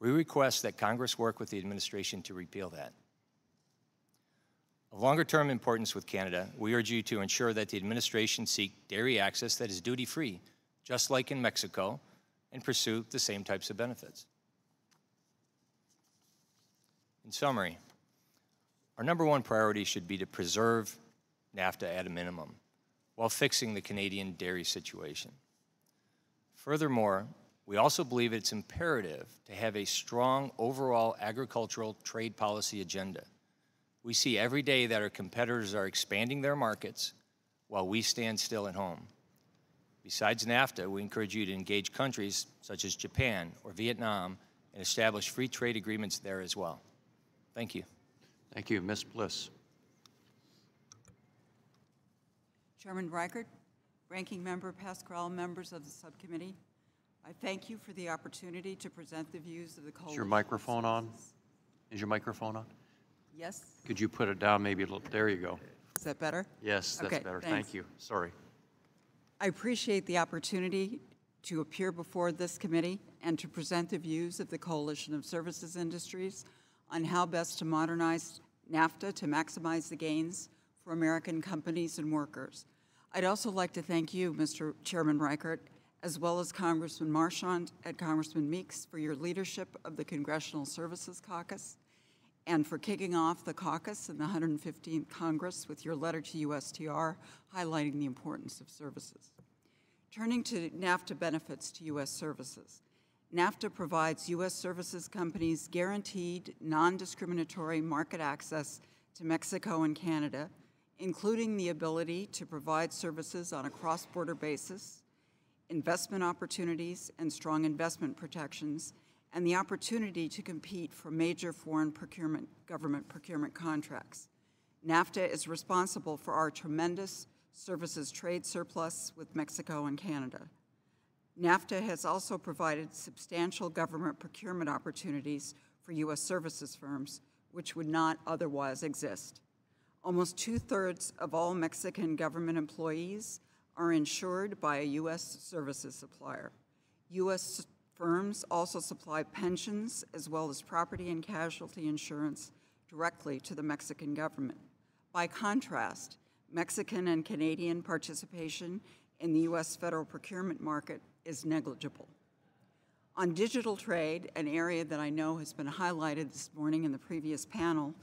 We request that Congress work with the administration to repeal that. Of longer-term importance with Canada, we urge you to ensure that the administration seek dairy access that is duty-free, just like in Mexico, and pursue the same types of benefits. In summary, our number one priority should be to preserve NAFTA at a minimum while fixing the Canadian dairy situation. Furthermore, we also believe it's imperative to have a strong overall agricultural trade policy agenda. We see every day that our competitors are expanding their markets while we stand still at home. Besides NAFTA, we encourage you to engage countries such as Japan or Vietnam and establish free trade agreements there as well. Thank you.
Thank you. Ms. Bliss.
Chairman Reichert, Ranking Member Pascrell, members of the subcommittee, I thank you for the opportunity to present the views of the coalition.
Is your microphone on? Is your microphone on?
Yes.
Could you put it down maybe a little? There you go.
Is that better?
Yes, that's
okay,
better.
Thanks.
Thank you. Sorry.
I appreciate the opportunity to appear before this committee and to present the views of the Coalition of Services Industries on how best to modernize NAFTA to maximize the gains for American companies and workers. I'd also like to thank you, Mr. Chairman Reichert, as well as Congressman Marchand and Congressman Meeks for your leadership of the Congressional Services Caucus and for kicking off the caucus in the 115th Congress with your letter to USTR highlighting the importance of services. Turning to NAFTA benefits to U.S. services, NAFTA provides U.S. services companies guaranteed non-discriminatory market access to Mexico and Canada, including the ability to provide services on a cross-border basis, investment opportunities and strong investment protections, and the opportunity to compete for major foreign government procurement contracts. NAFTA is responsible for our tremendous services trade surplus with Mexico and Canada. NAFTA has also provided substantial government procurement opportunities for U.S. services firms, which would not otherwise exist. Almost 2/3 of all Mexican government employees are insured by a U.S. services supplier. U.S. firms also supply pensions as well as property and casualty insurance directly to the Mexican government. By contrast, Mexican and Canadian participation in the U.S. federal procurement market is negligible. On digital trade, an area that I know has been highlighted this morning in the previous panel,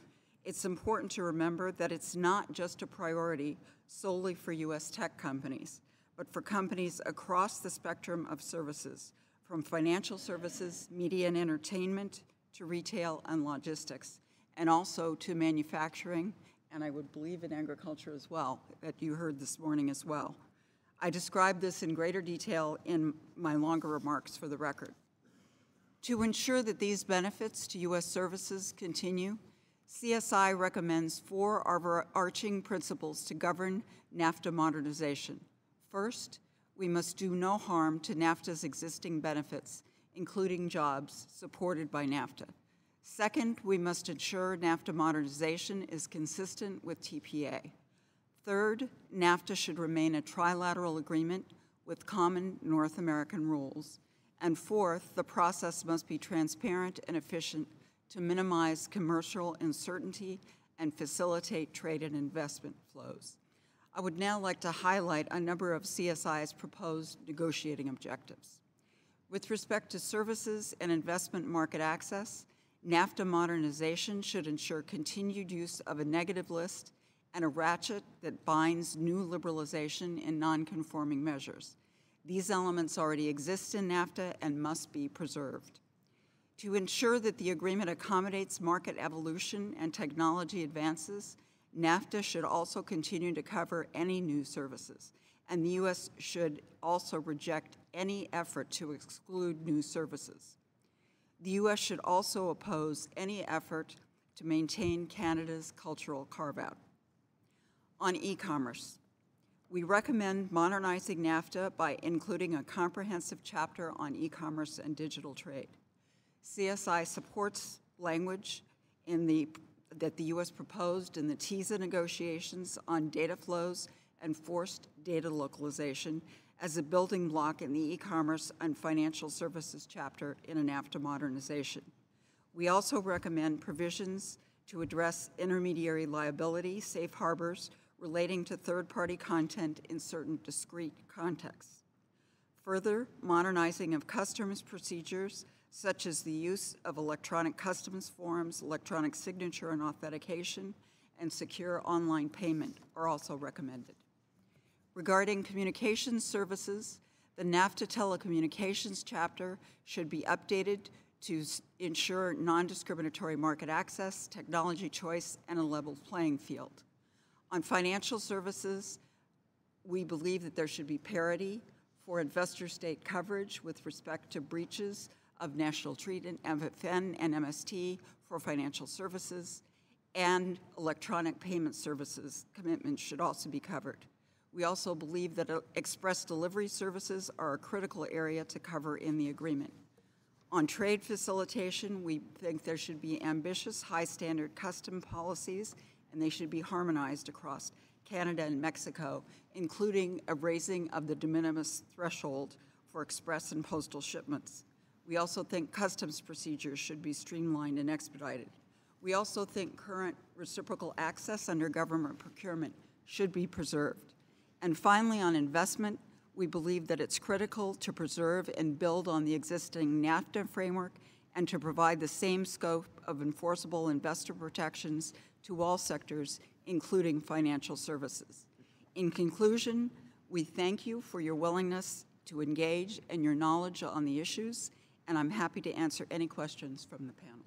it's important to remember that it's not just a priority solely for U.S. tech companies, but for companies across the spectrum of services, from financial services, media and entertainment, to retail and logistics, and also to manufacturing, and I would believe in agriculture as well, that you heard this morning as well. I described this in greater detail in my longer remarks for the record. To ensure that these benefits to U.S. services continue, CSI recommends 4 overarching principles to govern NAFTA modernization. First, we must do no harm to NAFTA's existing benefits, including jobs supported by NAFTA. Second, we must ensure NAFTA modernization is consistent with TPA. Third, NAFTA should remain a trilateral agreement with common North American rules. And fourth, the process must be transparent and efficient to minimize commercial uncertainty and facilitate trade and investment flows. I would now like to highlight a number of CSI's proposed negotiating objectives. With respect to services and investment market access, NAFTA modernization should ensure continued use of a negative list and a ratchet that binds new liberalization in non-conforming measures. These elements already exist in NAFTA and must be preserved. To ensure that the agreement accommodates market evolution and technology advances, NAFTA should also continue to cover any new services, and the U.S. should also reject any effort to exclude new services. The U.S. should also oppose any effort to maintain Canada's cultural carve-out. On e-commerce, we recommend modernizing NAFTA by including a comprehensive chapter on e-commerce and digital trade. CSI supports language that the U.S. proposed in the TISA negotiations on data flows and forced data localization as a building block in the e-commerce and financial services chapter in a NAFTA modernization. We also recommend provisions to address intermediary liability, safe harbors relating to third-party content in certain discrete contexts. Further, modernizing of customs procedures, such as the use of electronic customs forms, electronic signature and authentication, and secure online payment are also recommended. Regarding communications services, the NAFTA telecommunications chapter should be updated to ensure non-discriminatory market access, technology choice, and a level playing field. On financial services, we believe that there should be parity for investor-state coverage with respect to breaches of national treaty, MFN and MST for financial services, and electronic payment services commitments should also be covered. We also believe that express delivery services are a critical area to cover in the agreement. On trade facilitation, we think there should be ambitious, high-standard custom policies, and they should be harmonized across Canada and Mexico, including a raising of the de minimis threshold for express and postal shipments. We also think customs procedures should be streamlined and expedited. We also think current reciprocal access under government procurement should be preserved. And finally, on investment, we believe that it's critical to preserve and build on the existing NAFTA framework and to provide the same scope of enforceable investor protections to all sectors, including financial services. In conclusion, we thank you for your willingness to engage and your knowledge on the issues, and I'm happy to answer any questions from the panel.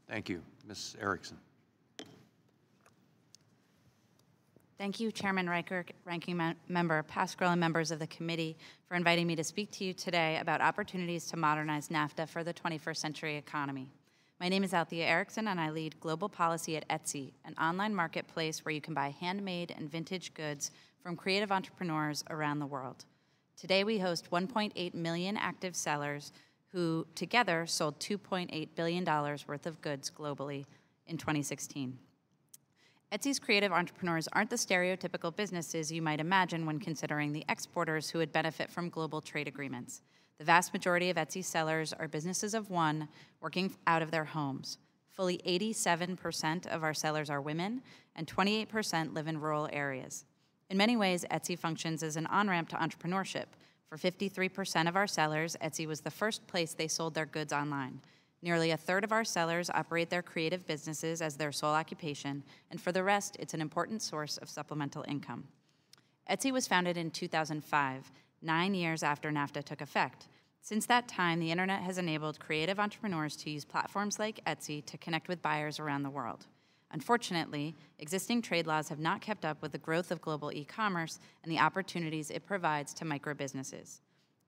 Thank you. Ms. Erickson.
Thank you, Chairman Reichert, Ranking Member Pascrell, and members of the committee for inviting me to speak to you today about opportunities to modernize NAFTA for the 21st century economy. My name is Althea Erickson, and I lead global policy at Etsy, an online marketplace where you can buy handmade and vintage goods from creative entrepreneurs around the world. Today, we host 1.8 million active sellers who together sold $2.8 billion worth of goods globally in 2016. Etsy's creative entrepreneurs aren't the stereotypical businesses you might imagine when considering the exporters who would benefit from global trade agreements. The vast majority of Etsy sellers are businesses of one working out of their homes. Fully 87% of our sellers are women, and 28% live in rural areas. In many ways, Etsy functions as an on-ramp to entrepreneurship. For 53% of our sellers, Etsy was the first place they sold their goods online. Nearly a third of our sellers operate their creative businesses as their sole occupation, and for the rest, it's an important source of supplemental income. Etsy was founded in 2005, 9 years after NAFTA took effect. Since that time, the internet has enabled creative entrepreneurs to use platforms like Etsy to connect with buyers around the world. Unfortunately, existing trade laws have not kept up with the growth of global e-commerce and the opportunities it provides to micro-businesses.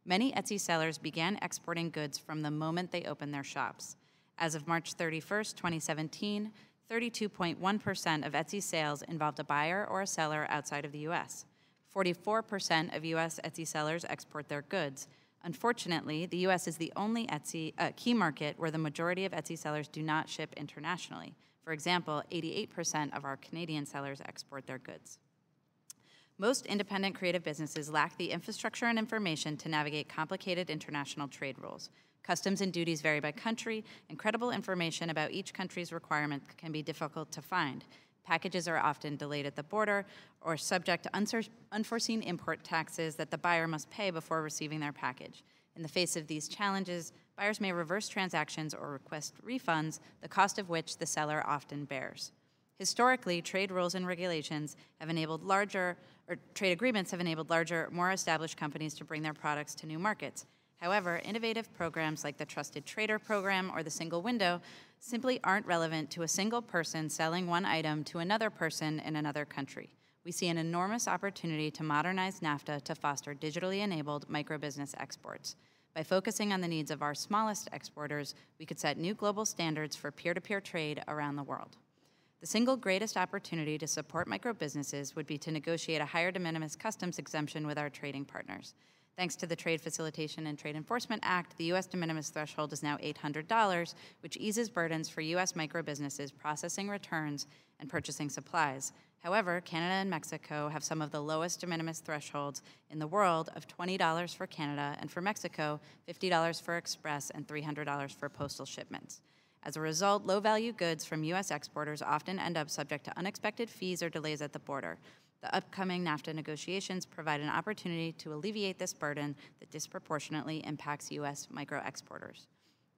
Many Etsy sellers began exporting goods from the moment they opened their shops. As of March 31st, 2017, 32.1% of Etsy sales involved a buyer or a seller outside of the U.S. 44% of U.S. Etsy sellers export their goods. Unfortunately, the U.S. is the only key market where the majority of Etsy sellers do not ship internationally. For example, 88% of our Canadian sellers export their goods. Most independent creative businesses lack the infrastructure and information to navigate complicated international trade rules. Customs and duties vary by country, and credible information about each country's requirements can be difficult to find. Packages are often delayed at the border or subject to unforeseen import taxes that the buyer must pay before receiving their package. In the face of these challenges, buyers may reverse transactions or request refunds, the cost of which the seller often bears. Historically, trade rules and regulations have enabled trade agreements have enabled larger, more established companies to bring their products to new markets. However, innovative programs like the Trusted Trader Program or the Single Window simply aren't relevant to a single person selling one item to another person in another country. We see an enormous opportunity to modernize NAFTA to foster digitally enabled microbusiness exports. By focusing on the needs of our smallest exporters, we could set new global standards for peer-to-peer trade around the world. The single greatest opportunity to support microbusinesses would be to negotiate a higher de minimis customs exemption with our trading partners. Thanks to the Trade Facilitation and Trade Enforcement Act, the U.S. de minimis threshold is now $800, which eases burdens for U.S. microbusinesses processing returns and purchasing supplies. However, Canada and Mexico have some of the lowest de minimis thresholds in the world of $20 for Canada, and for Mexico, $50 for express and $300 for postal shipments. As a result, low-value goods from U.S. exporters often end up subject to unexpected fees or delays at the border. The upcoming NAFTA negotiations provide an opportunity to alleviate this burden that disproportionately impacts U.S. micro-exporters.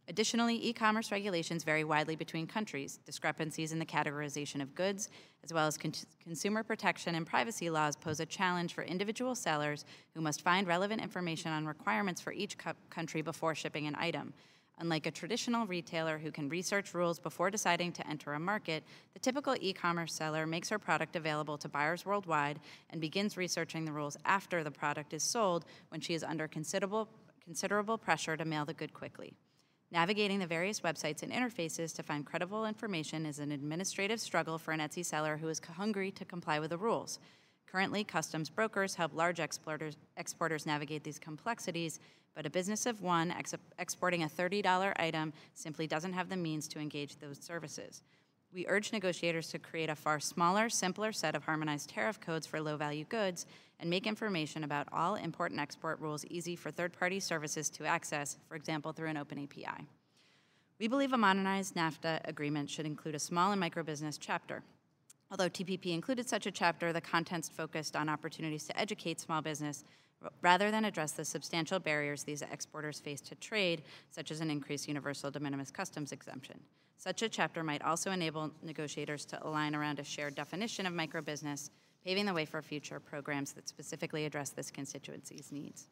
Additionally, e-commerce regulations vary widely between countries. Discrepancies in the categorization of goods, as well as consumer protection and privacy laws, pose a challenge for individual sellers who must find relevant information on requirements for each country before shipping an item. Unlike a traditional retailer who can research rules before deciding to enter a market, the typical e-commerce seller makes her product available to buyers worldwide and begins researching the rules after the product is sold, when she is under considerable pressure to mail the good quickly. Navigating the various websites and interfaces to find credible information is an administrative struggle for an Etsy seller who is hungry to comply with the rules. Currently, customs brokers help large exporters navigate these complexities, but a business of one exporting a $30 item simply doesn't have the means to engage those services. We urge negotiators to create a far smaller, simpler set of harmonized tariff codes for low-value goods and make information about all import and export rules easy for third-party services to access, for example, through an open API. We believe a modernized NAFTA agreement should include a small and micro-business chapter. Although TPP included such a chapter, the contents focused on opportunities to educate small business rather than address the substantial barriers these exporters face to trade, such as an increased universal de minimis customs exemption. Such a chapter might also enable negotiators to align around a shared definition of microbusiness, paving the way for future programs that specifically address this constituency's needs.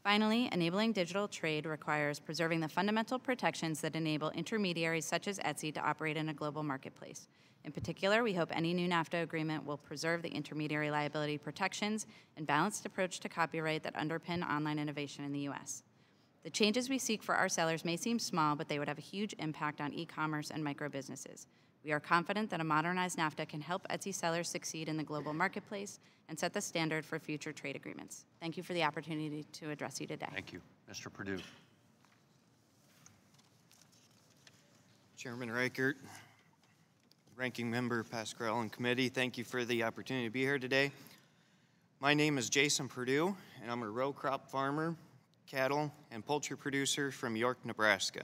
Finally, enabling digital trade requires preserving the fundamental protections that enable intermediaries such as Etsy to operate in a global marketplace. In particular, we hope any new NAFTA agreement will preserve the intermediary liability protections and balanced approach to copyright that underpin online innovation in the U.S. The changes we seek for our sellers may seem small, but they would have a huge impact on e-commerce and microbusinesses. We are confident that a modernized NAFTA can help Etsy sellers succeed in the global marketplace and set the standard for future trade agreements. Thank you for the opportunity to address you today.
Thank you. Mr. Perdue.
Chairman Reichert, Ranking Member Pascrell and Committee, thank you for the opportunity to be here today. My name is Jason Perdue, and I'm a row crop farmer, cattle, and poultry producer from York, Nebraska.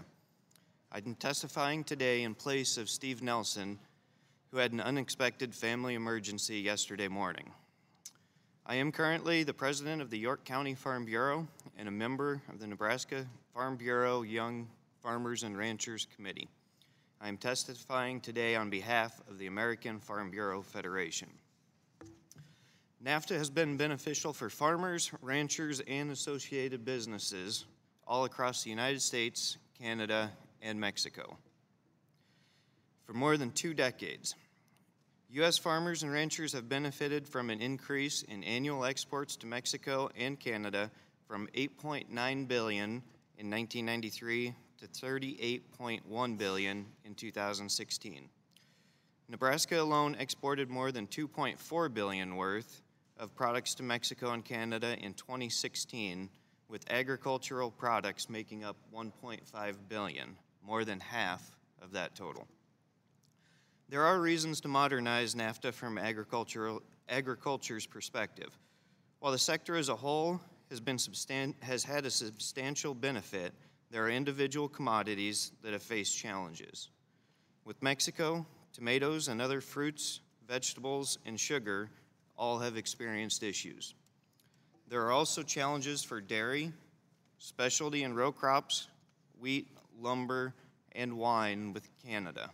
I'm testifying today in place of Steve Nelson, who had an unexpected family emergency yesterday morning. I am currently the president of the York County Farm Bureau and a member of the Nebraska Farm Bureau Young Farmers and Ranchers Committee. I am testifying today on behalf of the American Farm Bureau Federation. NAFTA has been beneficial for farmers, ranchers, and associated businesses all across the United States, Canada, and Mexico. For more than 2 decades, U.S. farmers and ranchers have benefited from an increase in annual exports to Mexico and Canada from $8.9 billion in 1993 to $38.1 billion in 2016. Nebraska alone exported more than $2.4 billion worth of products to Mexico and Canada in 2016, with agricultural products making up $1.5 billion, more than half of that total. There are reasons to modernize NAFTA from agriculture's perspective. While the sector as a whole has had a substantial benefit, there are individual commodities that have faced challenges. With Mexico, tomatoes and other fruits, vegetables, and sugar all have experienced issues. There are also challenges for dairy, specialty and row crops, wheat, lumber, and wine with Canada.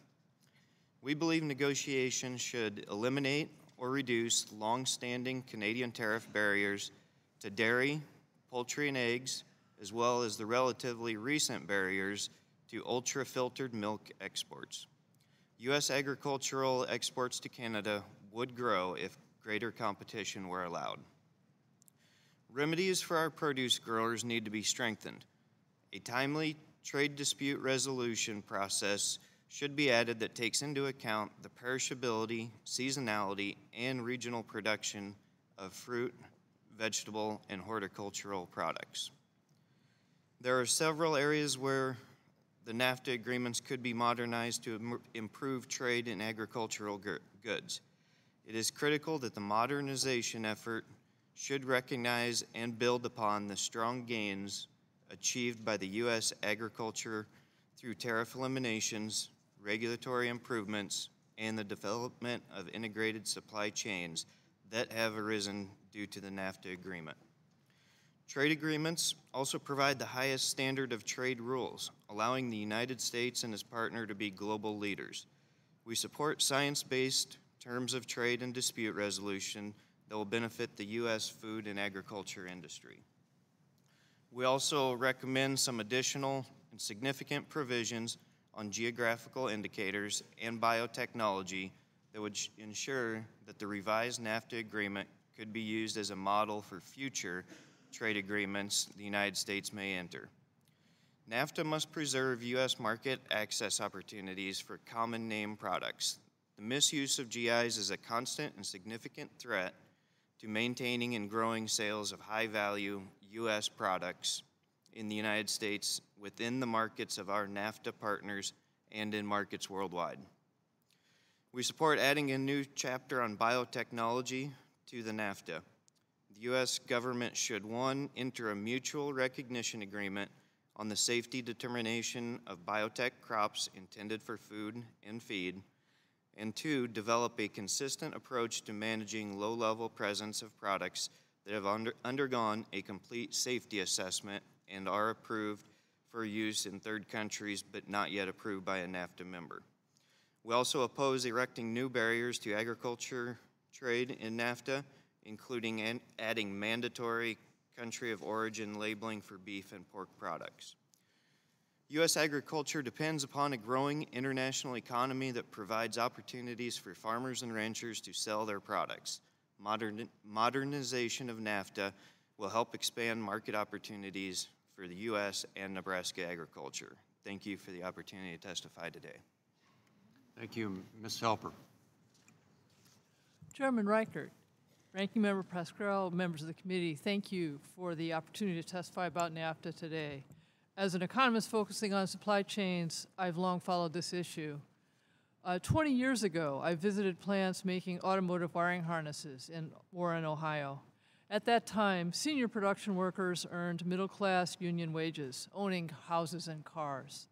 We believe negotiations should eliminate or reduce long-standing Canadian tariff barriers to dairy, poultry, and eggs, as well as the relatively recent barriers to ultra-filtered milk exports. U.S. agricultural exports to Canada would grow if greater competition were allowed. Remedies for our produce growers need to be strengthened. A timely trade dispute resolution process should be added that takes into account the perishability, seasonality, and regional production of fruit, vegetable, and horticultural products. There are several areas where the NAFTA agreements could be modernized to improve trade in agricultural goods. It is critical that the modernization effort should recognize and build upon the strong gains achieved by the U.S. agriculture through tariff eliminations, regulatory improvements, and the development of integrated supply chains that have arisen due to the NAFTA agreement. Trade agreements also provide the highest standard of trade rules, allowing the United States and its partner to be global leaders. We support science-based terms of trade and dispute resolution that will benefit the U.S. food and agriculture industry. We also recommend some additional and significant provisions on geographical indicators and biotechnology that would ensure that the revised NAFTA agreement could be used as a model for future trade agreements the United States may enter. NAFTA must preserve U.S. market access opportunities for common name products. The misuse of GIs is a constant and significant threat to maintaining and growing sales of high-value U.S. products in the United States within the markets of our NAFTA partners and in markets worldwide. We support adding a new chapter on biotechnology to the NAFTA. The U.S. government should, 1, enter a mutual recognition agreement on the safety determination of biotech crops intended for food and feed, and 2, develop a consistent approach to managing low-level presence of products that have undergone a complete safety assessment and are approved for use in third countries but not yet approved by a NAFTA member. We also oppose erecting new barriers to agriculture trade in NAFTA, including adding mandatory country of origin labeling for beef and pork products. U.S. agriculture depends upon a growing international economy that provides opportunities for farmers and ranchers to sell their products. Modernization of NAFTA will help expand market opportunities for the U.S. and Nebraska agriculture. Thank you for the opportunity to testify today.
Thank you. Ms. Helper.
Chairman Reichert, Ranking Member Pascrell, members of the committee, thank you for the opportunity to testify about NAFTA today. As an economist focusing on supply chains, I've long followed this issue. 20 years ago, I visited plants making automotive wiring harnesses in Warren, Ohio. At that time, senior production workers earned middle-class union wages, owning houses and cars.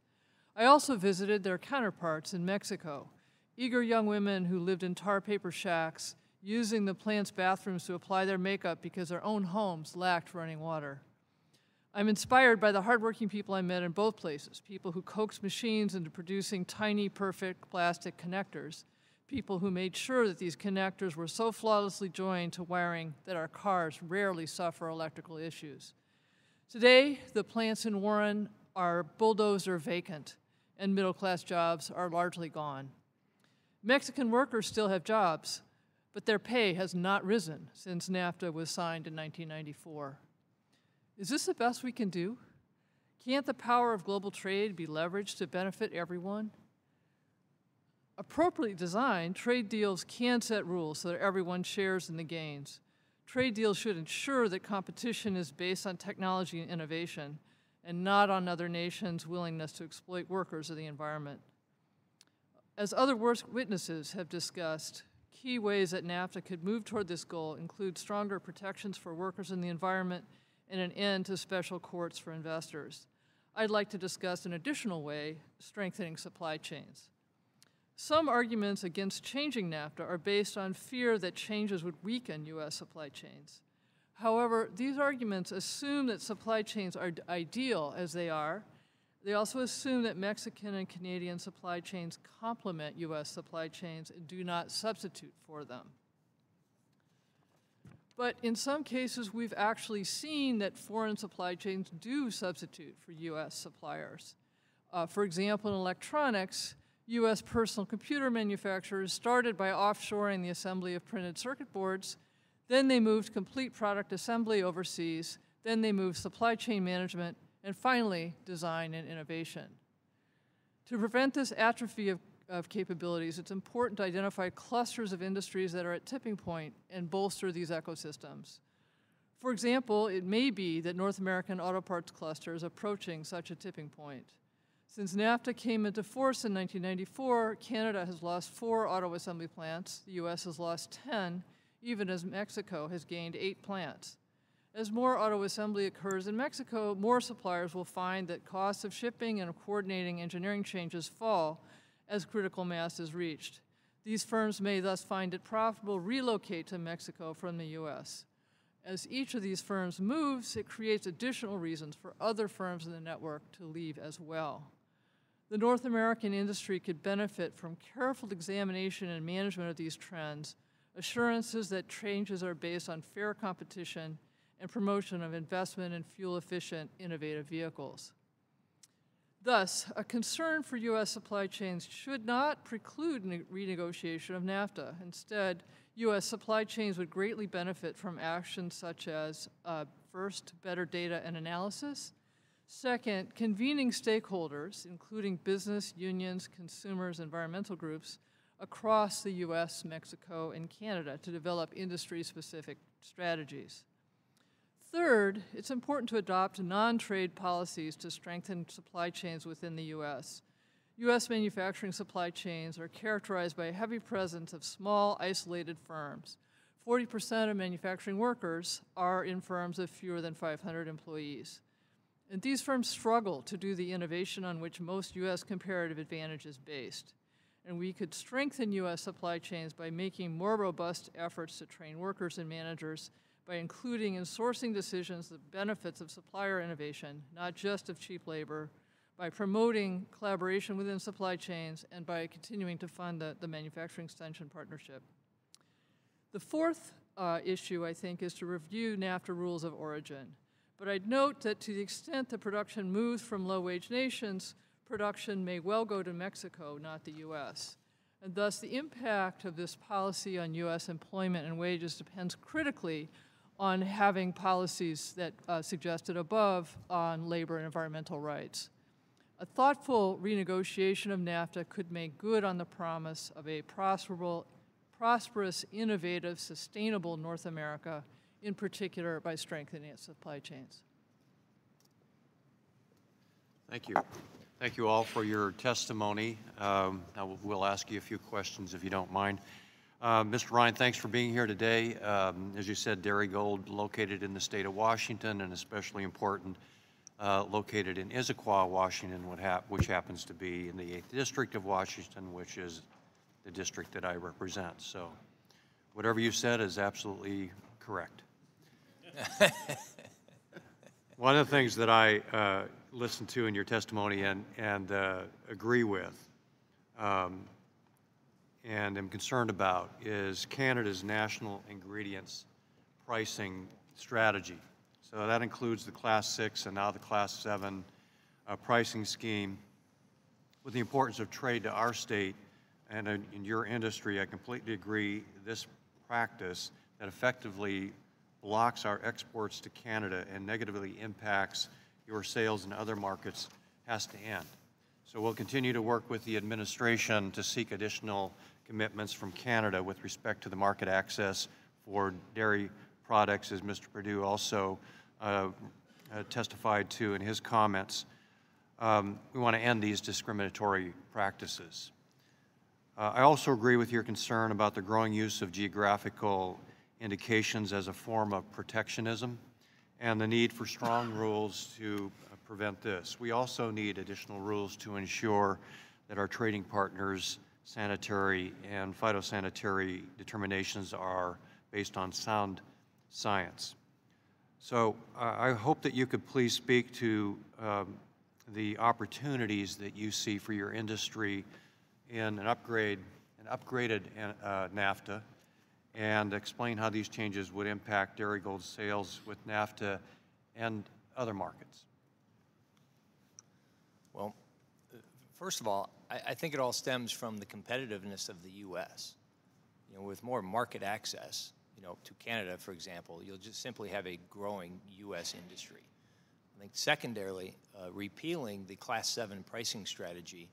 I also visited their counterparts in Mexico, eager young women who lived in tar paper shacks, using the plant's bathrooms to apply their makeup because their own homes lacked running water. I'm inspired by the hardworking people I met in both places, people who coaxed machines into producing tiny, perfect plastic connectors, people who made sure that these connectors were so flawlessly joined to wiring that our cars rarely suffer electrical issues. Today, the plants in Warren are bulldozed or vacant, and middle-class jobs are largely gone. Mexican workers still have jobs, but their pay has not risen since NAFTA was signed in 1994. Is this the best we can do? Can't the power of global trade be leveraged to benefit everyone? Appropriately designed, trade deals can set rules so that everyone shares in the gains. Trade deals should ensure that competition is based on technology and innovation and not on other nations' willingness to exploit workers or the environment. As other witnesses have discussed, key ways that NAFTA could move toward this goal include stronger protections for workers and the environment and an end to special courts for investors. I'd like to discuss an additional way, strengthening supply chains. Some arguments against changing NAFTA are based on fear that changes would weaken U.S. supply chains. However, these arguments assume that supply chains are ideal as they are, They also assume that Mexican and Canadian supply chains complement U.S. supply chains and do not substitute for them. But in some cases, we've actually seen that foreign supply chains do substitute for U.S. suppliers. For example, in electronics, U.S. personal computer manufacturers started by offshoring the assembly of printed circuit boards, then they moved complete product assembly overseas, then they moved supply chain management, and finally, design and innovation. To prevent this atrophy of capabilities, it's important to identify clusters of industries that are at tipping point and bolster these ecosystems. For example, it may be that North American auto parts cluster is approaching such a tipping point. Since NAFTA came into force in 1994, Canada has lost 4 auto assembly plants, the US has lost 10, even as Mexico has gained 8 plants. As more auto assembly occurs in Mexico, more suppliers will find that costs of shipping and coordinating engineering changes fall as critical mass is reached. These firms may thus find it profitable to relocate to Mexico from the US. As each of these firms moves, it creates additional reasons for other firms in the network to leave as well. The North American industry could benefit from careful examination and management of these trends, assurances that changes are based on fair competition, and promotion of investment in fuel-efficient, innovative vehicles. Thus, a concern for U.S. supply chains should not preclude renegotiation of NAFTA. Instead, U.S. supply chains would greatly benefit from actions such as, first, better data and analysis, second, convening stakeholders, including business, unions, consumers, environmental groups, across the U.S., Mexico, and Canada to develop industry-specific strategies. Third, it's important to adopt non-trade policies to strengthen supply chains within the U.S. U.S. manufacturing supply chains are characterized by a heavy presence of small, isolated firms. 40% of manufacturing workers are in firms of fewer than 500 employees. And these firms struggle to do the innovation on which most U.S. comparative advantage is based. And we could strengthen U.S. supply chains by making more robust efforts to train workers and managers, by including in sourcing decisions the benefits of supplier innovation, not just of cheap labor, by promoting collaboration within supply chains, and by continuing to fund the Manufacturing Extension Partnership. The fourth issue, I think, is to review NAFTA rules of origin. But I'd note that to the extent that production moves from low-wage nations, production may well go to Mexico, not the U.S. And thus, the impact of this policy on U.S. employment and wages depends critically on having policies that suggested above on labor and environmental rights. A thoughtful renegotiation of NAFTA could make good on the promise of a prosperous, innovative, sustainable North America, in particular by strengthening its supply chains.
Thank you. Thank you all for your testimony. Now we'll ask you a few questions if you don't mind. Mr. Ryan, thanks for being here today. As you said, Darigold, located in the state of Washington, and especially important, located in Issaquah, Washington, which happens to be in the 8th District of Washington, which is the district that I represent. So whatever you said is absolutely correct. One of the things that I listened to in your testimony and agree with and am concerned about is Canada's national ingredients pricing strategy. So that includes the Class 6 and now the Class 7 pricing scheme. With the importance of trade to our state and in your industry, I completely agree this practice that effectively blocks our exports to Canada and negatively impacts your sales in other markets has to end. So we'll continue to work with the administration to seek additional commitments from Canada with respect to the market access for dairy products, as Mr. Perdue also testified to in his comments. We want to end these discriminatory practices. I also agree with your concern about the growing use of geographical indications as a form of protectionism and the need for strong rules to prevent this. We also need additional rules to ensure that our trading partners' sanitary and phytosanitary determinations are based on sound science. So I hope that you could please speak to the opportunities that you see for your industry in an upgraded NAFTA, and explain how these changes would impact Dairygold's sales with NAFTA and other markets.
Well, first of all, I think it all stems from the competitiveness of the U.S. You know, with more market access, you know, to Canada, for example, you'll just simply have a growing U.S. industry. I think secondarily, repealing the Class 7 pricing strategy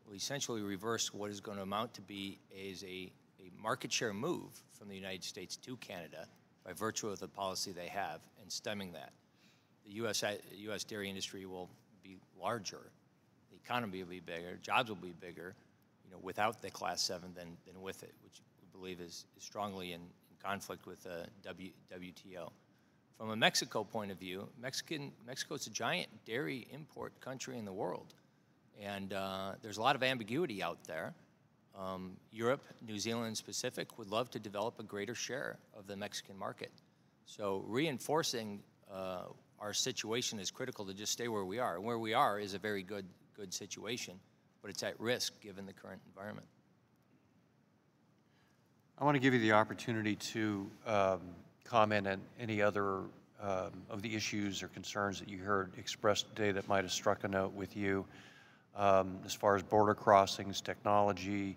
will essentially reverse what is going to amount to be a market share move from the United States to Canada by virtue of the policy they have and stemming that. The U.S. dairy industry will be larger, the economy will be bigger, jobs will be bigger, you know, without the Class 7 than with it, which we believe is strongly in conflict with WTO. From a Mexico point of view, Mexico is a giant dairy import country in the world, and there's a lot of ambiguity out there. Europe, New Zealand specific, would love to develop a greater share of the Mexican market. So reinforcing our situation is critical to just stay where we are. And where we are is a very good situation, but it's at risk given the current environment.
I want to give you the opportunity to comment on any other of the issues or concerns that you heard expressed today that might have struck a note with you, as far as border crossings, technology,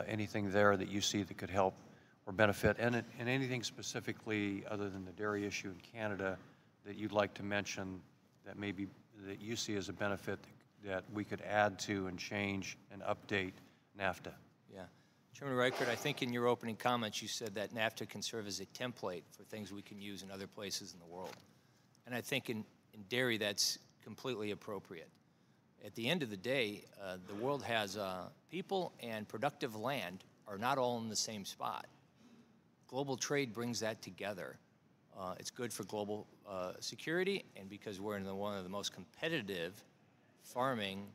anything there that you see that could help or benefit, and anything specifically other than the dairy issue in Canada that you'd like to mention that maybe that you see as a benefit that we could add to and change and update NAFTA.
Yeah. Chairman Reichert, I think in your opening comments you said that NAFTA can serve as a template for things we can use in other places in the world. And I think in dairy that's completely appropriate. At the end of the day, the world has people and productive land are not all in the same spot. Global trade brings that together. It's good for global security, and because we're in one of the most competitive farming,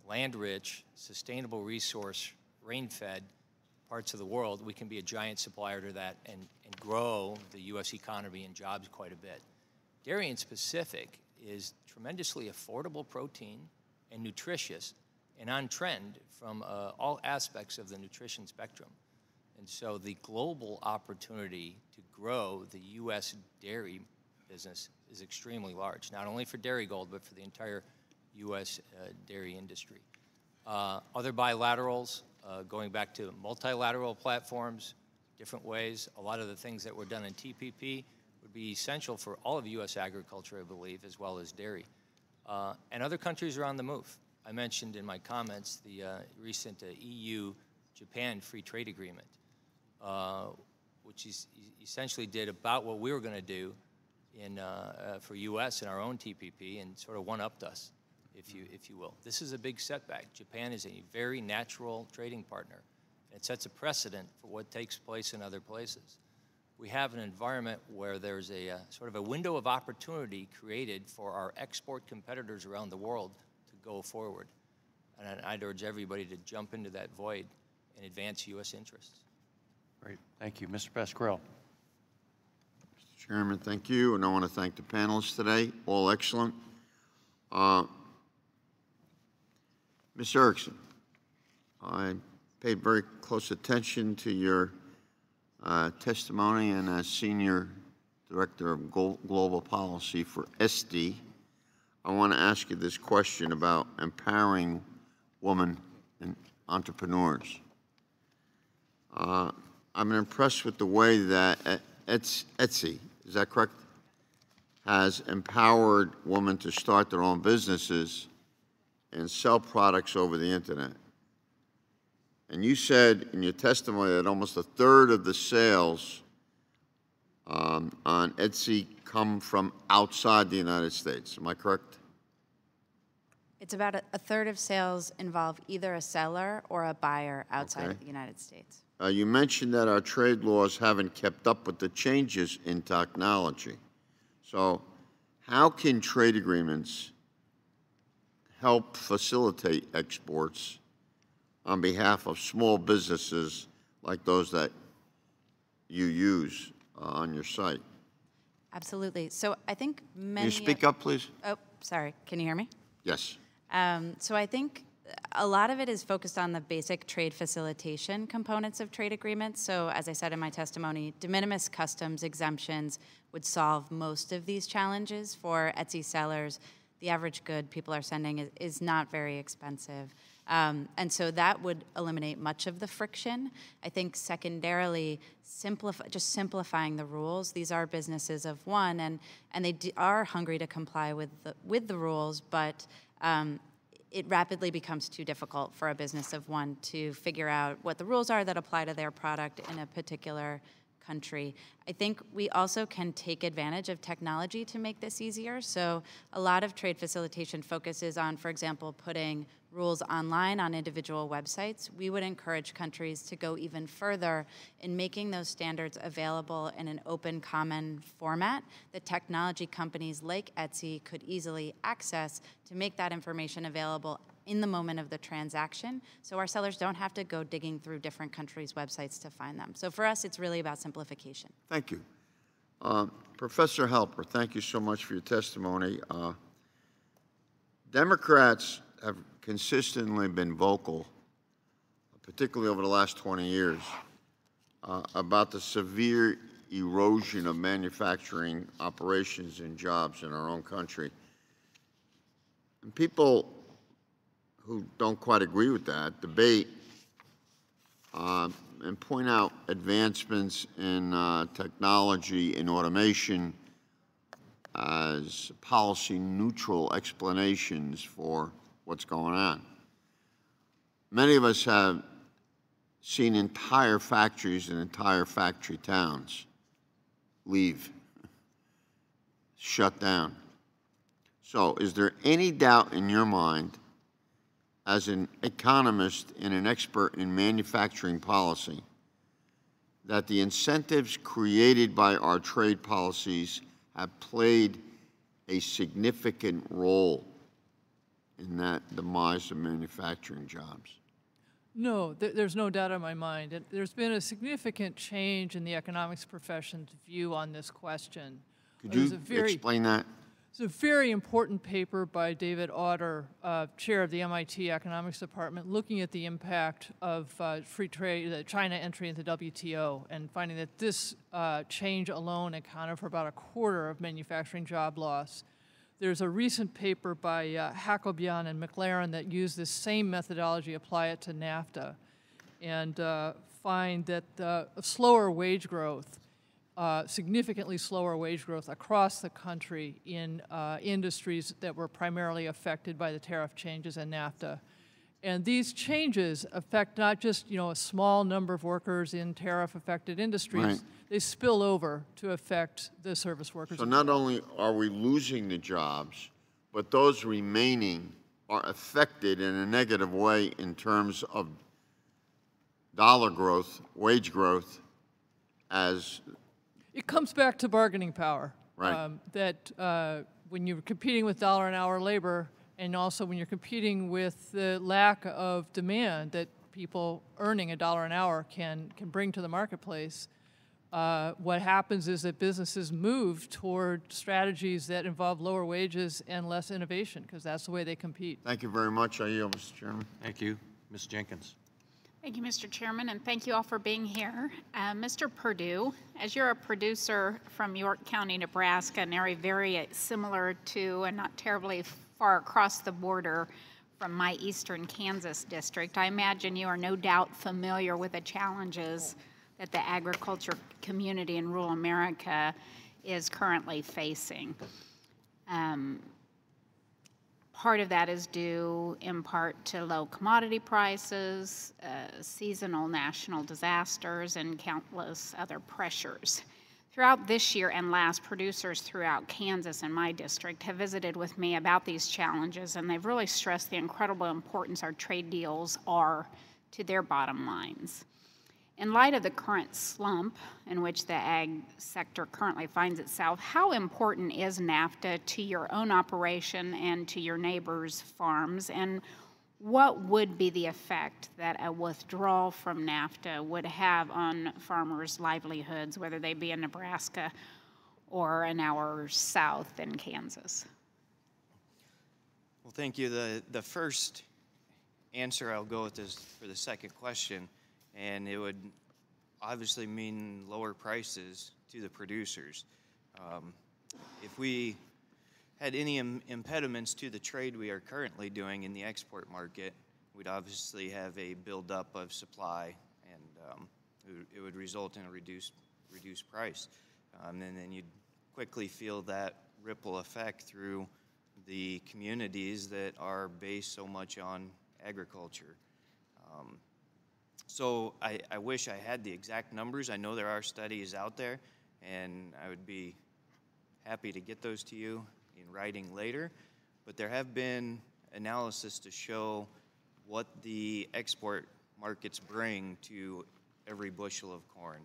land-rich, sustainable resource, rain-fed parts of the world, we can be a giant supplier to that and grow the U.S. economy and jobs quite a bit. Dairy in specific is tremendously affordable protein and nutritious and on trend from all aspects of the nutrition spectrum. And so the global opportunity to grow the U.S. dairy business is extremely large, not only for Dairygold, but for the entire U.S. dairy industry. Other bilaterals, going back to multilateral platforms, different ways, a lot of the things that were done in TPP would be essential for all of U.S. agriculture, I believe, as well as dairy. And other countries are on the move. I mentioned in my comments the recent EU-Japan free trade agreement, which essentially did about what we were going to do for U.S. in our own TPP and sort of one-upped us, if you will. This is a big setback. Japan is a very natural trading partner. It sets a precedent for what takes place in other places. We have an environment where there's a sort of a window of opportunity created for our export competitors around the world to go forward. And I'd urge everybody to jump into that void and advance U.S. interests.
Great. Thank you. Mr. Pasquarello.
Mr. Chairman, thank you. And I want to thank the panelists today. All excellent. Ms. Erickson, I paid very close attention to your testimony, and as Senior Director of Global Policy for SD, I want to ask you this question about empowering women and entrepreneurs. I'm impressed with the way that Etsy, is that correct, has empowered women to start their own businesses and sell products over the internet. And you said in your testimony that almost a third of the sales on Etsy come from outside the United States. Am I correct?
It's about a third of sales involve either a seller or a buyer outside of the United States.
You mentioned that our trade laws haven't kept up with the changes in technology. So how can trade agreements help facilitate exports on behalf of small businesses like those that you use on your site?
Absolutely. So I think many—
Can you speak up, please?
Oh, sorry. Can you hear me?
Yes.
So I think a lot of it is focused on the basic trade facilitation components of trade agreements. So as I said in my testimony, de minimis customs exemptions would solve most of these challenges for Etsy sellers. The average good people are sending is not very expensive. And so that would eliminate much of the friction. I think secondarily, just simplifying the rules. These are businesses of one, and they are hungry to comply with the rules, but it rapidly becomes too difficult for a business of one to figure out what the rules are that apply to their product in a particular country. I think we also can take advantage of technology to make this easier. So a lot of trade facilitation focuses on, for example, putting rules online on individual websites. We would encourage countries to go even further in making those standards available in an open, common format that technology companies like Etsy could easily access to make that information available in the moment of the transaction, so our sellers don't have to go digging through different countries' websites to find them. So for us, it's really about simplification.
Thank you. Professor Helper, thank you so much for your testimony. Democrats have consistently been vocal, particularly over the last 20 years, about the severe erosion of manufacturing operations and jobs in our own country. And people who don't quite agree with that debate and point out advancements in technology and automation as policy-neutral explanations for what's going on. Many of us have seen entire factories and entire factory towns leave, shut down. So is there any doubt in your mind, as an economist and an expert in manufacturing policy, that the incentives created by our trade policies have played a significant role in that demise of manufacturing jobs?
No, there's no doubt in my mind. There's been a significant change in the economics profession's view on this question.
Could you explain that?
It's a very important paper by David Autor, chair of the MIT Economics Department, looking at the impact of free trade, the China entry into WTO, and finding that this change alone accounted for about a quarter of manufacturing job loss. There's a recent paper by Hakobian and McLaren that use this same methodology, apply it to NAFTA, and find that slower wage growth, significantly slower wage growth across the country in industries that were primarily affected by the tariff changes in NAFTA. And these changes affect not just a small number of workers in tariff-affected industries,
right.
They spill over to affect the service workers.
So not only are we losing the jobs, but those remaining are affected in a negative way in terms of dollar growth, wage growth, as
it comes back to bargaining power.
Right.
That when you're competing with dollar an hour labor, and also when you're competing with the lack of demand that people earning $1 an hour can bring to the marketplace, what happens is that businesses move toward strategies that involve lower wages and less innovation, because that's the way they compete.
Thank you very much. I yield, Mr. Chairman.
Thank you. Ms. Jenkins.
Thank you, Mr. Chairman, and thank you all for being here. Mr. Perdue, as you're a producer from York County, Nebraska, an area very similar to and not terribly far across the border from my eastern Kansas district, I imagine you are no doubt familiar with the challenges that the agriculture community in rural America is currently facing. Part of that is due in part to low commodity prices, seasonal national disasters, and countless other pressures. Throughout this year and last, producers throughout Kansas and my district have visited with me about these challenges, and they've really stressed the incredible importance our trade deals are to their bottom lines. In light of the current slump in which the ag sector currently finds itself, how important is NAFTA to your own operation and to your neighbors' farms? And what would be the effect that a withdrawal from NAFTA would have on farmers' livelihoods, whether they be in Nebraska or an hour south in Kansas?
Well, thank you. The first answer I'll go with is for the second question, and it would obviously mean lower prices to the producers. If we had any impediments to the trade we are currently doing in the export market, we'd obviously have a buildup of supply, and it would result in a reduced price. And then you'd quickly feel that ripple effect through the communities that are based so much on agriculture. So I wish I had the exact numbers. I know there are studies out there, and I would be happy to get those to you in writing later. But there have been analysis to show what the export markets bring to every bushel of corn,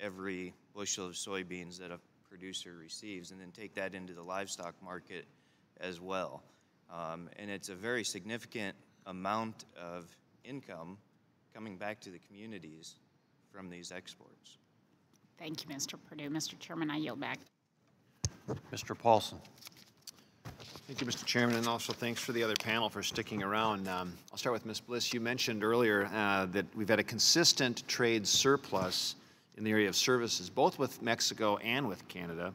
every bushel of soybeans that a producer receives, and then take that into the livestock market as well. And it's a very significant amount of income coming back to the communities from these exports.
Thank you, Mr. Perdue. Mr. Chairman, I yield back.
Mr. Paulson.
Thank you, Mr. Chairman, and also thanks for the other panel for sticking around. I'll start with Ms. Bliss. You mentioned earlier that we've had a consistent trade surplus in the area of services, both with Mexico and with Canada.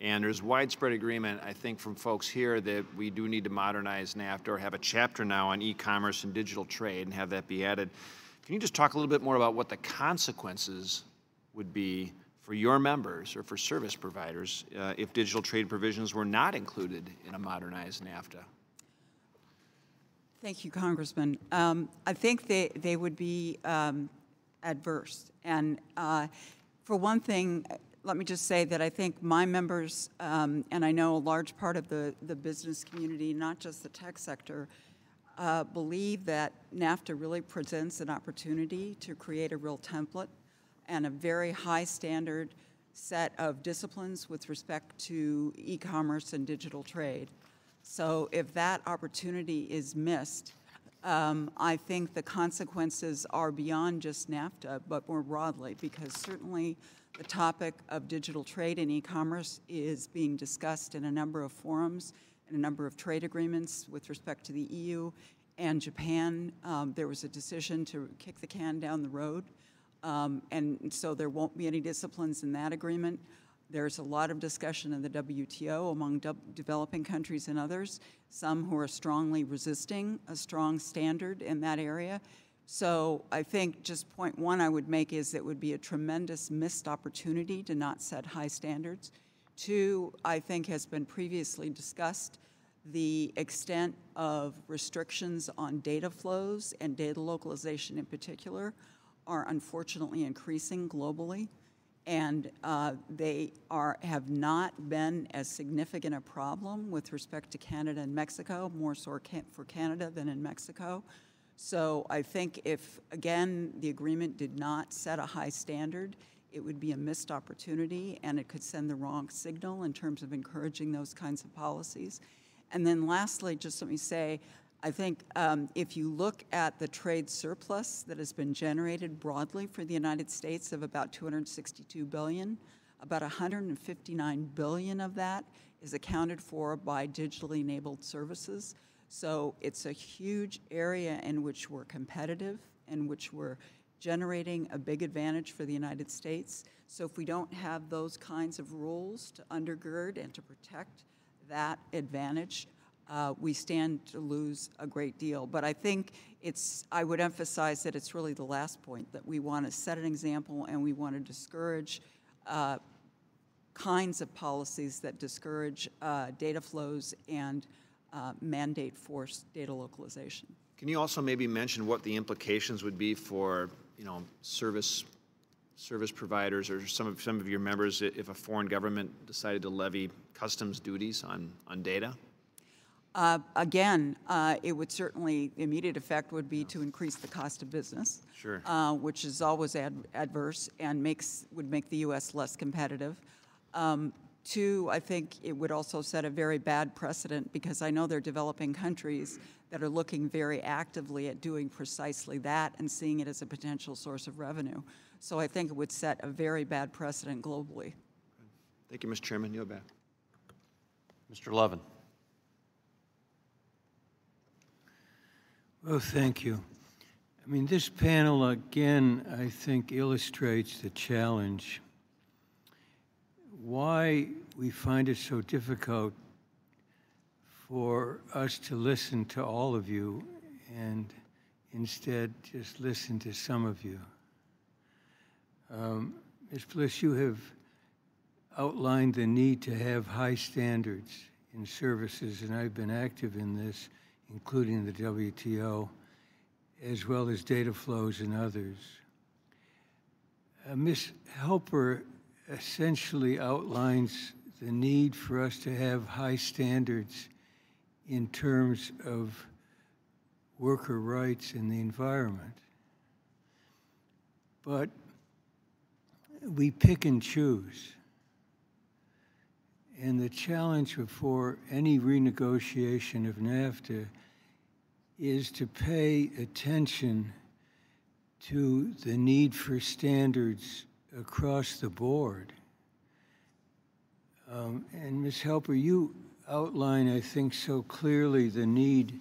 And there's widespread agreement, I think, from folks here that we do need to modernize NAFTA or have a chapter now on e-commerce and digital trade and have that be added. Can you just talk a little bit more about what the consequences would be for your members or for service providers if digital trade provisions were not included in a modernized NAFTA?
Thank you, Congressman. I think they would be adverse. And for one thing, let me just say that I think my members, and I know a large part of the business community, not just the tech sector, believe that NAFTA really presents an opportunity to create a real template and a very high standard set of disciplines with respect to e-commerce and digital trade. So if that opportunity is missed, I think the consequences are beyond just NAFTA, but more broadly, because certainly the topic of digital trade and e-commerce is being discussed in a number of forums and a number of trade agreements with respect to the EU and Japan. There was a decision to kick the can down the road, and so there won't be any disciplines in that agreement. There's a lot of discussion in the WTO among developing countries and others, some who are strongly resisting a strong standard in that area. So I think just point one I would make is it would be a tremendous missed opportunity to not set high standards. Two, I think has been previously discussed, the extent of restrictions on data flows and data localization in particular are unfortunately increasing globally. And they have not been as significant a problem with respect to Canada and Mexico, more so for Canada than in Mexico. So I think if, again, the agreement did not set a high standard, it would be a missed opportunity, and it could send the wrong signal in terms of encouraging those kinds of policies. And then lastly, just let me say, I think if you look at the trade surplus that has been generated broadly for the United States of about $262 billion, about $159 billion of that is accounted for by digitally enabled services. So it's a huge area in which we're competitive, in which we're generating a big advantage for the United States. So if we don't have those kinds of rules to undergird and to protect that advantage, we stand to lose a great deal. But I think I would emphasize that it's really the last point, that we want to set an example and we want to discourage kinds of policies that discourage data flows and mandate forced data localization.
Can you also maybe mention what the implications would be for, service providers or some of your members if a foreign government decided to levy customs duties on data?
Again, it would certainly, the immediate effect would be to increase the cost of business,
sure.
Which is always adverse and would make the U.S. less competitive. Two, I think it would also set a very bad precedent, because I know there are developing countries that are looking very actively at doing precisely that and seeing it as a potential source of revenue. So I think it would set a very bad precedent globally.
Thank you, Mr. Chairman. You're back.
Mr. Levin.
Well, thank you. I mean, this panel, again, I think illustrates the challenge. Why we find it so difficult for us to listen to all of you and instead just listen to some of you. Ms. Bliss, you have outlined the need to have high standards in services, and I've been active in this, including the WTO, as well as data flows and others. Ms. Helper essentially outlines the need for us to have high standards in terms of worker rights in the environment. But we pick and choose. And the challenge before any renegotiation of NAFTA is to pay attention to the need for standards across the board. And Ms. Helper, you outline, I think, so clearly the need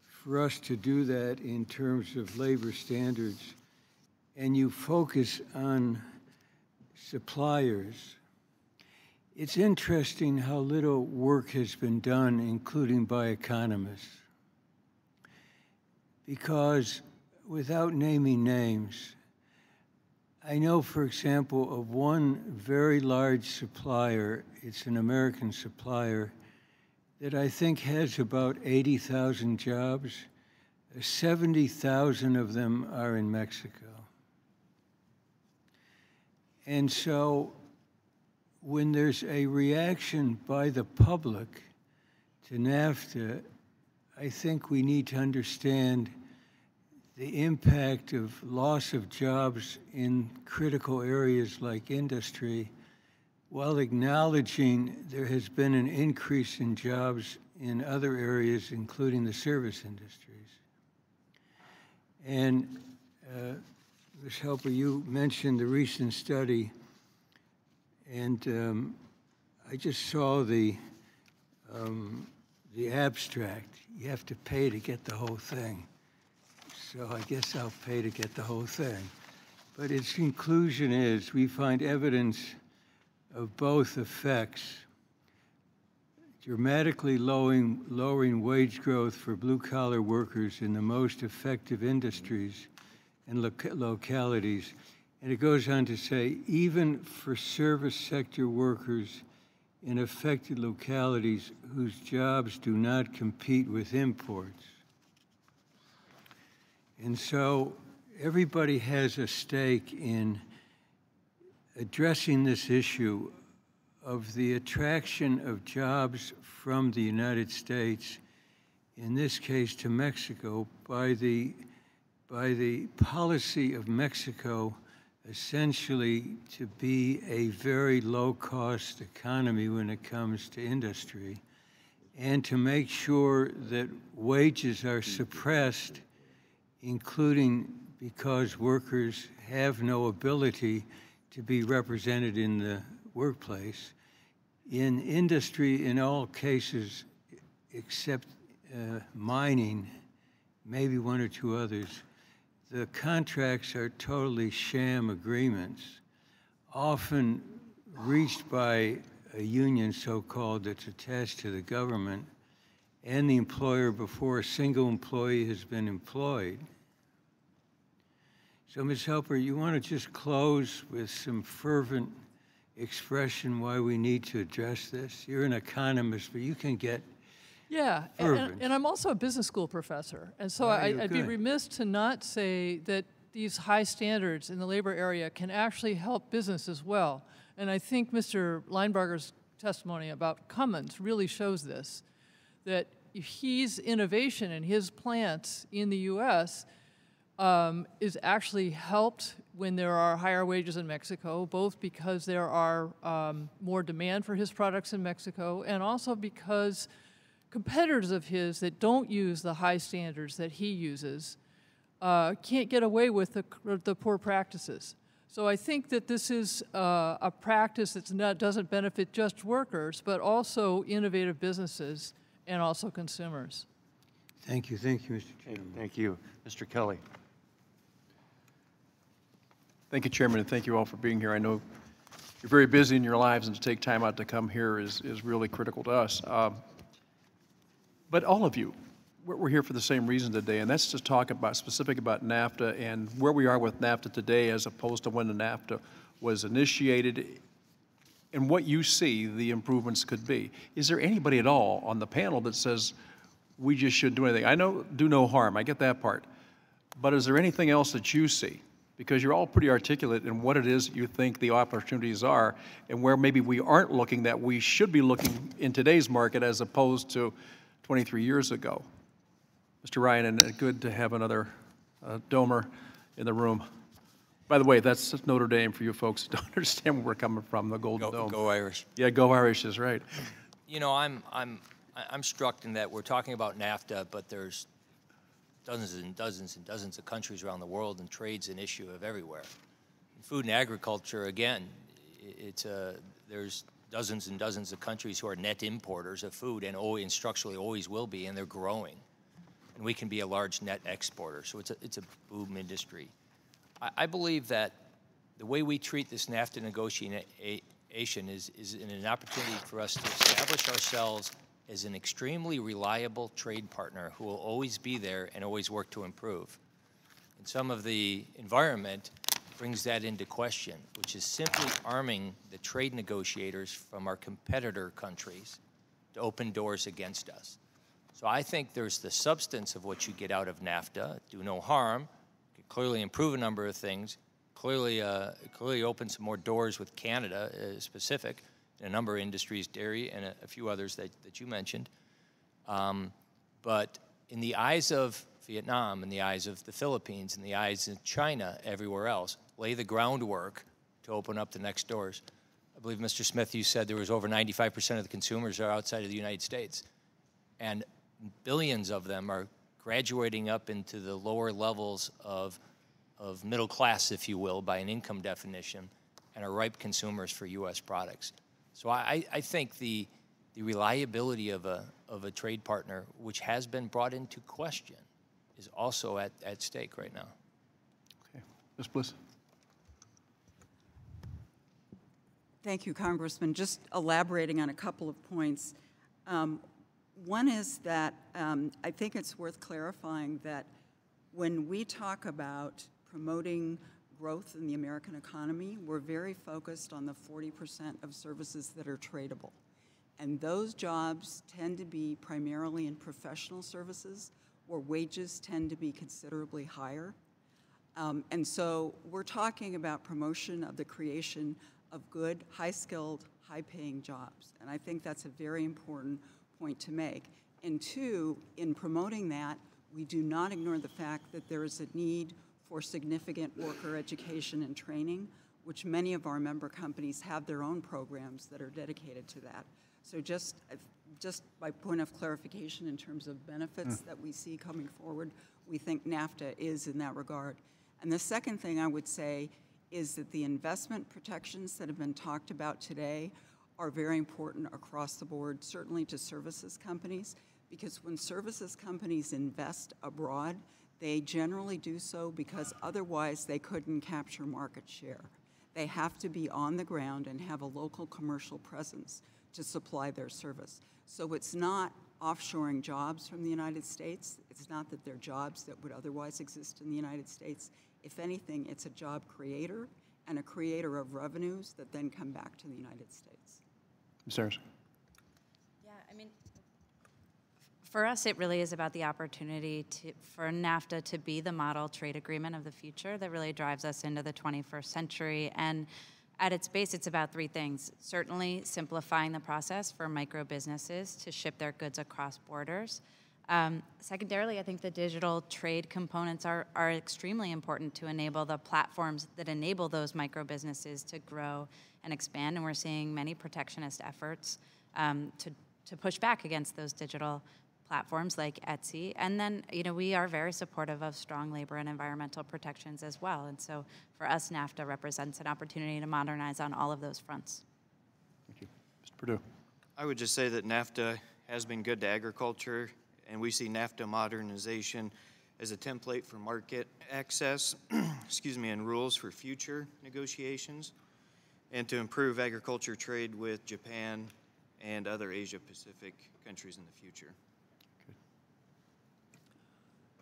for us to do that in terms of labor standards, and you focus on suppliers. It's interesting how little work has been done, including by economists. Because without naming names, I know, for example, of one very large supplier, it's an American supplier, that I think has about 80,000 jobs. 70,000 of them are in Mexico. And so when there's a reaction by the public to NAFTA, I think we need to understand the impact of loss of jobs in critical areas like industry, while acknowledging there has been an increase in jobs in other areas, including the service industries. And Ms. Helper, you mentioned the recent study, and I just saw the abstract. You have to pay to get the whole thing. So I guess I'll pay to get the whole thing. But its conclusion is we find evidence of both effects: dramatically lowering wage growth for blue-collar workers in the most effective industries and localities. And it goes on to say, even for service sector workers in affected localities whose jobs do not compete with imports. And so everybody has a stake in addressing this issue of the attraction of jobs from the United States, in this case to Mexico, by the policy of Mexico essentially to be a very low-cost economy when it comes to industry, and to make sure that wages are suppressed, including because workers have no ability to be represented in the workplace. In industry, in all cases, except mining, maybe one or two others, the contracts are totally sham agreements, often reached by a union, so-called, that's attached to the government and the employer before a single employee has been employed. So, Ms. Helper, you want to just close with some fervent expression why we need to address this? You're an economist, but you can get
and I'm also a business school professor. And so I'd be remiss to not say that these high standards in the labor area can actually help business as well. And I think Mr. Linebarger's testimony about Cummins really shows this, that his innovation in his plants in the U.S. Is actually helped when there are higher wages in Mexico, both because there are more demand for his products in Mexico, and also because competitors of his that don't use the high standards that he uses can't get away with the poor practices. So I think that this is a practice that doesn't benefit just workers, but also innovative businesses and also consumers.
Thank you, Mr. Chairman.
Thank you. Mr. Kelly.
Thank you, Chairman, and thank you all for being here. I know you're very busy in your lives, and to take time out to come here is really critical to us. But all of you, we're here for the same reason today, and that's to talk about specific about NAFTA and where we are with NAFTA today as opposed to when the NAFTA was initiated and what you see the improvements could be. Is there anybody at all on the panel that says we just shouldn't do anything? I know do no harm, I get that part. But is there anything else that you see? Because you're all pretty articulate in what it is you think the opportunities are and where maybe we aren't looking that we should be looking in today's market as opposed to 23 years ago. Mr. Ryan, and good to have another Domer in the room. By the way, that's Notre Dame for you folks who don't understand where we're coming from, the Golden Dome.
Go Irish.
Yeah, go Irish is right.
You know, I'm struck in that we're talking about NAFTA, but there's dozens and dozens and dozens of countries around the world, and trade's an issue of everywhere. In food and agriculture, again, there's dozens and dozens of countries who are net importers of food and structurally always will be, and they're growing. And we can be a large net exporter, so it's a boom industry. I believe that the way we treat this NAFTA negotiation is an opportunity for us to establish ourselves as an extremely reliable trade partner who will always be there and always work to improve. And some of the environment brings that into question, which is simply arming the trade negotiators from our competitor countries to open doors against us. So I think there's the substance of what you get out of NAFTA, do no harm, could clearly improve a number of things, clearly open some more doors with Canada specific, in a number of industries, dairy and a few others that you mentioned. But in the eyes of Vietnam, in the eyes of the Philippines, in the eyes of China, everywhere else, lay the groundwork to open up the next doors. I believe, Mr. Smith, you said there was over 95% of the consumers are outside of the United States. And billions of them are graduating up into the lower levels of middle class, if you will, by an income definition, and are ripe consumers for U.S. products. So I think the reliability of a trade partner, which has been brought into question, is also at stake right now.
Okay. Ms. Bliss.
Thank you, Congressman. Just elaborating on a couple of points. One is that I think it's worth clarifying that when we talk about promoting growth in the American economy, we're very focused on the 40% of services that are tradable. And those jobs tend to be primarily in professional services where wages tend to be considerably higher. And so we're talking about promotion of the creation of good, high-skilled, high-paying jobs. And I think that's a very important point to make. And two, in promoting that, we do not ignore the fact that there is a need for significant worker education and training, which many of our member companies have their own programs that are dedicated to that. So just by point of clarification in terms of benefits that we see coming forward, we think NAFTA is in that regard. And the second thing I would say is that the investment protections that have been talked about today are very important across the board, certainly to services companies, because when services companies invest abroad, they generally do so because otherwise they couldn't capture market share. They have to be on the ground and have a local commercial presence to supply their service. So it's not offshoring jobs from the United States. It's not that they're jobs that would otherwise exist in the United States. If anything, it's a job creator and a creator of revenues that then come back to the United States.
Ms. Harris.
Yeah, I mean, for us, it really is about the opportunity for NAFTA to be the model trade agreement of the future that really drives us into the 21st century. And at its base, it's about three things. Certainly simplifying the process for micro businesses to ship their goods across borders. Secondarily, I think the digital trade components are extremely important to enable the platforms that enable those micro businesses to grow and expand. And we're seeing many protectionist efforts to push back against those digital platforms like Etsy. And then, you know, we are very supportive of strong labor and environmental protections as well. And so for us, NAFTA represents an opportunity to modernize on all of those fronts.
Thank you. Mr. Perdue.
I would just say that NAFTA has been good to agriculture and we see NAFTA modernization as a template for market access, and rules for future negotiations, and to improve agriculture trade with Japan and other Asia-Pacific countries in the future.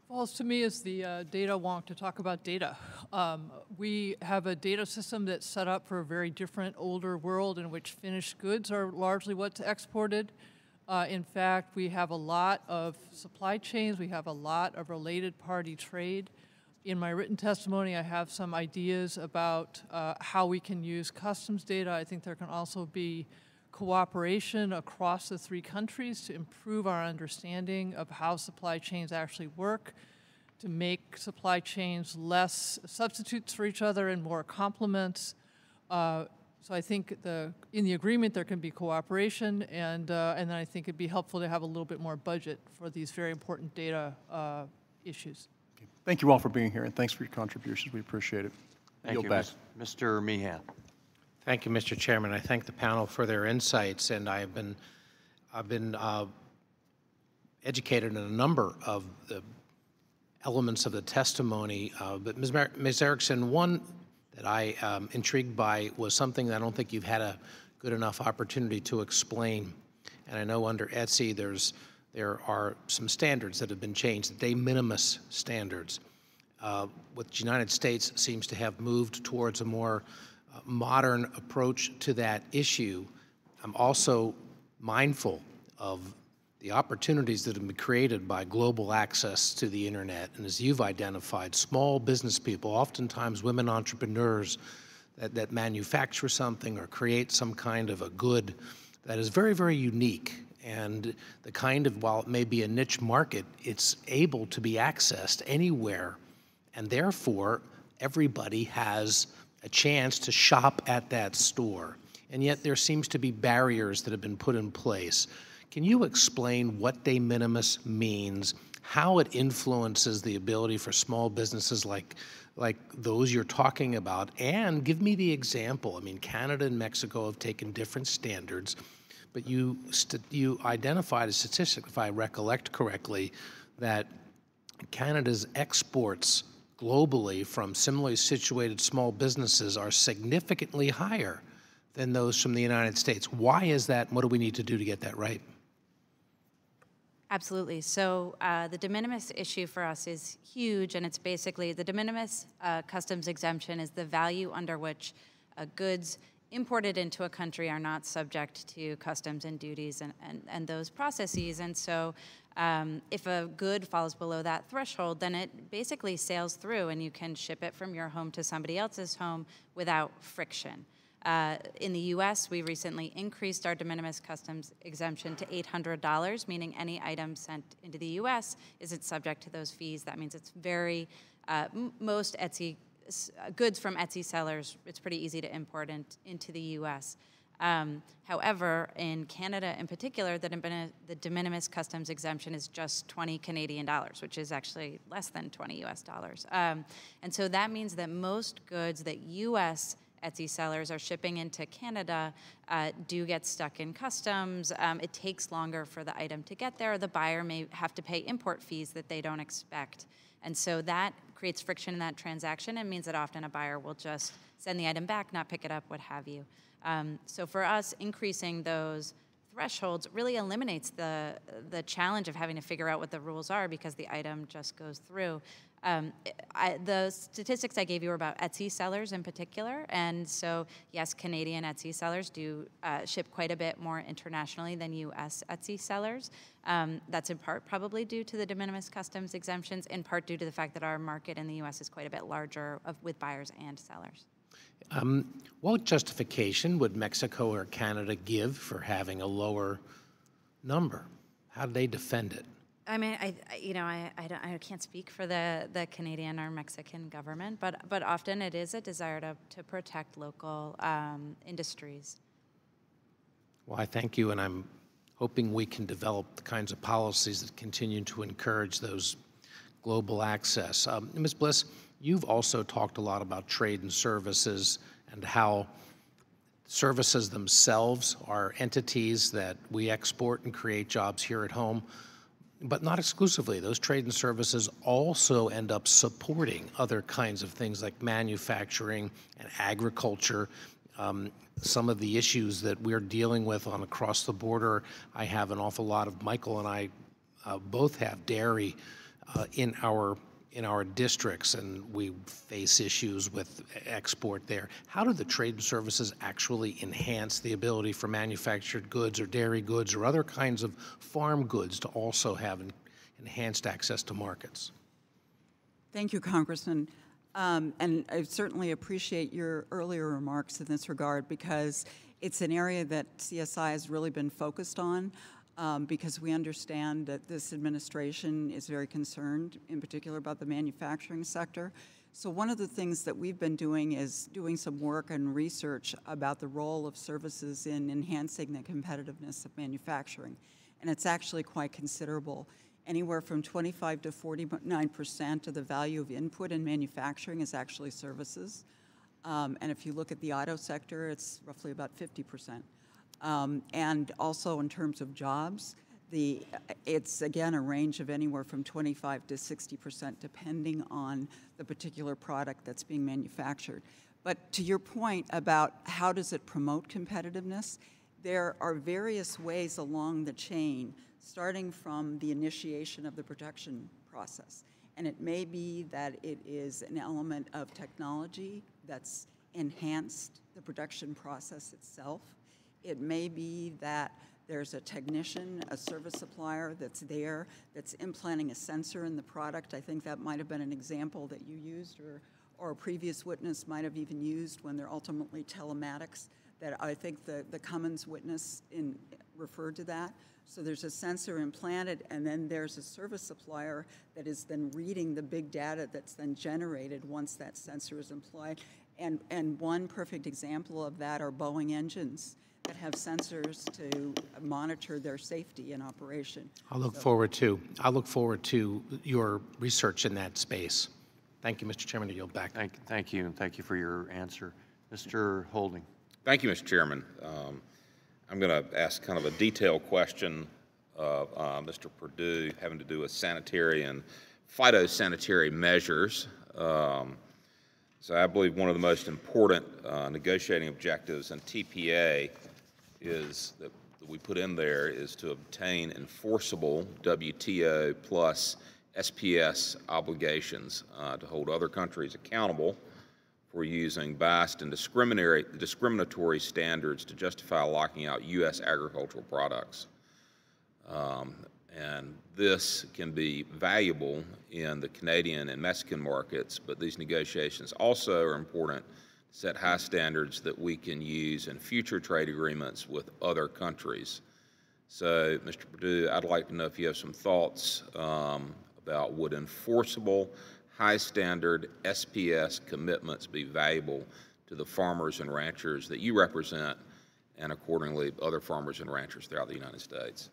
Falls to me is the data wonk to talk about data. We have a data system that's set up for a very different, older world in which finished goods are largely what's exported. In fact, we have a lot of supply chains. We have a lot of related party trade. In my written testimony, I have some ideas about how we can use customs data. I think there can also be cooperation across the three countries to improve our understanding of how supply chains actually work, to make supply chains less substitutes for each other and more complements. So I think in the agreement there can be cooperation, and then I think it'd be helpful to have a little bit more budget for these very important data issues.
Okay. Thank you all for being here, and thanks for your contributions. We appreciate it.
Thank you, Mr. Meehan.
Thank you, Mr. Chairman. I thank the panel for their insights, and I've been educated in a number of the elements of the testimony. But Ms. Erickson, one that I am intrigued by was something that I don't think you've had a good enough opportunity to explain. And I know under ETSI there are some standards that have been changed, the de minimis standards, which the United States seems to have moved towards a more modern approach to that issue. I'm also mindful of the opportunities that have been created by global access to the internet, and as you've identified, small business people, oftentimes women entrepreneurs that manufacture something or create some kind of a good that is very, very unique, and the kind of, while it may be a niche market, it's able to be accessed anywhere, and therefore everybody has a chance to shop at that store. And yet there seems to be barriers that have been put in place. Can you explain what de minimis means, how it influences the ability for small businesses like those you're talking about, and give me the example. I mean, Canada and Mexico have taken different standards, but you identified a statistic, if I recollect correctly, that Canada's exports globally from similarly situated small businesses are significantly higher than those from the United States. Why is that? What do we need to do to get that right?
Absolutely. So the de minimis issue for us is huge, and it's basically the de minimis customs exemption is the value under which goods imported into a country are not subject to customs and duties and those processes. And so if a good falls below that threshold, then it basically sails through and you can ship it from your home to somebody else's home without friction. In the U.S., we recently increased our de minimis customs exemption to $800, meaning any item sent into the U.S. isn't subject to those fees. That means it's most Etsy goods from Etsy sellers, it's pretty easy to import into the U.S. However, in Canada in particular, the de minimis customs exemption is just 20 Canadian dollars, which is actually less than 20 U.S. dollars. And so that means that most goods that U.S. Etsy sellers are shipping into Canada do get stuck in customs. It takes longer for the item to get there. The buyer may have to pay import fees that they don't expect. And so that creates friction in that transaction and means that often a buyer will just send the item back, not pick it up, what have you. So for us, increasing those thresholds really eliminates the challenge of having to figure out what the rules are because the item just goes through. The statistics I gave you were about Etsy sellers in particular, and so yes, Canadian Etsy sellers do ship quite a bit more internationally than U.S. Etsy sellers. That's in part probably due to the de minimis customs exemptions, in part due to the fact that our market in the U.S. is quite a bit larger with buyers and sellers.
What justification would Mexico or Canada give for having a lower number? How do they defend it?
I mean, I can't speak for the Canadian or Mexican government, but often it is a desire to protect local industries.
Well, I thank you, and I'm hoping we can develop the kinds of policies that continue to encourage those global access. Ms. Bliss, you've also talked a lot about trade and services and how services themselves are entities that we export and create jobs here at home. but not exclusively. Those trade and services also end up supporting other kinds of things like manufacturing and agriculture. Some of the issues that we're dealing with on across the border, I have an awful lot of, Michael and I both have dairy in our districts, and we face issues with export there. How do the trade and services actually enhance the ability for manufactured goods or dairy goods or other kinds of farm goods to also have enhanced access to markets?
Thank you, Congressman. And I certainly appreciate your earlier remarks in this regard, because it's an area that CSI has really been focused on, because we understand that this administration is very concerned, in particular, about the manufacturing sector. So one of the things that we've been doing is doing some work and research about the role of services in enhancing the competitiveness of manufacturing. And it's actually quite considerable. Anywhere from 25 to 49% of the value of input in manufacturing is actually services. And if you look at the auto sector, it's roughly about 50%. And also in terms of jobs, it's again a range of anywhere from 25 to 60%, depending on the particular product that's being manufactured. But to your point about how does it promote competitiveness, there are various ways along the chain, starting from the initiation of the production process. And it may be that it is an element of technology that's enhanced the production process itself. It may be that there's a technician, a service supplier that's there, that's implanting a sensor in the product. I think that might have been an example that you used, or a previous witness might have even used when they're ultimately telematics, that I think the Cummins witness referred to that. So there's a sensor implanted, and then there's a service supplier that is then reading the big data that's then generated once that sensor is applied. And one perfect example of that are Boeing engines that have sensors to monitor their safety in operation.
I look forward to your research in that space. Thank you, Mr. Chairman. I yield back.
Thank you, and thank you for your answer. Mr. Holding.
Thank you, Mr. Chairman. I'm going to ask kind of a detailed question of Mr. Perdue having to do with sanitary and phytosanitary measures. So I believe one of the most important negotiating objectives in TPA is that we put in there is to obtain enforceable WTO plus SPS obligations to hold other countries accountable for using biased and discriminatory standards to justify locking out U.S. agricultural products. And this can be valuable in the Canadian and Mexican markets, but these negotiations also are important to set high standards that we can use in future trade agreements with other countries. So, Mr. Perdue, I'd like to know if you have some thoughts about would enforceable high-standard SPS commitments be valuable to the farmers and ranchers that you represent, and accordingly other farmers and ranchers throughout the United States?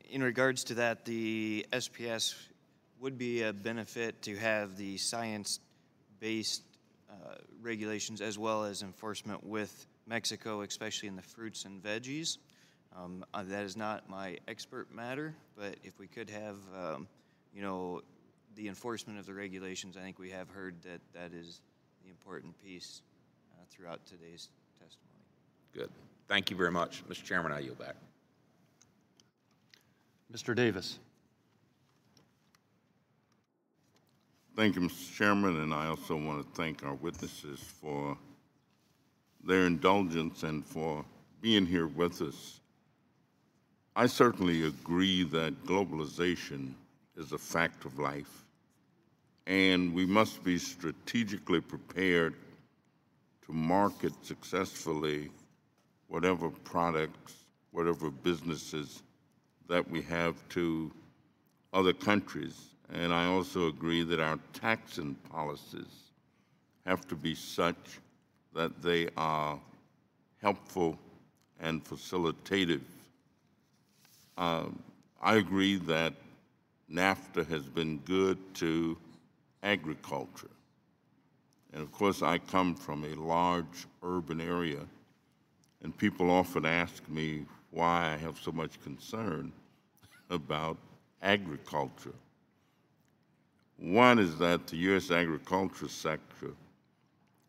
In regards to that, the SPS would be a benefit to have the science-based regulations as well as enforcement with Mexico, especially in the fruits and veggies. That is not my expert matter, but if we could have, the enforcement of the regulations, I think we have heard that that is the important piece throughout today's testimony.
Good. Thank you very much. Mr. Chairman, I yield back.
Mr. Davis.
Thank you, Mr. Chairman, and I also want to thank our witnesses for their indulgence and for being here with us. I certainly agree that globalization is a fact of life, and we must be strategically prepared to market successfully whatever products, whatever businesses that we have to other countries. And I also agree that our taxing policies have to be such that they are helpful and facilitative. I agree that NAFTA has been good to agriculture. And of course, I come from a large urban area, and people often ask me why I have so much concern about agriculture. One is that the U.S. agriculture sector,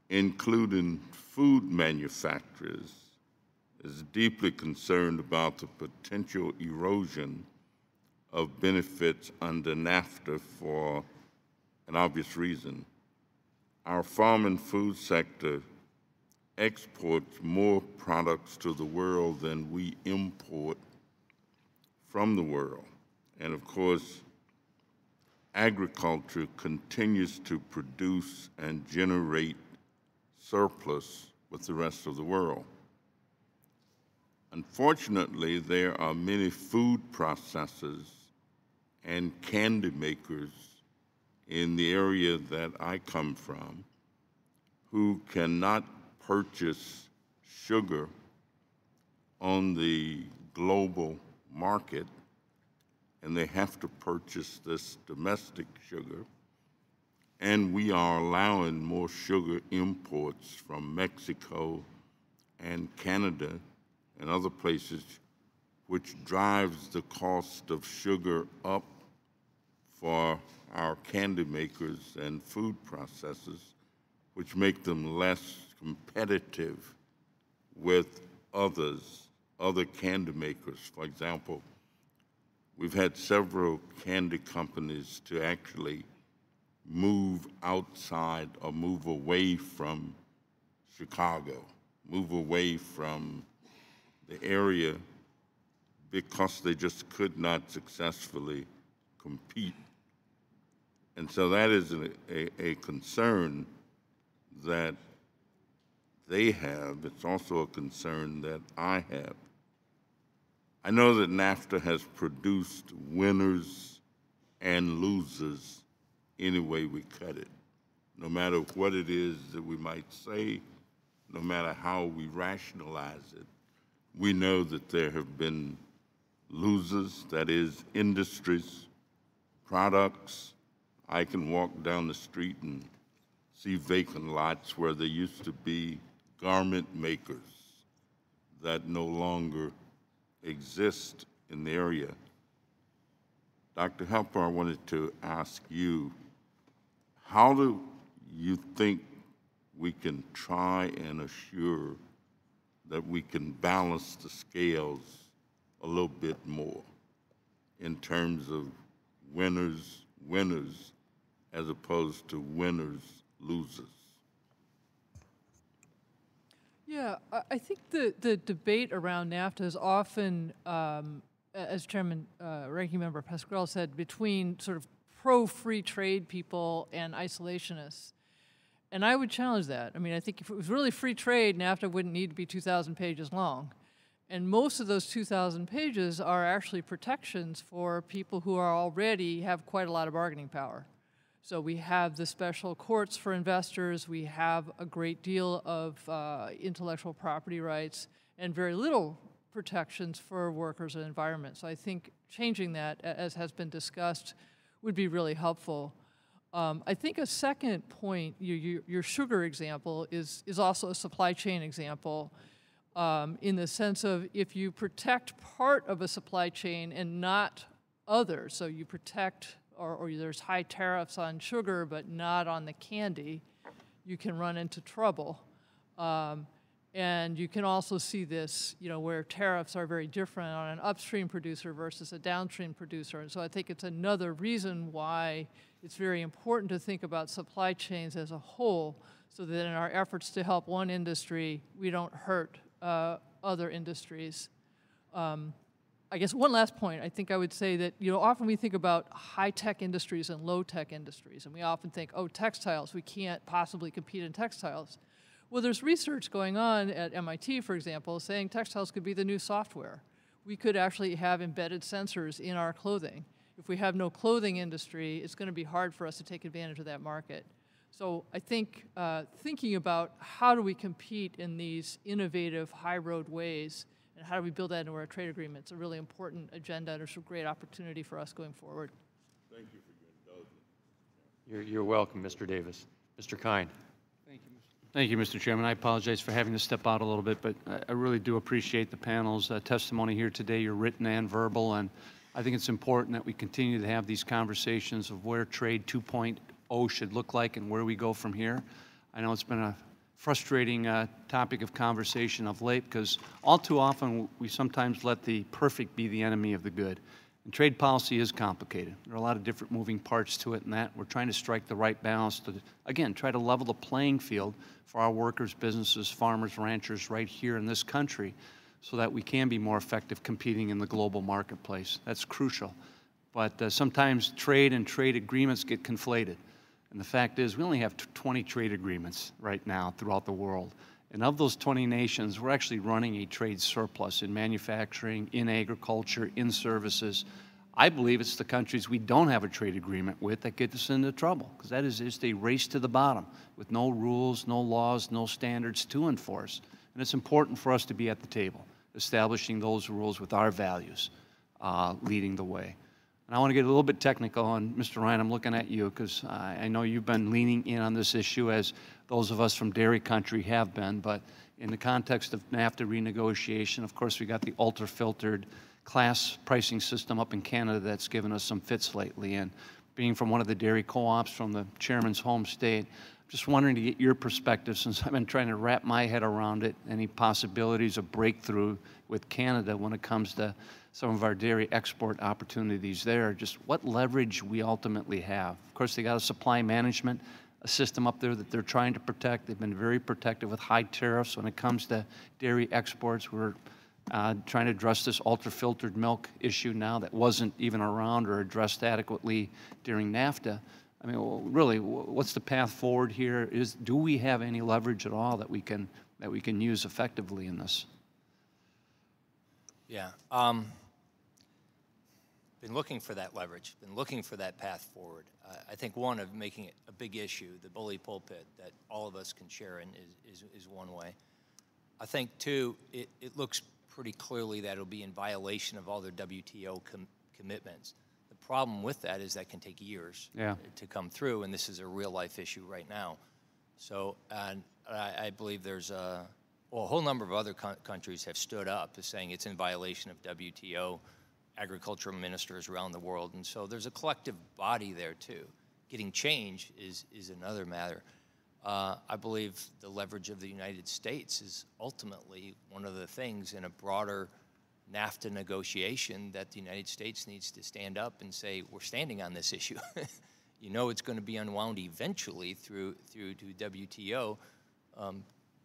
including food manufacturers, is deeply concerned about the potential erosion of benefits under NAFTA for an obvious reason. Our farm and food sector exports more products to the world than we import from the world. And of course, agriculture continues to produce and generate surplus with the rest of the world. Unfortunately, there are many food processors and candy makers in the area that I come from who cannot purchase sugar on the global market, and they have to purchase this domestic sugar. And we are allowing more sugar imports from Mexico and Canada and other places, which drives the cost of sugar up for our candy makers and food processors, which make them less competitive with other candy makers. For example, we've had several candy companies to actually move outside or move away from Chicago, move away from the area because they just could not successfully compete. And so that is a concern that they have. It's also a concern that I have. I know that NAFTA has produced winners and losers any way we cut it. No matter what it is that we might say, no matter how we rationalize it, we know that there have been losers, that is, industries, products. I can walk down the street and see vacant lots where there used to be garment makers that no longer exist in the area. Dr. Helper, I wanted to ask you, how do you think we can try and assure that we can balance the scales a little bit more in terms of winners, as opposed to winners, losers?
Yeah, I think the debate around NAFTA is often, as Chairman Ranking Member Pascrell said, between sort of pro-free trade people and isolationists. And I would challenge that. I mean, I think if it was really free trade, NAFTA wouldn't need to be 2,000 pages long. And most of those 2,000 pages are actually protections for people who are already have quite a lot of bargaining power. So we have the special courts for investors, we have a great deal of intellectual property rights, and very little protections for workers and environment. So I think changing that, as has been discussed, would be really helpful. I think a second point, your sugar example, is also a supply chain example, in the sense of if you protect part of a supply chain and not others, so you protect, or there's high tariffs on sugar but not on the candy, you can run into trouble. And you can also see this, where tariffs are very different on an upstream producer versus a downstream producer. And so I think it's another reason why it's very important to think about supply chains as a whole, so that in our efforts to help one industry, we don't hurt other industries. I guess one last point, I think I would say that, often we think about high-tech industries and low-tech industries, and we often think, oh, textiles, we can't possibly compete in textiles. Well, there's research going on at MIT, for example, saying textiles could be the new software. We could actually have embedded sensors in our clothing. If we have no clothing industry, it's going to be hard for us to take advantage of that market. So I think thinking about how do we compete in these innovative high-road ways, and how do we build that into our trade agreements, a really important agenda, and it's a great opportunity for us going forward.
Thank you for your indulgence.
You're welcome, Mr. Davis. Mr. Kine.
Thank you, Mr. Chairman. I apologize for having to step out a little bit, but I really do appreciate the panel's testimony here today, your written and verbal, and I think it's important that we continue to have these conversations of where Trade 2.0 should look like and where we go from here. I know it's been a frustrating topic of conversation of late because all too often we sometimes let the perfect be the enemy of the good. And trade policy is complicated. There are a lot of different moving parts to it, and that we're trying to strike the right balance to, again, try to level the playing field for our workers, businesses, farmers, ranchers right here in this country so that we can be more effective competing in the global marketplace. That's crucial. But sometimes trade and trade agreements get conflated. And the fact is we only have 20 trade agreements right now throughout the world. And of those 20 nations, we're actually running a trade surplus in manufacturing, in agriculture, in services. I believe it's the countries we don't have a trade agreement with that get us into trouble, because that is just a race to the bottom with no rules, no laws, no standards to enforce. And it's important for us to be at the table, establishing those rules with our values, leading the way. And I want to get a little bit technical, and Mr. Ryan, I'm looking at you because I know you've been leaning in on this issue as those of us from dairy country have been, but in the context of NAFTA renegotiation, of course, we got the ultra-filtered class pricing system up in Canada that's given us some fits lately. And being from one of the dairy co-ops from the chairman's home state, I'm just wondering to get your perspective, since I've been trying to wrap my head around it, any possibilities of breakthrough with Canada when it comes to some of our dairy export opportunities there, just what leverage we ultimately have. Of course, they got a supply management, a system up there that they're trying to protect. They've been very protective with high tariffs when it comes to dairy exports. We're trying to address this ultra-filtered milk issue now that wasn't even around or addressed adequately during NAFTA. I mean, really, what's the path forward here? Do we have any leverage at all that we can use effectively in this?
Yeah. Been looking for that leverage, been looking for that path forward. I think one of making it a big issue, the bully pulpit that all of us can share in is one way. I think, two, it looks pretty clearly that it'll be in violation of all their WTO commitments. The problem with that is that can take years to come through, and this is a real-life issue right now. So I believe there's a whole number of other countries have stood up as saying it's in violation of WTO, agricultural ministers around the world, and so there's a collective body there too. Getting change is another matter. I believe the leverage of the United States is ultimately one of the things in a broader NAFTA negotiation that the United States needs to stand up and say, we're standing on this issue. You know it's going to be unwound eventually through to WTO.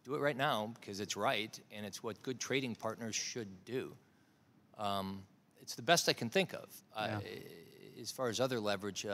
Do it right now because it's right, and it's what good trading partners should do. It's the best I can think of. As far as other leverage,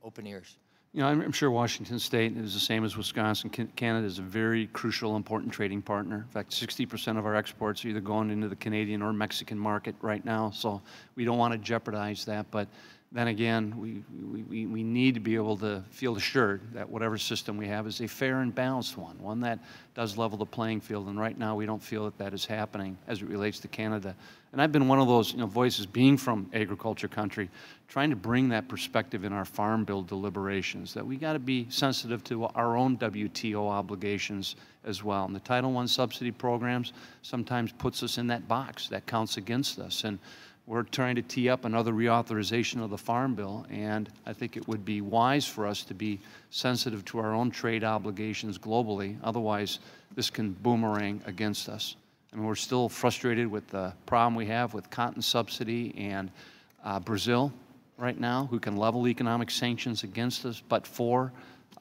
open ears.
You know, I'm sure Washington State is the same as Wisconsin. Canada is a very crucial, important trading partner. In fact, 60% of our exports are either going into the Canadian or Mexican market right now, so we don't want to jeopardize that. But then again, we need to be able to feel assured that whatever system we have is a fair and balanced one that does level the playing field. And right now, we don't feel that that is happening as it relates to Canada. And I've been one of those voices, being from agriculture country, trying to bring that perspective in our farm bill deliberations, that we got to be sensitive to our own WTO obligations as well. And the Title I subsidy programs sometimes puts us in that box that counts against us. And we're trying to tee up another reauthorization of the Farm Bill, and I think it would be wise for us to be sensitive to our own trade obligations globally. Otherwise, this can boomerang against us. I mean, we're still frustrated with the problem we have with cotton subsidy and Brazil right now, who can level economic sanctions against us, but for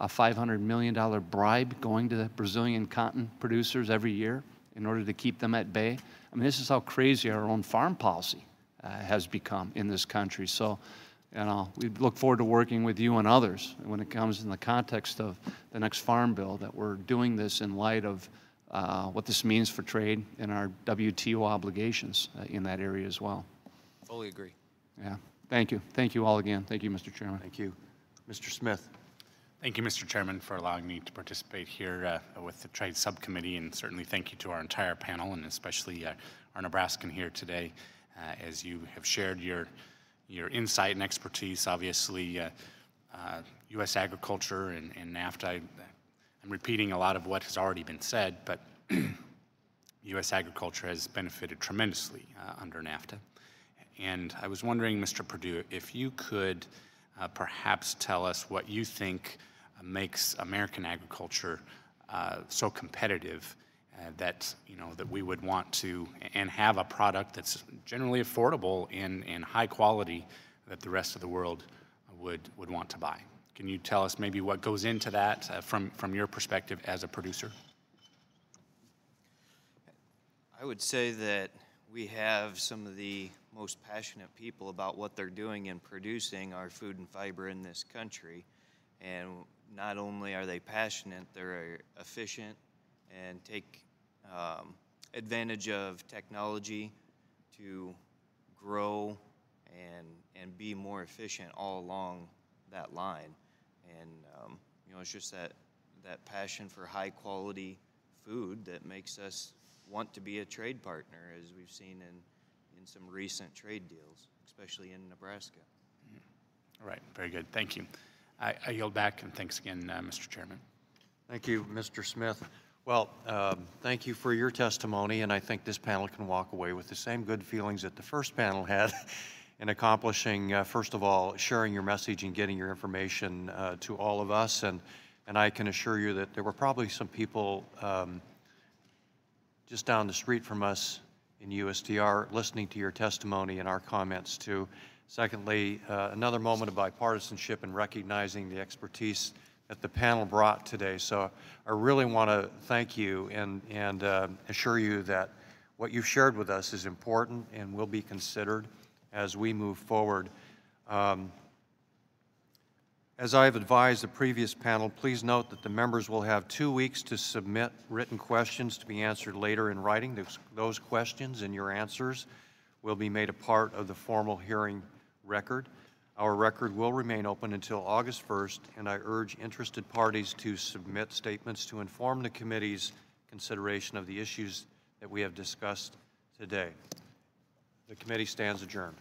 a $500 million bribe going to the Brazilian cotton producers every year in order to keep them at bay. I mean, this is how crazy our own farm policy has become in this country. So, we look forward to working with you and others when it comes in the context of the next Farm Bill, that we're doing this in light of what this means for trade and our WTO obligations in that area as well.
Fully agree.
Yeah. Thank you. Thank you all again. Thank you, Mr. Chairman.
Thank you. Mr. Smith.
Thank you, Mr. Chairman, for allowing me to participate here with the Trade Subcommittee, and certainly thank you to our entire panel, and especially our Nebraskan here today. As you have shared your insight and expertise, obviously U.S. agriculture and NAFTA. I'm repeating a lot of what has already been said, but U.S. agriculture has benefited tremendously under NAFTA. And I was wondering, Mr. Perdue, if you could perhaps tell us what you think makes American agriculture so competitive that that we would want to and have a product that's generally affordable and high quality that the rest of the world would want to buy. Can you tell us maybe what goes into that from your perspective as a producer?
I would say that we have some of the most passionate people about what they're doing in producing our food and fiber in this country. And not only are they passionate, they're efficient and take advantage of technology to grow and be more efficient all along that line. And it's just that passion for high quality food that makes us want to be a trade partner, as we've seen in some recent trade deals, especially in Nebraska.
All right, very good, thank you. I yield back, and thanks again, Mr. Chairman.
Thank you, Mr. Smith. Well, thank you for your testimony, and I think this panel can walk away with the same good feelings that the first panel had in accomplishing, first of all, sharing your message and getting your information to all of us. And I can assure you that there were probably some people just down the street from us in USTR listening to your testimony and our comments too. Secondly, another moment of bipartisanship and recognizing the expertise that the panel brought today. So I really want to thank you and assure you that what you've shared with us is important and will be considered as we move forward. As I have advised the previous panel, please note that the members will have 2 weeks to submit written questions to be answered later in writing. Those questions and your answers will be made a part of the formal hearing record. Our record will remain open until August 1st, and I urge interested parties to submit statements to inform the committee's consideration of the issues that we have discussed today. The committee stands adjourned.